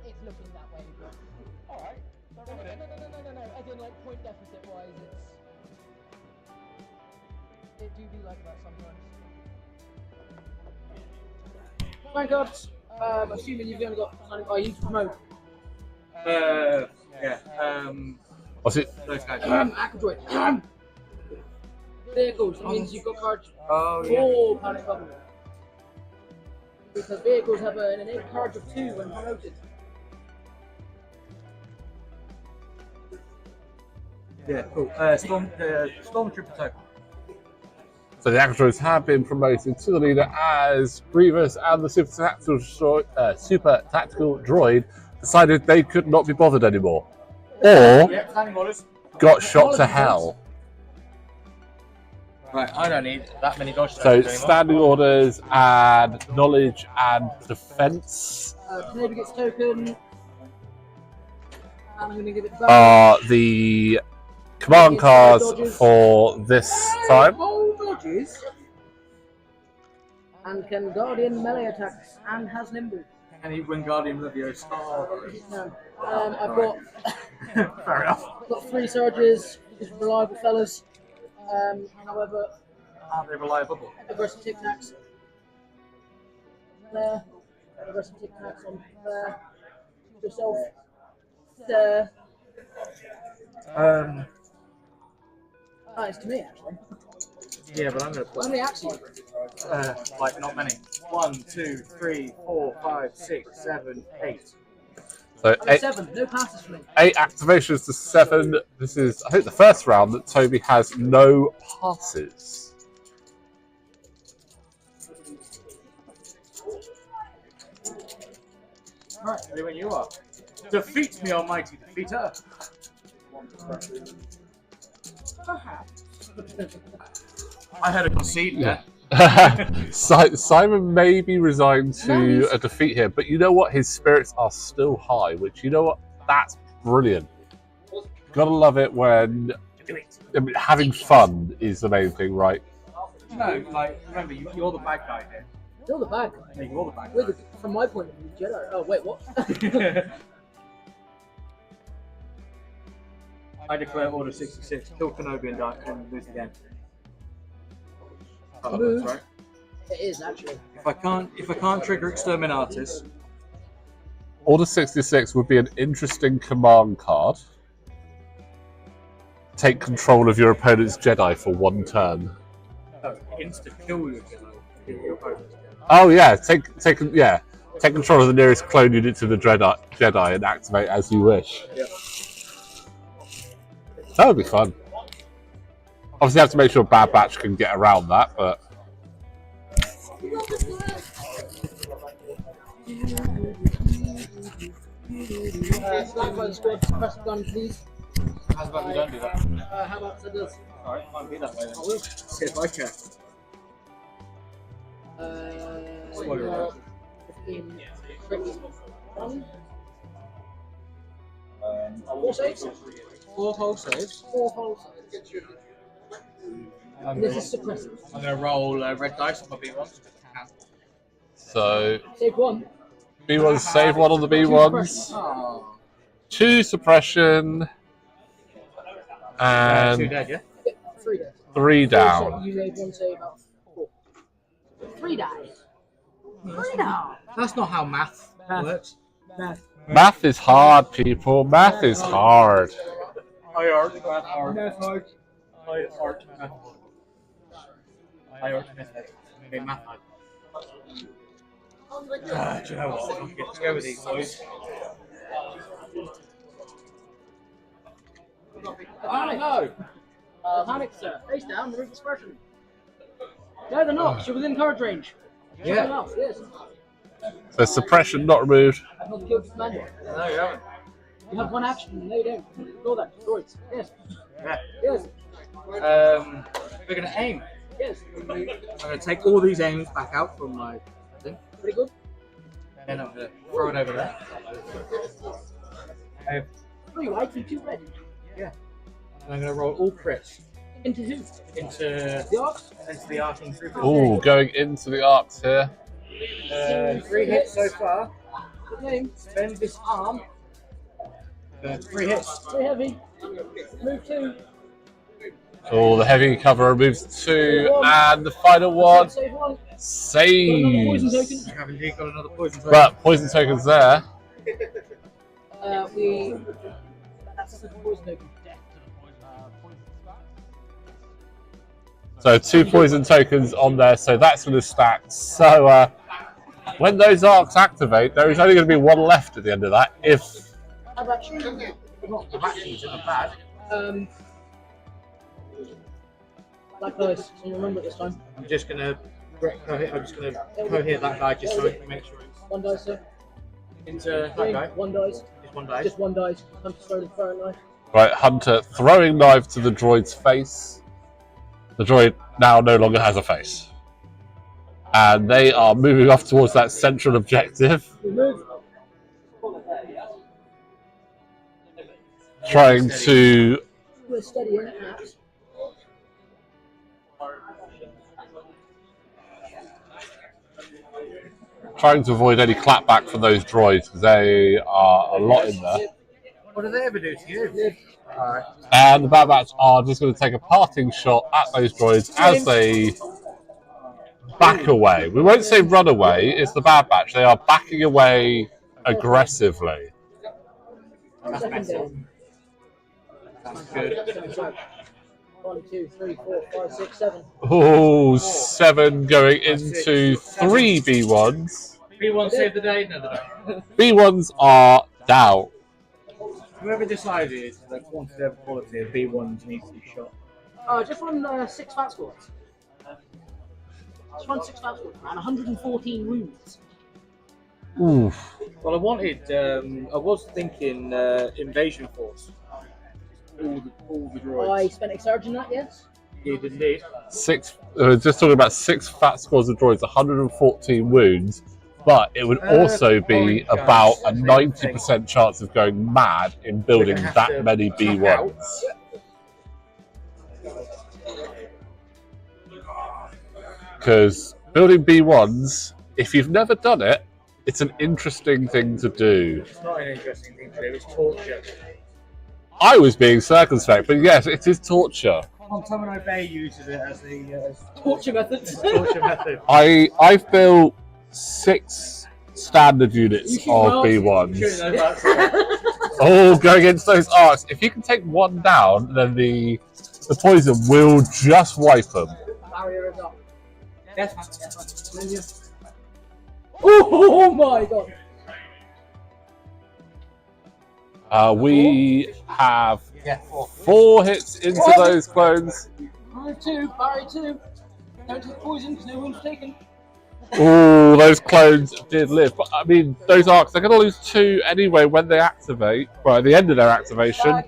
It's looking that way, but Alright. no. As in, like, point deficit wise, it do be like that sometimes. Fine cards. Assuming you've only got. Oh, you need to promote. Yeah. What's it? Those guys. Aquadroid. Vehicles. That means you've got cards Oh yeah. for Panic Bubble. Because vehicles have an innate charge of 2 when promoted. Yeah. Cool. Stormtrooper token. So the Aquadroids have been promoted to the leader as Grievous and the Super Tactical Droid decided they could not be bothered anymore. Or Yeah. Planning orders. got shot to hell. Right. I don't need that many dodge So tokens anymore. standing orders and knowledge and defense Kenobi gets token. And I'm going to give it back. are the command cards for this time. All dodges. And can Guardian melee attacks and has nimble. And he win Guardian Leviosa. No. I've got Fair enough. got 3 Sarges, just reliable fellas. However, Aren't they reliable? aggressive tic tacs. There. Aggressive tic tacs on there. Yourself. There. It's to me actually. Yeah, but I'm gonna How put many actually? like not many. 1, 2, 3, 4, 5, 6, 7, 8. So I'm at 7. No passes for me. 8 activations to 7. This is, I think, the first round that Toby has no passes. Right, ready when you are. Defeat me, almighty defeater. I had a concede there. Simon may be resigned to a defeat here, but you know what? His spirits are still high, which, you know what? That's brilliant. Gotta love it when I mean, having fun is the main thing, right? No, like, remember, you're the bad guy here. Still the bag. Yeah, you're the bad With from my point of view, Jedi. Oh wait, what? guy. I declare Order 66, kill Kenobi and lose again. Oh, Move. that's right. It is actually. If I can't trigger Exterminatus, Order 66 would be an interesting command card. Take control of your opponent's Jedi for 1 turn. insta kill your opponent. Oh yeah, take control of the nearest clone unit to the Jedi and activate as you wish. Yeah. That would be fun. Obviously, you have to make sure Bad Batch can get around that, but Stand by the squad. Press the gun, please. How's about we don't do that? How about so does? Alright, might be that way then. I will. See if I can. You've got 15, 21. 4 saves? 4 whole saves. 4 whole saves. I'm This is suppressive. going to roll red dice on my B1s. so Save 1. B1s save 1 on the B1s, Oh. 2 suppression, 2 and dead, yeah? 3 dice. 3 down. You made 1 save out of 4. 3 dice. 3 down. That's not how math works. Math is hard, people. Math is hard. I art math hard. I art math. I art math. Okay, math hard. Do you know what? Okay, let's go with these boys. Panic. No! Panic, sir. Face down, remove expression. No, they're not. You're within courage range. Yeah. Enough, yes. So suppression not removed. I've not killed the commander. No, you haven't. You have one action. No, you don't. Ignore that. Droids. Yes. Yeah. Yes. We're going to aim. Yes. I'm going to take all these aims back out from my thing. Pretty good. Then I'm going to throw it over there. Oh, you like two red. Yeah. And I'm going to roll all crits Into who? into The Arcs? the arcing troopers. Ooh, going into the arcs here. 3 hits so far. Good name. Spend this arm. 3 hits. Very heavy. Move 2. Oh, the heavy cover removes 2, and the final one Save 1. Poison saves. token. I have indeed got another poison token. But poison tokens there. That's the poison token. So 2 poison tokens on there, so that's going to stack. So when those arcs activate, there is only going to be 1 left at the end of that. If I've actually Not the vacuums in the bad. black dice. So remember it this time. I'm just gonna cohere that guy just so I can make sure it's 1 dice, sir. into that guy. 1 dice. Just 1 dice. Just 1 dice. Time to throw the throwing knife. right, Hunter throwing knife to the droid's face. The droid now no longer has a face, and they are moving off towards that central objective, We move. trying to. We're steady in it, Matt. Trying to avoid any clapback from those droids because they are a lot in there. What do they ever do to you? Alright. And the Bad Batch are just going to take a parting shot at those droids as they back away. We won't say run away, it's the Bad Batch. They are backing away aggressively. Second down. That's good. 1, 2, 3, 4, 5, 6, 7. Oh, 7 going into 3 B1s. B1 saved the day, no. B1s are down. Whoever decided the quantity of quality of B1s needs to be shot. Just run 6 fat squads. Just run 6 fat squads and 114 wounds. Oof. Well, I was thinking invasion force. All the droids. I spent Exarch in that, yes. You did indeed. 6. Just talking about 6 fat squads of droids, 114 wounds. But it would also be about a 90% chance of going mad in building that many B1s. Because building B1s, if you've never done it, it's an interesting thing to do. It's not an interesting thing to do, it's torture. I was being circumspect, but yes, it is torture. Contaminate Bay uses it as the Torture methods. torture method. I've built 6 standard units You of should B1s. Oh, going against those arcs. If you can take 1 down, then the poison will just wipe them. Barrier is up. Yes. Oh my god. We have Yeah. 4 hits into those clones. Barrier 2, barrier 2. Don't take poison because no wounds taken. Oh, those clones did live. But I mean, those arcs, they're going to lose 2 anyway when they activate. Well, at the end of their activation.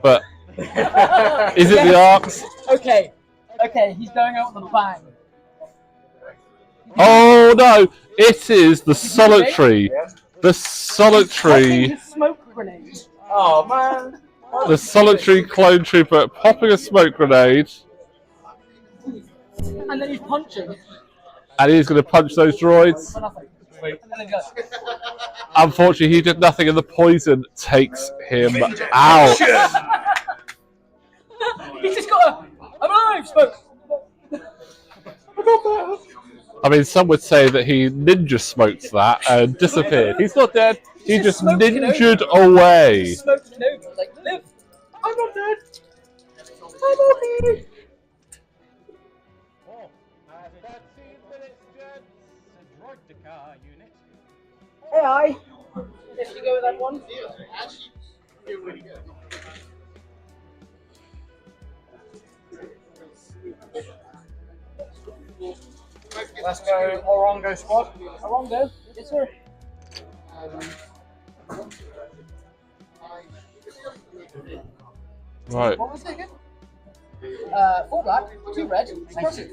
But is it the arcs? Okay, he's going out with a bang. Oh no! It is the solitary. The solitary. His smoke grenade. Oh man. The solitary clone trooper popping a smoke grenade. And then he's punching. And he's going to punch those droids. For nothing. And then he goes. Unfortunately, he did nothing, and the poison takes him out. He's just got a. I'm alive! Smoke! I mean, some would say that he ninja smoked that and disappeared. He's not dead. He just ninjaed away. Smoked Kenobi. Like, live! I'm not dead! I'm okay! 13 minutes, gents. Droideka unit. Hey, I. If you go with that one. Let's go Orongo squad. Orongo, yes sir. Right. What was it again? 4 black, 2 red, suppressive.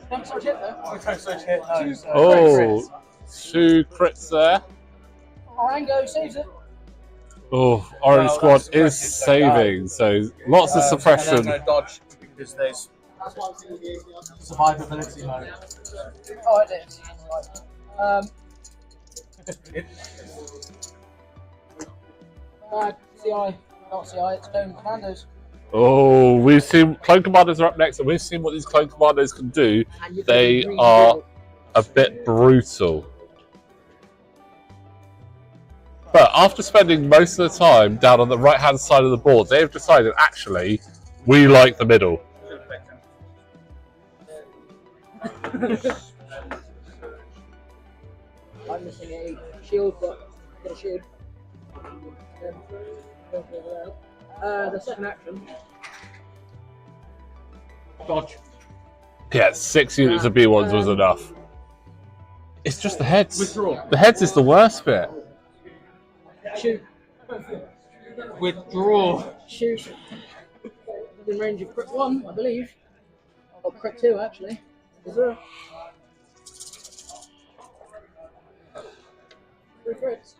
Don't start hit though. Don't switch hit. No. So Oh, 2 crits there. Orango saves it. Oh, Orange Well, Squad that's is suppressive, saving, so lots of And suppression. then I'm going to dodge because there's survivability mode. Oh, it is. CI, not CI, it's known Commandos. Oh, we've seen Clone Commandos are up next, and we've seen what these Clone Commandos can do. And you can They do green are ball. a bit brutal. But after spending most of the time down on the right-hand side of the board, they've decided, actually, we like the middle. I'm missing a shield, but I've got a shield. The second action. Dodge. Yeah, 6 units of B1s was enough. It's just the heads. Withdraw. The heads is the worst bit. Shoot. Withdraw. Shoot. Within range of crit 1, I believe. Or crit 2, actually. Is there? 3 crits.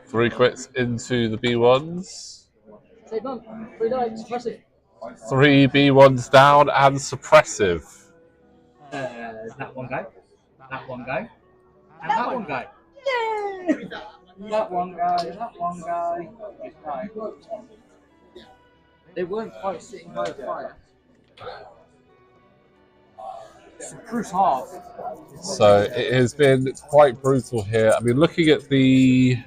3 crits into the B1s. Save none. 3 dice. Suppressive. 3 B1s down and suppressive. That one guy. That one guy. And that one guy. That one guy. That one guy. Right. They weren't quite sitting by the fire. So Cruise hard. So it has been quite brutal here. I mean, looking at the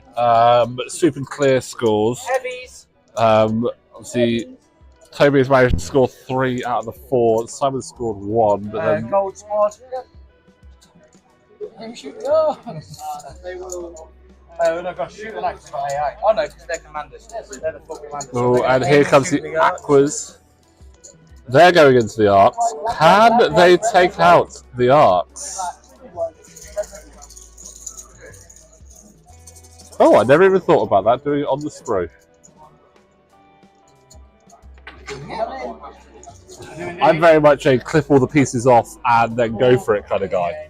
super clear scores, Heavies. obviously Toby has managed to score 3 out of the 4. Simon scored 1, but then Gold squad. They shoot. Oh. They will. Oh no, gosh, shoot the lights for AI. Oh no, because they're commanders. They're the full commanders. oh, and here comes the Aquas. They're going into the arcs. Can they take out the arcs? Oh, I never even thought about that, doing it on the sprue. I'm very much a clip all the pieces off and then go for it kind of guy.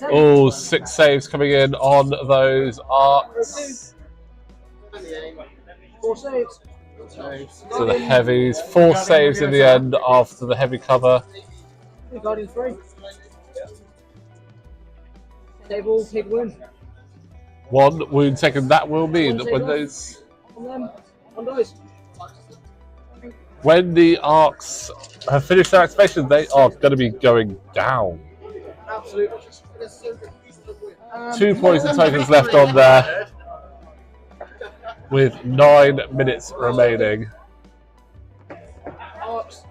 Oh, 6 saves coming in on those arcs. 4 saves. So the heavies, 4 saves in the end after the heavy cover. Guardian 3. Save all, take wound. 1 wound taken. That will mean that when those, On them. On dice. when the arcs have finished their activation, they are going to be going down. Absolutely. 2 poison tokens left on there, with 9 minutes remaining. Arcs.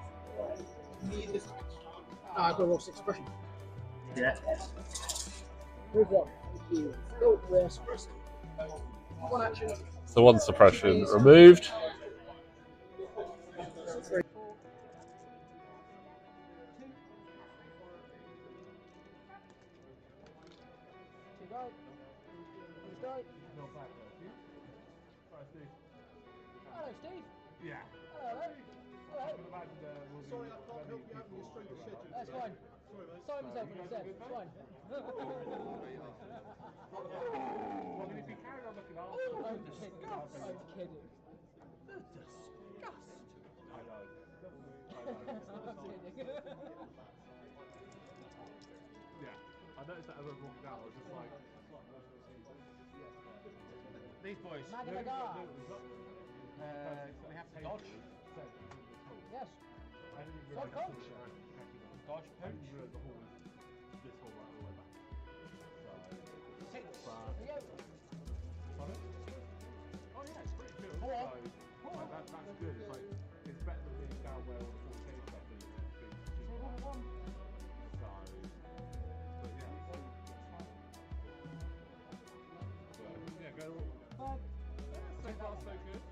I've got a raw 6 suppression. Yeah. Move 1. Thank you. Go, we're suppressing. 1 action. So 1 suppression removed. 3. Hello, Steve. Yeah. Hello. I can imagine there will be many people. That's fine. Simon's open instead. It's fine. Well, if you carry on looking after them, I'm kidding. I'm kidding. I know. Yeah. I noticed that as I was walking down, I was just like, These boys. Magadagar. We have to dodge. Yes. I didn't So realise coach. Dodge, I punch. didn't realise the hall was this hall right all the way back. So, 6. Leo. pardon? Oh yeah, it's pretty good. Hello. So, like, that's good. It's like, it's better than being down where all the full chain stuff is. Being super hard. So, but yeah. So, yeah, go. So far, so good.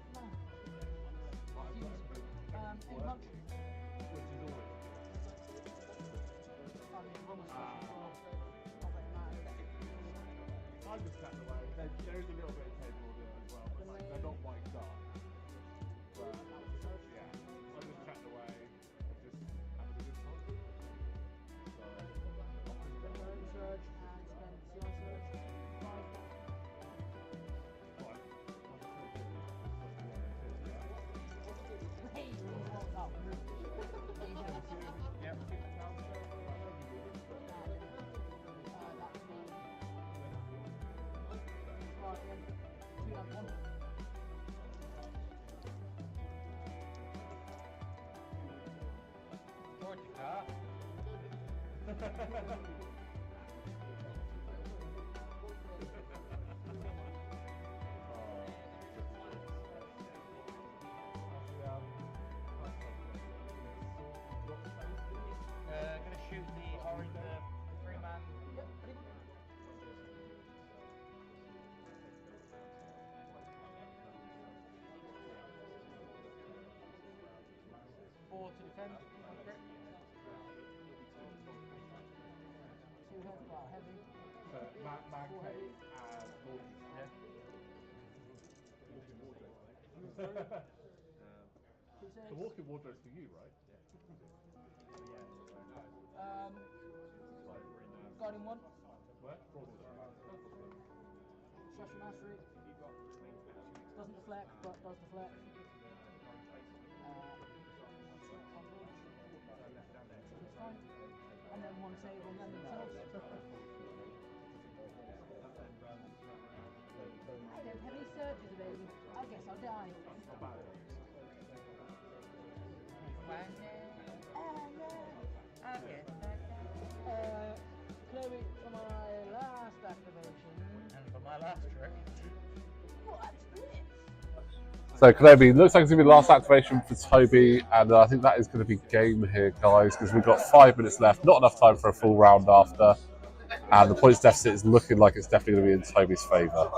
Gonna shoot the orange, the 3-man. 4 to defend. Man cave and the walking wardrobe's for you, right? Guiding 1. Where? Special mastery. Doesn't deflect, but does deflect. And then 1 save on them themselves. I don't have any surges available. I guess I'll die. Kenobi for my last activation. And for my last trick. What's this? So Kenobi, looks like it's going to be the last activation for Toby, and I think that is going to be game here, guys, because we've got 5 minutes left, not enough time for a full round after, and the points deficit is looking like it's definitely going to be in Toby's favour.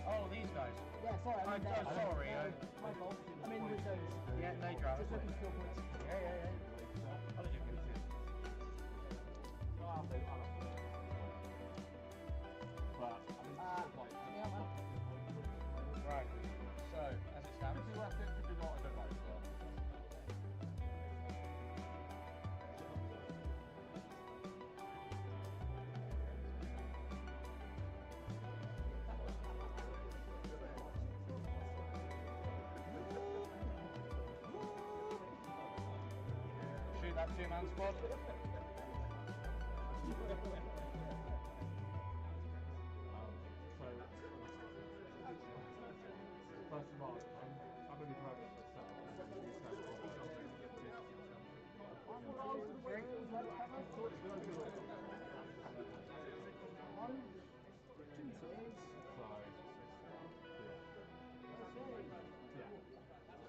Oh, these guys. Yeah, sorry, I mean, I'm sorry. my fault. I mean, with those. Yeah, no drama. Just looking for skill points. Yeah. Right. So, as it stands. Shoot that 2-man squad. First of all, I'm going to grab it for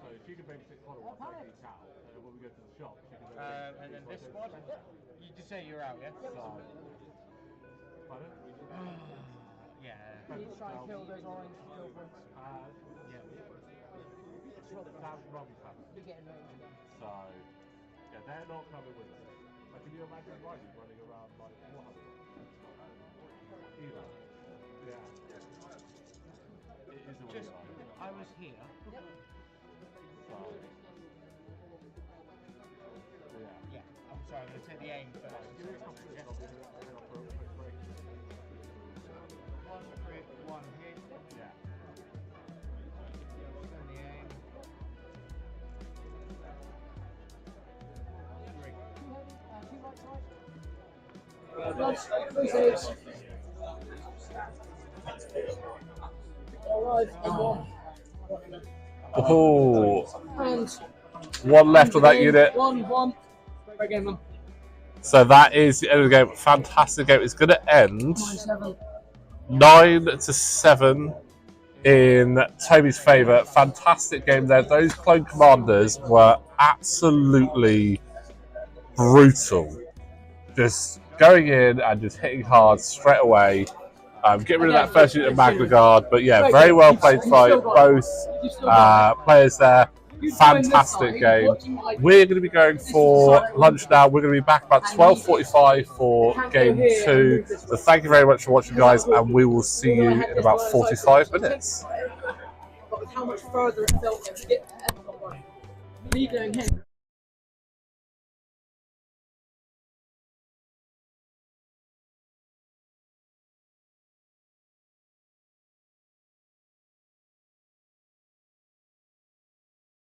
So if you can babysit Connor while I take these out, and then when we go to the shop, she can And then this squad. You just say you're out, yeah? Pardon? Yeah. You need to try and kill those orange skill points. That's rubbish happening. You're getting range again. So, yeah, they're not coming with us. Like, can you imagine Riley running around like what? Either. Yeah. It is a Just, weird I was here. So, yeah. Yeah. I'm sorry, I'm going to take the aim first. Give me a couple of minutes, I'll be here for a quick break. 1 crit, 1 hit. Yeah. Spend the aim. 3 saves. Alright, and 1. Oh, And 1 left on that unit. 1. Great game, man. So that is the end of the game. Fantastic game. It's going to end 9-7. 9-7 in Toby's favour. Fantastic game there. Those clone commanders were absolutely brutal. Just going in and just hitting hard straight away. Get rid of that first unit of Magna Guard. But yeah, very well played fight. Both players there. Fantastic game. We're going to be going for lunch now. We're going to be back about 12:45 for game 2. So thank you very much for watching, guys, and we will see you in about 45 minutes. But with how much further it felt to get there, me going here.